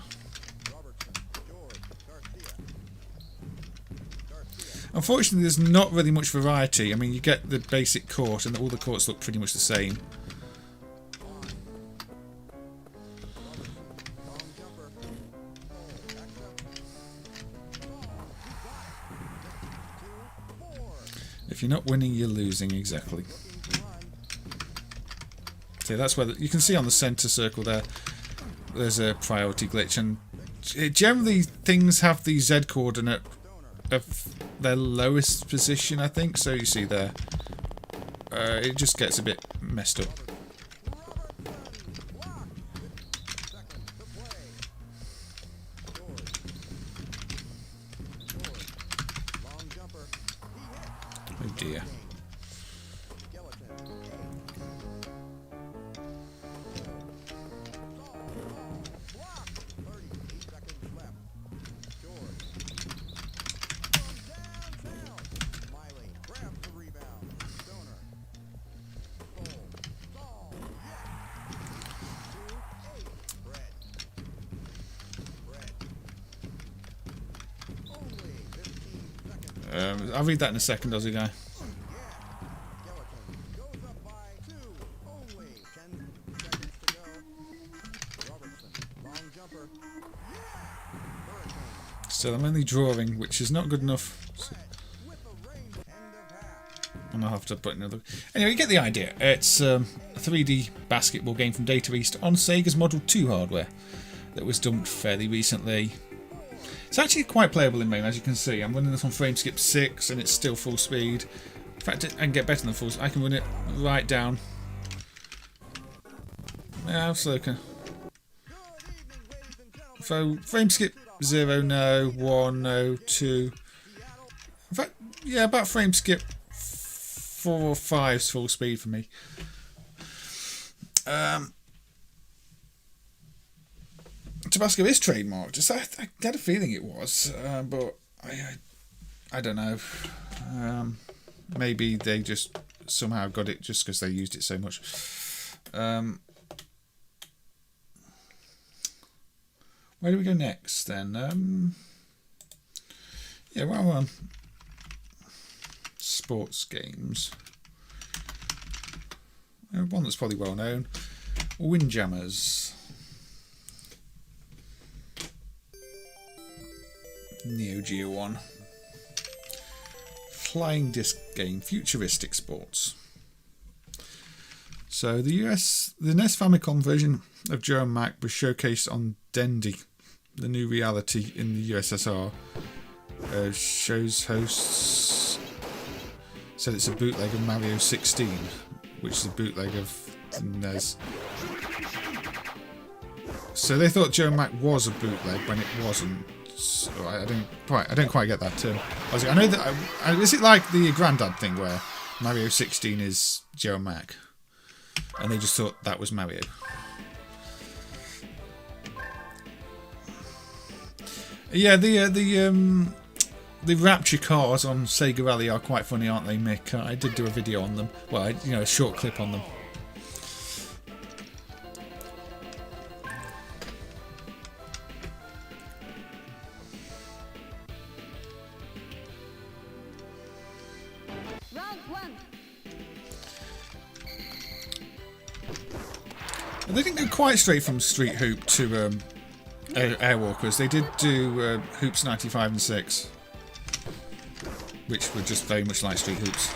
Unfortunately, there's not really much variety. I mean, you get the basic court, and all the courts look pretty much the same. If you're not winning, you're losing, exactly. So that's where you can see on the centre circle there, there's a priority glitch, and generally things have the Z coordinate of their lowest position, I think. So you see there, it just gets a bit messed up. Oh dear. I'll read that in a second, Aussie guy. So I'm only drawing, which is not good enough. So, and I'll have to put another. Anyway, you get the idea. It's a 3D basketball game from Data East on Sega's Model 2 hardware that was dumped fairly recently. It's actually quite playable in MAME, as you can see. I'm running this on frame skip 6 and it's still full speed. In fact, I can get better than full speed. I can run it right down. Yeah, slow. So, frame skip 0, no. 1, no. 2. In fact, yeah, about frame skip 4 or 5 is full speed for me. Tabasco is trademarked. Just, I had a feeling it was, but I don't know. Maybe they just somehow got it just because they used it so much. Where do we go next then? Yeah, well, sports games. One that's probably well known. Windjammers. Neo Geo one. Flying disc game, futuristic sports. So the NES Famicom version of Joe and Mac was showcased on Dendy, the new reality in the USSR. Show's hosts said it's a bootleg of Mario 16, which is a bootleg of the NES. So they thought Joe and Mac was a bootleg when it wasn't. So I don't quite get that term. I know that. Is it like the Grandad thing where Mario 16 is Joe and Mac, and they just thought that was Mario? Yeah, the the Rapture cars on Sega Rally are quite funny, aren't they, Mick? I did do a video on them. Well, a short clip on them. They didn't go quite straight from Street Hoop to Airwalkers. They did do Hoops 95 and 6, which were just very much like Street Hoops.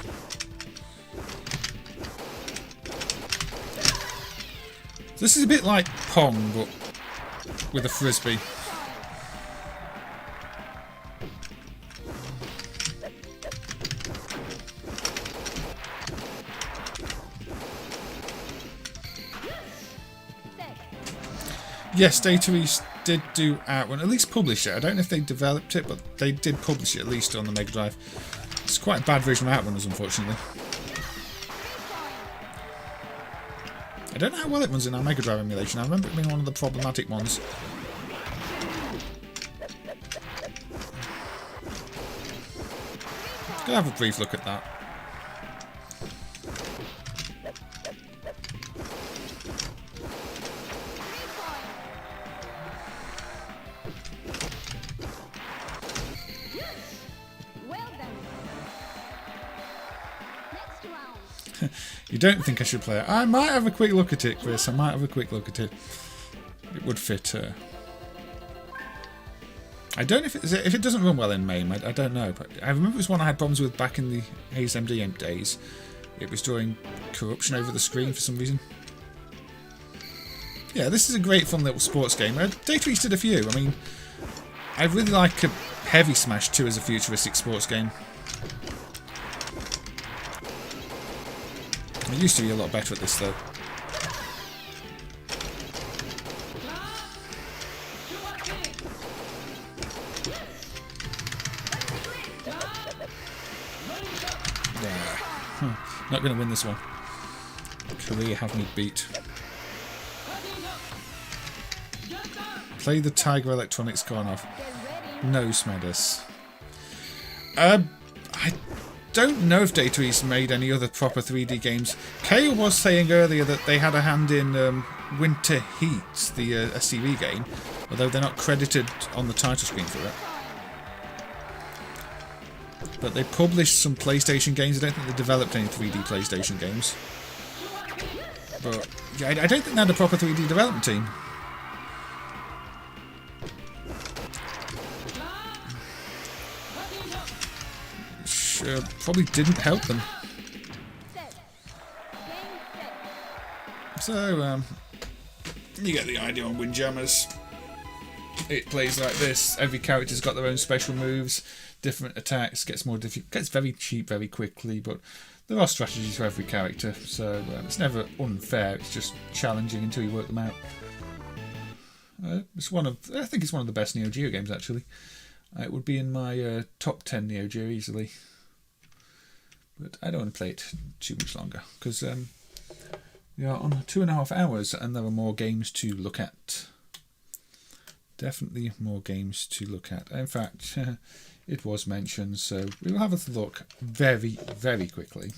This is a bit like Pong, but with a frisbee. Yes, Data East did do Outrun, at least publish it. I don't know if they developed it, but they did publish it at least on the Mega Drive. It's quite a bad version of Outrunners, unfortunately. I don't know how well it runs in our Mega Drive emulation. I remember it being one of the problematic ones. Gonna have a brief look at that. You don't think I should play it? I might have a quick look at it, Chris. I might have a quick look at it. It would fit. I don't know if it doesn't run well in MAME. I don't know, but I remember it was one I had problems with back in the Hayes MD days. It was drawing corruption over the screen for some reason. Yeah, this is a great fun little sports game. Data East did a few. I mean, I really like Heavy Smash 2 as a futuristic sports game. I used to be a lot better at this though. Not going to win this one. Korea have me beat. Play the Tiger Electronics Karnov. No, Smedis. I don't know if Data East made any other proper 3D games. Kale was saying earlier that they had a hand in Winter Heat, the SCV game, although they're not credited on the title screen for it. But they published some PlayStation games. I don't think they developed any 3D PlayStation games. But yeah, I don't think they had a proper 3D development team. Probably didn't help them. So, you get the idea on Windjammers. It plays like this. Every character's got their own special moves, different attacks, gets more difficult, gets very cheap very quickly, but there are strategies for every character, so it's never unfair, it's just challenging until you work them out. I think it's one of the best Neo Geo games, actually. It would be in my top 10 Neo Geo easily. But I don't want to play it too much longer because we are on 2.5 hours and there are more games to look at. Definitely more games to look at. In fact, it was mentioned, so we will have a look very, very quickly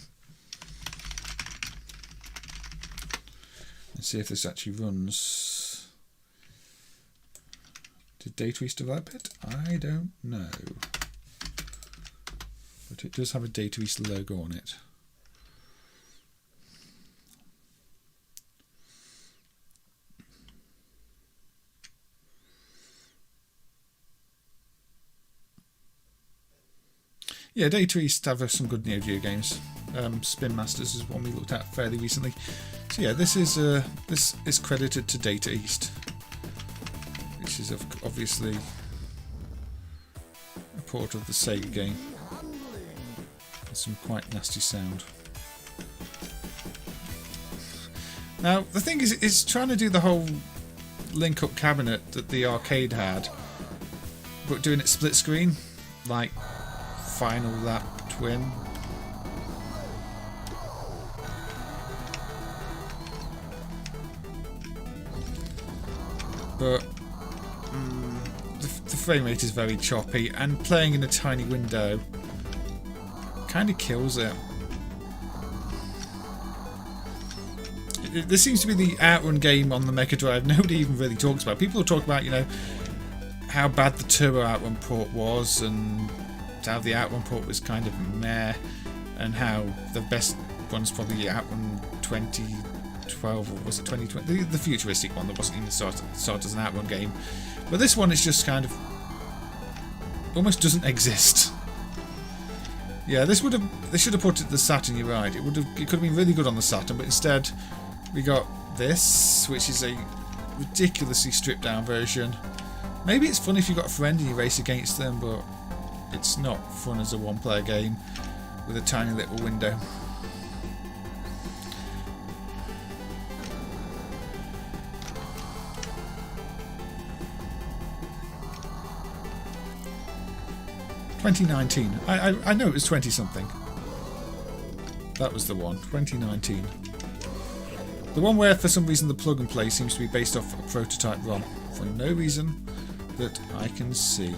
and see if this actually runs. Did Data East develop it? I don't know. But it does have a Data East logo on it. Yeah, Data East have some good Neo Geo games. Spin Masters is one we looked at fairly recently. So yeah, this is credited to Data East, which is obviously a port of the Sega game. Some quite nasty sound. Now the thing is, it's trying to do the whole link-up cabinet that the arcade had, but doing it split screen, like Final Lap Twin. But the frame rate is very choppy, and playing in a tiny window kind of kills it. This seems to be the outrun game on the Mega Drive. Nobody even really talks about. People will talk about, you know, how bad the Turbo Outrun port was, and how the Outrun port was kind of meh, and how the best one's probably Outrun 2012, or was it 2020? The futuristic one that wasn't even started as an Outrun game. But this one is just kind of almost doesn't exist. Yeah, they should have put it the Saturn. You're right. It could have been really good on the Saturn, but instead we got this, which is a ridiculously stripped down version. Maybe it's fun if you've got a friend and you race against them, but it's not fun as a one-player game with a tiny little window. $2019. I know it was 20 something. That was the one. 2019. The one where for some reason the plug and play seems to be based off a prototype ROM for no reason that I can see.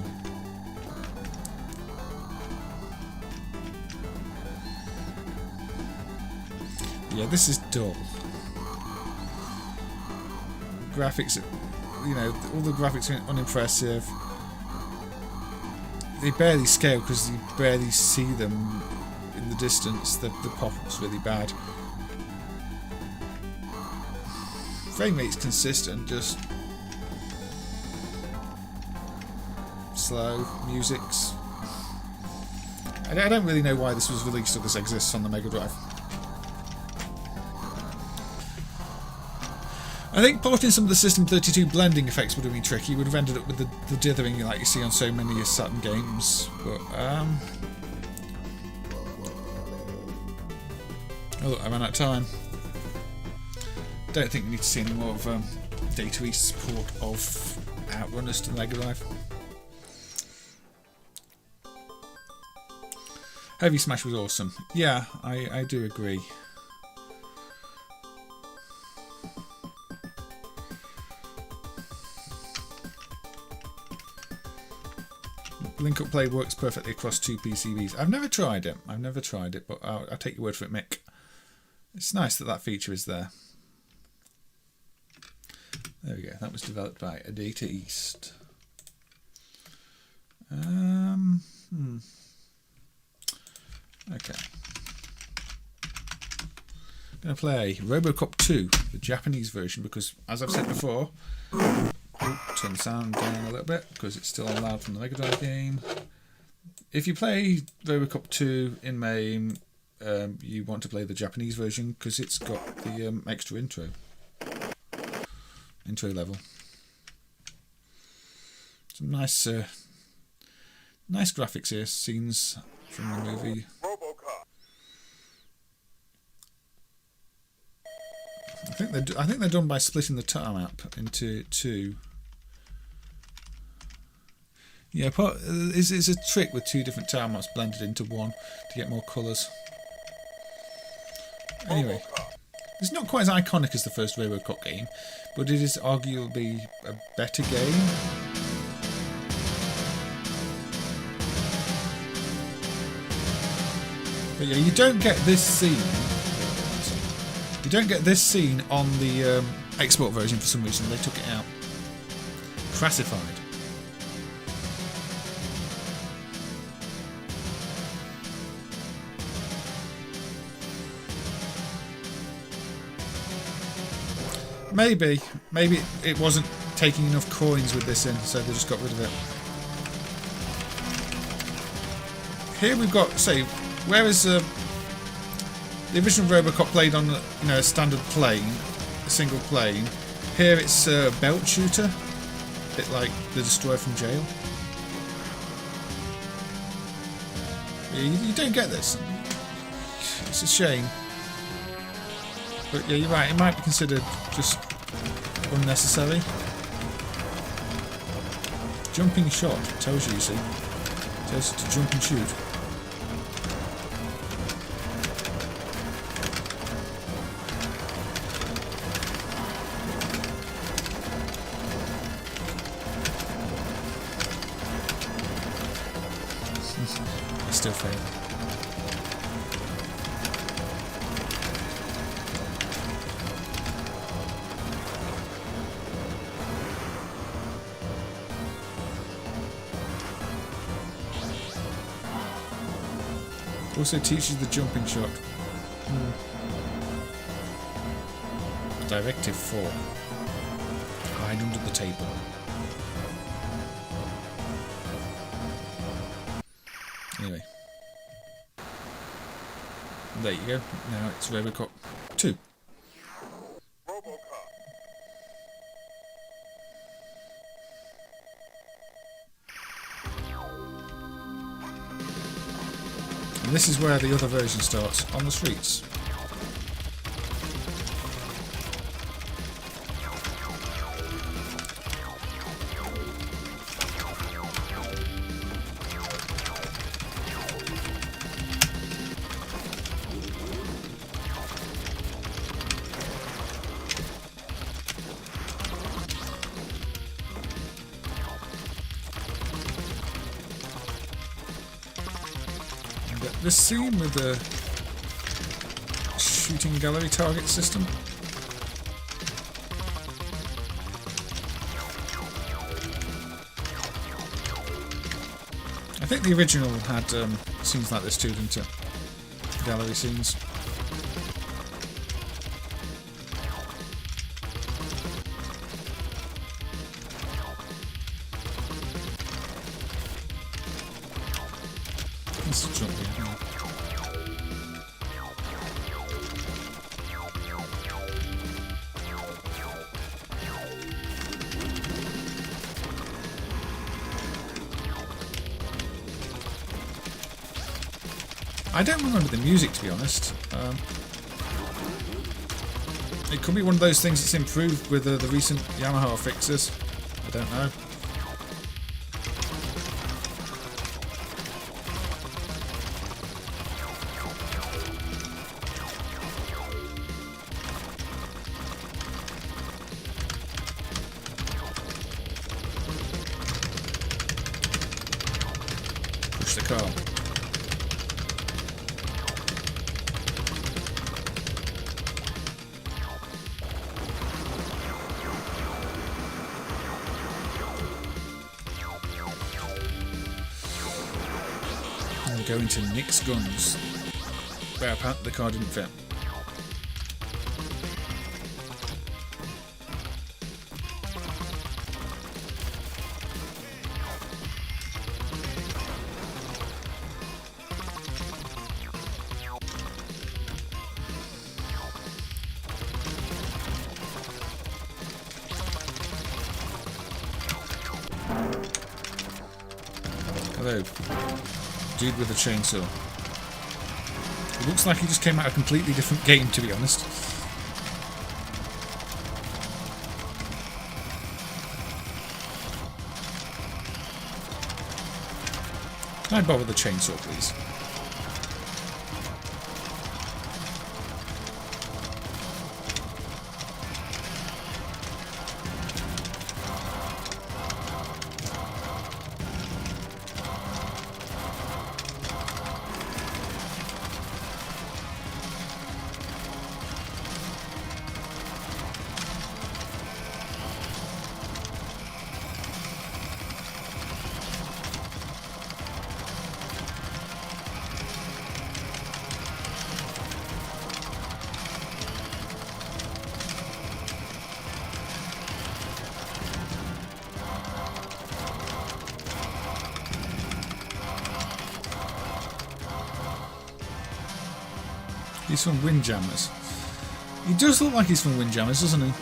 Yeah, this is dull. Graphics, you know, all the graphics are unimpressive. They barely scale because you barely see them in the distance. The pop-up's really bad. Frame rate's consistent, just slow. Music's... I don't really know why this was released or this exists on the Mega Drive. I think porting some of the System 32 blending effects would have been tricky. You would have ended up with the dithering like you see on so many Saturn games. But, oh look, I ran out of time. Don't think we need to see any more of data support of Outrunners to the Mega Drive. Heavy Smash was awesome. Yeah, I do agree. Link Up Play works perfectly across two PCBs. I've never tried it. But I'll take your word for it, Mick. It's nice that that feature is there. There we go. That was developed by Adata East. Okay. I'm going to play Robocop 2, the Japanese version, because, as I've said before... turn the sound down a little bit because it's still loud from the Mega Drive game. If you play Robocop 2 in MAME, you want to play the Japanese version because it's got the extra intro level. Some nice nice graphics here, scenes from the movie. Robocop. I think they're done by splitting the tile map into two. Yeah, it's a trick with two different tile maps blended into one to get more colours. Anyway, it's not quite as iconic as the first Robocop game, but it is arguably a better game. But yeah, you don't get this scene. You don't get this scene on the export version for some reason. They took it out. Classified. Maybe it wasn't taking enough coins with this in, so they just got rid of it. Here we've got, say, whereas the original Robocop played on a standard plane, a single plane. Here it's a belt shooter, a bit like the Destroyer from Jail. You don't get this. It's a shame. But yeah, you're right, it might be considered just unnecessary. Jumping shot, tells you see. Tells you to jump and shoot. still fail. Also teaches the jumping shot. Directive 4. Hide under the table. Anyway. There you go. Now it's Robocop 2. Robocop. And this is where the other version starts, on the streets. This scene with the shooting gallery target system. I think the original had scenes like this too, didn't it? Gallery scenes. Let's jump in here. I don't remember the music, to be honest. It could be one of those things that's improved with the recent Yamaha fixes. I don't know. Push the car. Go into Nick's guns, where apparently the car didn't fit. Hello. Dude with a chainsaw. It looks like he just came out of a completely different game, to be honest. Can I borrow the chainsaw, please? He's from Windjammers. He does look like he's from Windjammers, doesn't he?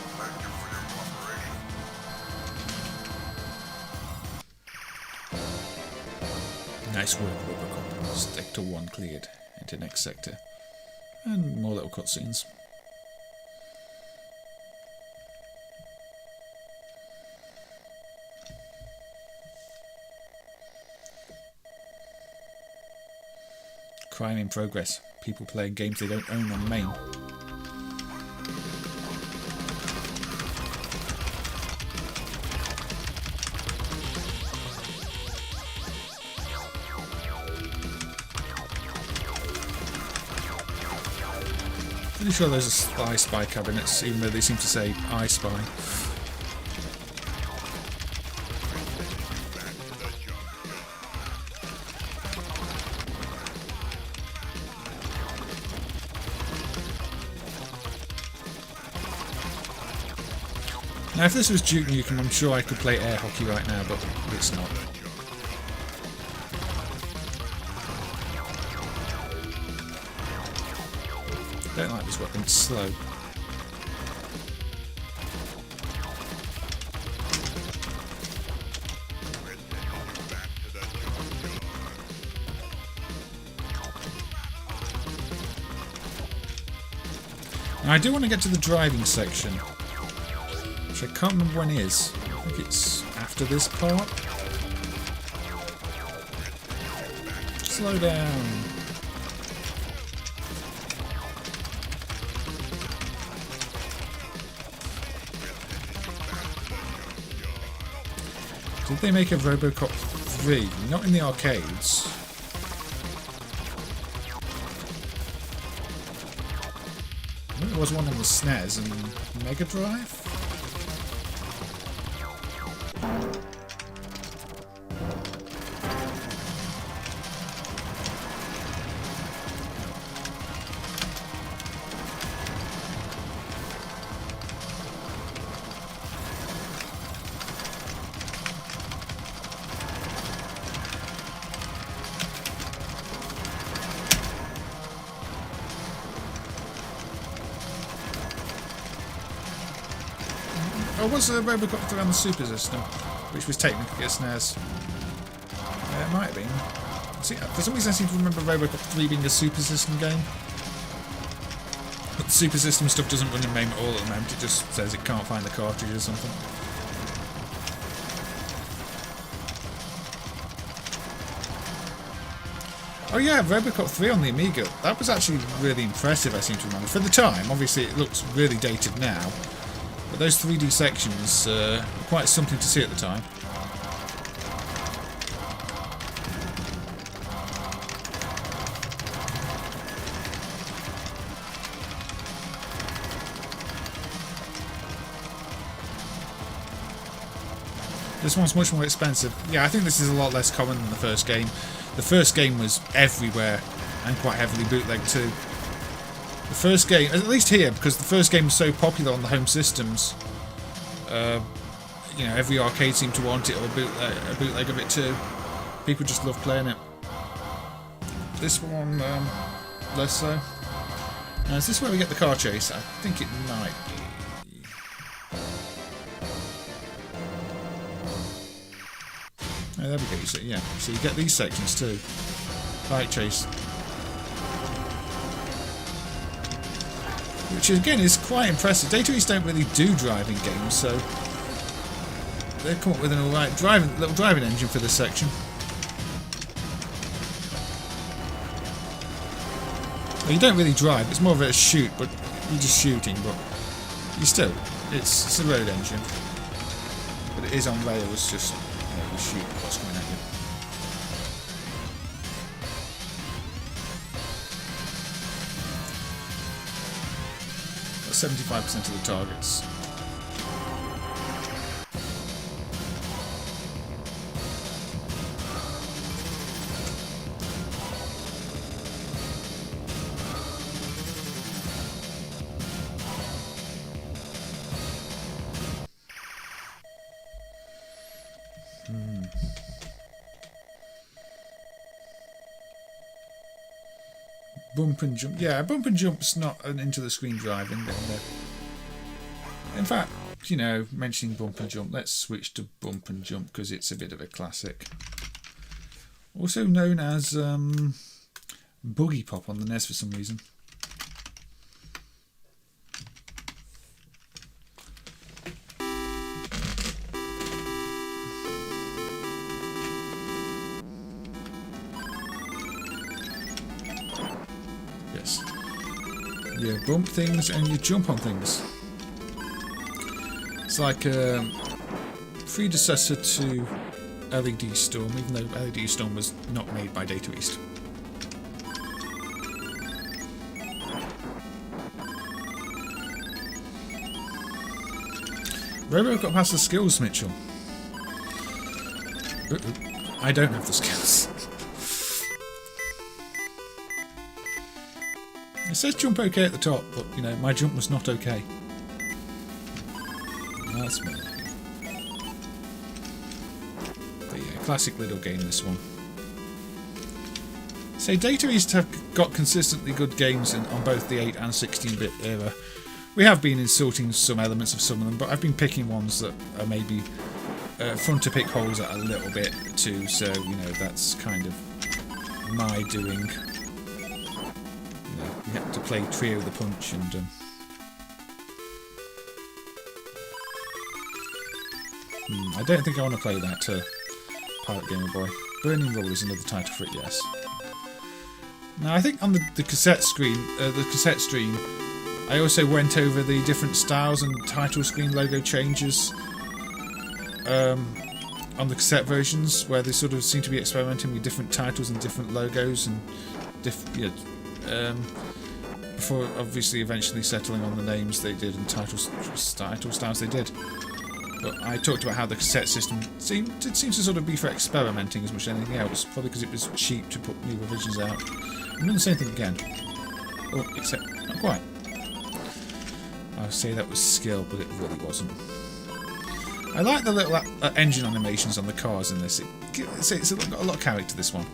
Nice work, Robocop. Sector 1 cleared. Into next sector. And more little cutscenes. Crime in progress. People playing games they don't own on MAME. Pretty sure those are I Spy cabinets, even though they seem to say I Spy. Now, if this was Duke Nukem, I'm sure I could play air hockey right now, but it's not. I don't like this weapon, it's slow. Now, I do want to get to the driving section, which I can't remember when it is. I think it's after this part. Slow down. Did they make a Robocop 3? Not in the arcades. I think there was one on the SNES and Mega Drive. Or was there a Robocop 3 on the Super System, which was technically a SNES? It might have been. See, for some reason I seem to remember Robocop 3 being a Super System game. But the Super System stuff doesn't run in MAME at all at the moment, it just says it can't find the cartridge or something. Oh yeah, Robocop 3 on the Amiga. That was actually really impressive, I seem to remember. For the time, obviously it looks really dated now. But those 3D sections were quite something to see at the time. This one's much more expensive. Yeah, I think this is a lot less common than the first game. The first game was everywhere and quite heavily bootlegged too. The first game, at least here, because the first game was so popular on the home systems, you know, every arcade seemed to want it, or a bootleg of it too. People just love playing it. This one, less so. Now, is this where we get the car chase? I think it might be. Oh, there we go. So, yeah, so you get these sections too. Bike chase. Which again is quite impressive. Data East don't really do driving games, so they've come up with an alright little driving engine for this section. Well, you don't really drive, it's more of a shoot, but you're just shooting, but you still, it's a road engine. But it is on rails, just, you know, you shoot what's coming at you. 75% of the targets. Bump and jump. Yeah, bump and jump's not an into the screen driving. In fact, you know, mentioning bump and jump, let's switch to bump and jump because it's a bit of a classic. Also known as Boogie Pop on the NES for some reason. Yes. You bump things and you jump on things. It's like a predecessor to LED Storm, even though LED Storm was not made by Data East. Robocop has the skills, Mitchell. I don't have the skills. It says jump okay at the top, but you know, my jump was not okay. That's me. But yeah, classic little game, this one. So Data East have got consistently good games on both the 8 and 16-bit era. We have been insulting some elements of some of them, but I've been picking ones that are maybe fun to pick holes at a little bit too, so you know, that's kind of my doing. You know, we have to play Trio the Punch and I don't think I want to play that Pirate Gamer Boy. Burning Rule is another title for it, yes. Now I think on the cassette screen, the cassette stream, I also went over the different styles and title screen logo changes on the cassette versions, where they sort of seem to be experimenting with different titles and different logos and before obviously eventually settling on the names they did and title styles they did. But I talked about how the cassette system seemed to sort of be for experimenting as much as anything else, probably because it was cheap to put new revisions out. I'm doing the same thing again. Well, except not quite. I would say that was skill, but it really wasn't. I like the little engine animations on the cars in this. It's got a lot of character, this one.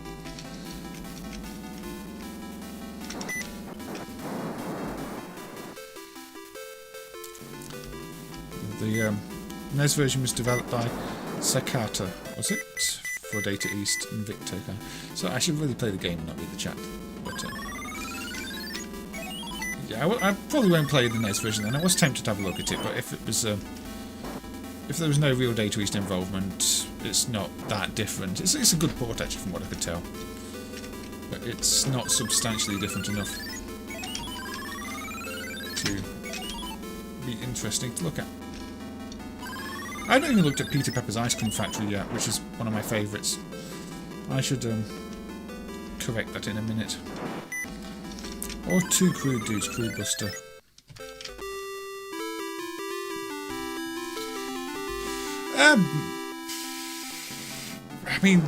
The NES version was developed by Sakata, was it? For Data East and Victor. So I should really play the game and not read the chat. But yeah, I probably won't play the NES version then. I was tempted to have a look at it, but if it was if there was no real Data East involvement, it's not that different. It's a good port actually, from what I could tell, but it's not substantially different enough to be interesting to look at. I haven't even looked at Peter Pepper's Ice Cream Factory yet, which is one of my favourites. I should correct that in a minute. Or Two Crude Dudes, Crude Buster. I mean,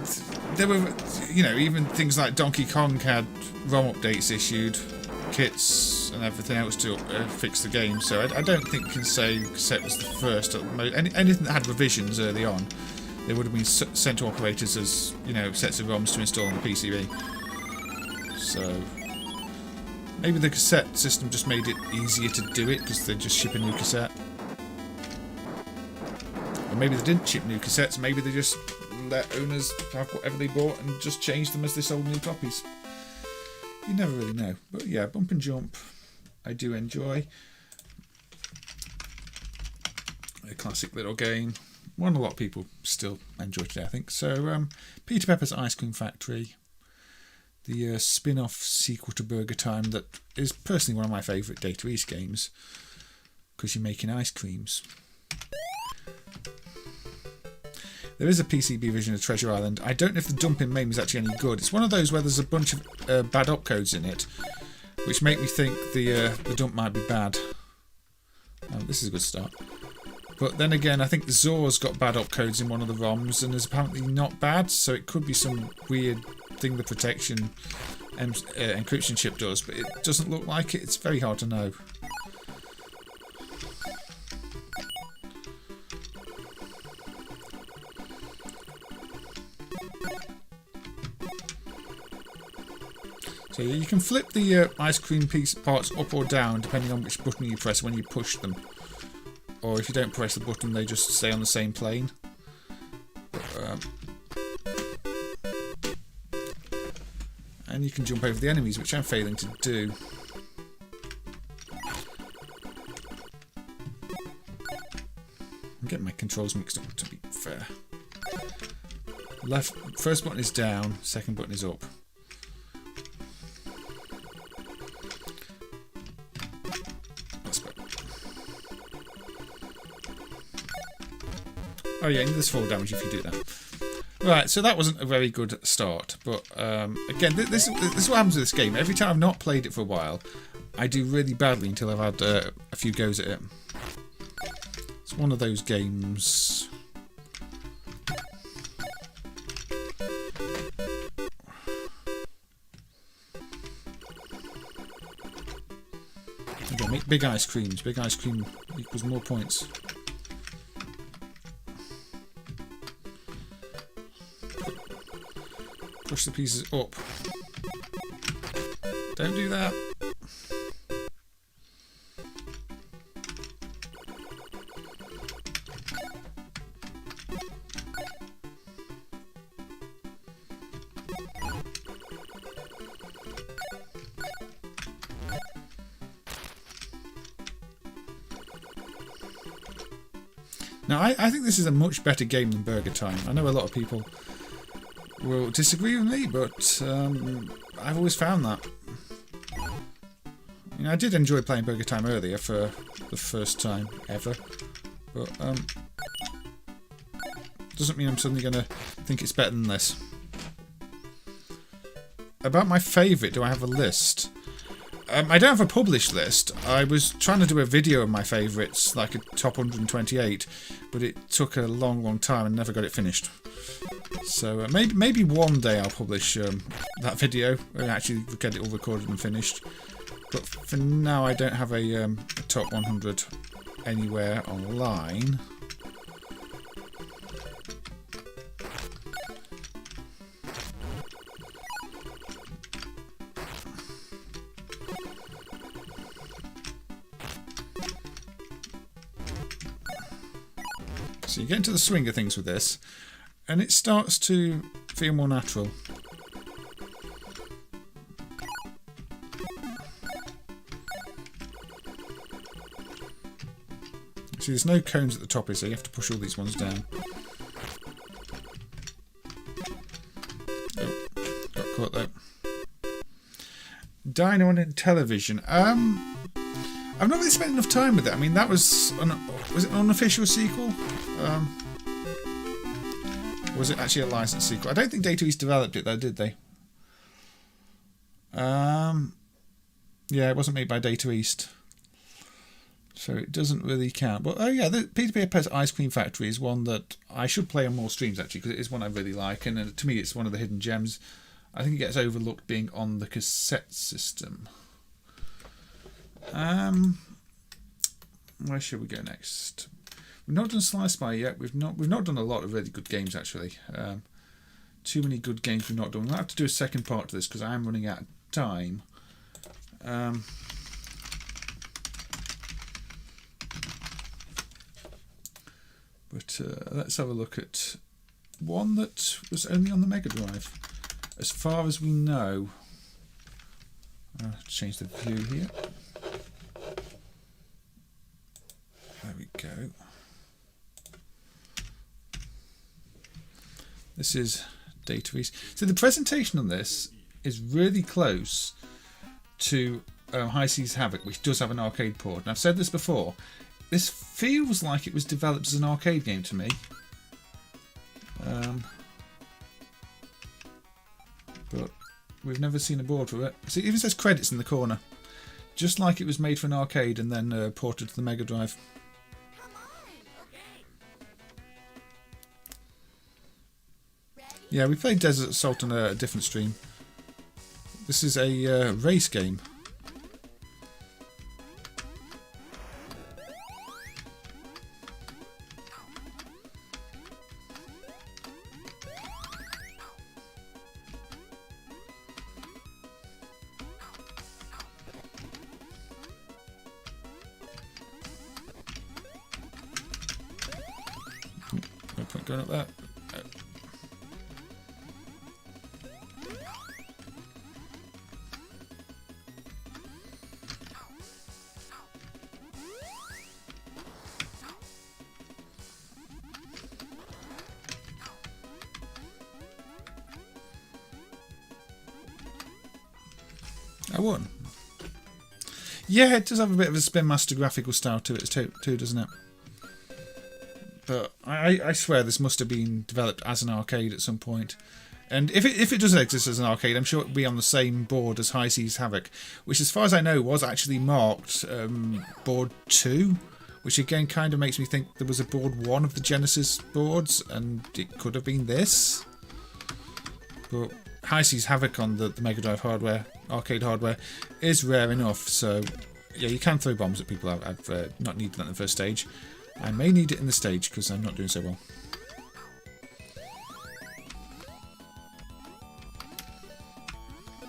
there were, you know, even things like Donkey Kong had ROM updates issued, kits and everything else to fix the game, so I don't think you can say Cassette was the first. Anything that had revisions early on, they would have been sent to operators as, you know, sets of ROMs to install on the PCB. So maybe the cassette system just made it easier to do it because they just ship a new cassette. Or maybe they didn't ship new cassettes, maybe they just let owners have whatever they bought and just changed them as they sold new copies. You never really know. But yeah, Bump and Jump I do enjoy. A classic little game. One a lot of people still enjoy today, I think. So, Peter Pepper's Ice Cream Factory. The spin-off sequel to BurgerTime that is personally one of my favourite Data East games, because you're making ice creams. There is a PCB version of Treasure Island. I don't know if the dump in MAME is actually any good. It's one of those where there's a bunch of bad opcodes in it, which make me think the dump might be bad. Oh, this is a good start. But then again, I think the Zor's got bad opcodes in one of the ROMs, and is apparently not bad, so it could be some weird thing the protection encryption chip does, but it doesn't look like it. It's very hard to know. So you can flip the ice cream piece parts up or down depending on which button you press when you push them. Or if you don't press the button, they just stay on the same plane. And you can jump over the enemies, which I'm failing to do. I'm getting my controls mixed up, to be fair. First button is down, second button is up. Oh yeah, there's fall damage if you do that. Right, so that wasn't a very good start, but again, this is what happens with this game. Every time I've not played it for a while, I do really badly until I've had a few goes at it. It's one of those games. Okay, make big ice creams. Big ice cream equals more points. Push the pieces up. Don't do that. Now, I think this is a much better game than BurgerTime. I know a lot of people will disagree with me, but I've always found that. I mean, I did enjoy playing BurgerTime earlier for the first time ever, but doesn't mean I'm suddenly going to think it's better than this. About my favourite, do I have a list? I don't have a published list. I was trying to do a video of my favourites, like a top 128, but it took a long time and never got it finished. So maybe one day I'll publish that video and actually get it all recorded and finished. But for now, I don't have a top 100 anywhere online. So you get into the swing of things with this, and it starts to feel more natural. See, there's no cones at the top here, so you have to push all these ones down. Oh, got caught though. Dino on television. I've not really spent enough time with it. I mean, that was it an unofficial sequel? Or was it actually a licensed sequel? I don't think Data East developed it though, did they? Yeah, it wasn't made by Data East, so it doesn't really count. But oh yeah, the Peter Piper's Ice Cream Factory is one that I should play on more streams actually, because it is one I really like, and to me it's one of the hidden gems. I think it gets overlooked being on the cassette system. Where should we go next? We've not done Sly Spy yet. We've not done a lot of really good games actually. Too many good games we've not done. We'll have to do a second part to this because I am running out of time. But let's have a look at one that was only on the Mega Drive, as far as we know. Change the view here. There we go. This is Data East. So the presentation on this is really close to High Seas Havoc, which does have an arcade port. And I've said this before. This feels like it was developed as an arcade game to me. But we've never seen a board for it. See, it even says credits in the corner. Just like it was made for an arcade and then ported to the Mega Drive. Yeah, we played Desert Assault on a different stream. This is a race game. No point going up that. I won. Yeah, it does have a bit of a Spin Master graphical style to it too, doesn't it? But I swear this must have been developed as an arcade at some point. And if it does exist as an arcade, I'm sure it'll be on the same board as High Seas Havoc, which as far as I know was actually marked board 2, which again kind of makes me think there was a board 1 of the Genesis boards, and it could have been this. But High Seas Havoc on the Mega Drive hardware, arcade hardware, is rare enough, so yeah, you can throw bombs at people. I've not needed that in the first stage. I may need it in the stage because I'm not doing so well.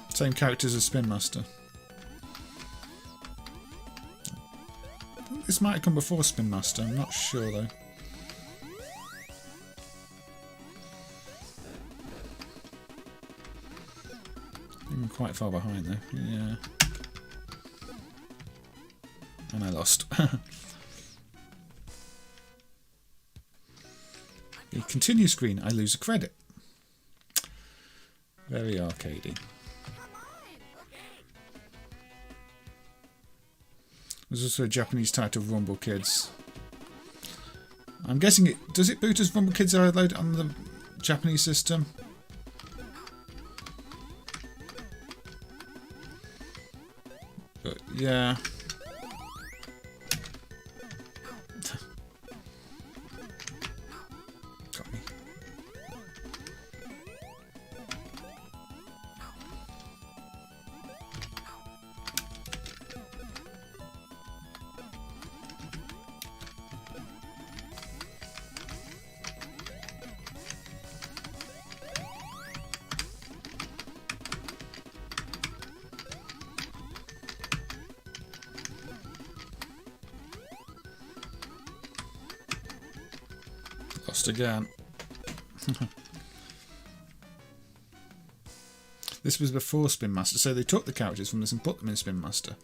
Same characters as Spin Master. I think this might have come before Spin Master, I'm not sure though. I'm quite far behind though, yeah. And I lost. The continue screen, I lose a credit. Very arcadey. There's also a Japanese title, Rumble Kids. I'm guessing it... Does it boot as Rumble Kids load on the Japanese system? But yeah... Got me. Lost again. This was before Spin Master, so they took the characters from this and put them in Spin Master.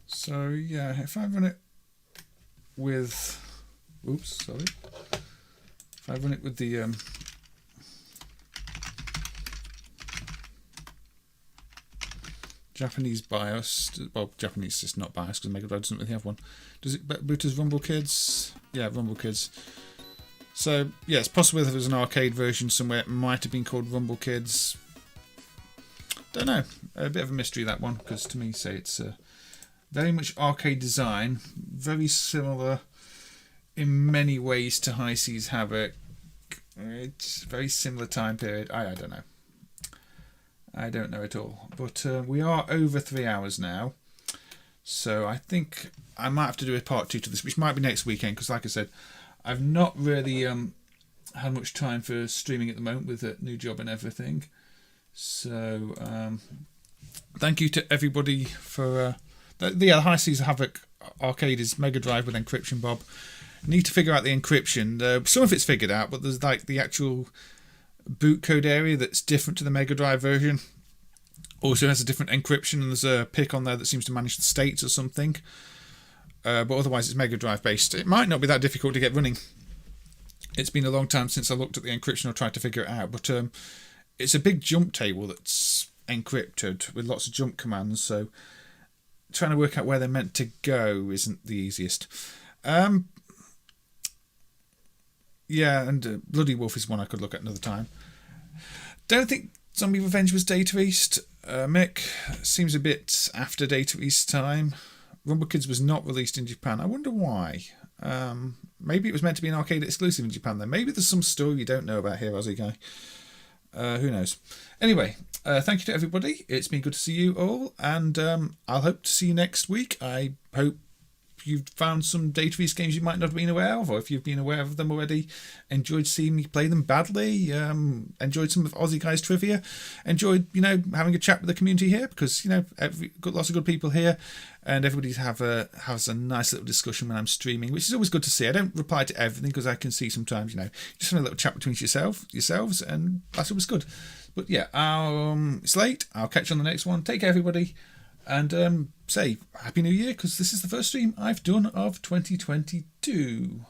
So yeah, if I run it with... Oops, sorry. If I run it with the... Japanese BIOS, well, Japanese is not BIOS because Mega Drive doesn't really have one. Does it boot as Rumble Kids? Yeah, Rumble Kids. So, yeah, it's possible if there was an arcade version somewhere, it might have been called Rumble Kids. Don't know. A bit of a mystery, that one, because to me, say it's very much arcade design, very similar in many ways to High Seas Havoc. It's a very similar time period. I don't know. I don't know at all. But we are over 3 hours now. So I think I might have to do a part 2 to this, which might be next weekend. Because like I said, I've not really had much time for streaming at the moment with a new job and everything. So thank you to everybody for... the High Seas Havoc arcade is Mega Drive with encryption, Bob. Need to figure out the encryption. Some of it's figured out, but there's like the actual... boot code area that's different to the Mega Drive version. Also has a different encryption, and there's a pick on there that seems to manage the states or something. But otherwise it's Mega Drive based. It might not be that difficult to get running. It's been a long time since I looked at the encryption or tried to figure it out, but it's a big jump table that's encrypted with lots of jump commands, so trying to work out where they're meant to go isn't the easiest. Yeah, and Bloody Wolf is one I could look at another time. Don't think Zombie Revenge was Data East. Mick seems a bit after Data East time. Rumble Kids was not released in Japan. I wonder why. Maybe it was meant to be an arcade exclusive in Japan then. Maybe there's some story you don't know about here, Aussie guy. Who knows? Anyway, thank you to everybody. It's been good to see you all, and I'll hope to see you next week. I hope you've found some Data East games you might not have been aware of, or if you've been aware of them already, enjoyed seeing me play them badly, enjoyed some of Aussie Guys trivia, enjoyed, having a chat with the community here, because, got lots of good people here, and everybody has a nice little discussion when I'm streaming, which is always good to see. I don't reply to everything, because I can see sometimes, just having a little chat between yourselves, and that's always good. But yeah, it's late. I'll catch you on the next one. Take care, everybody. And say Happy New Year, because this is the first stream I've done of 2022.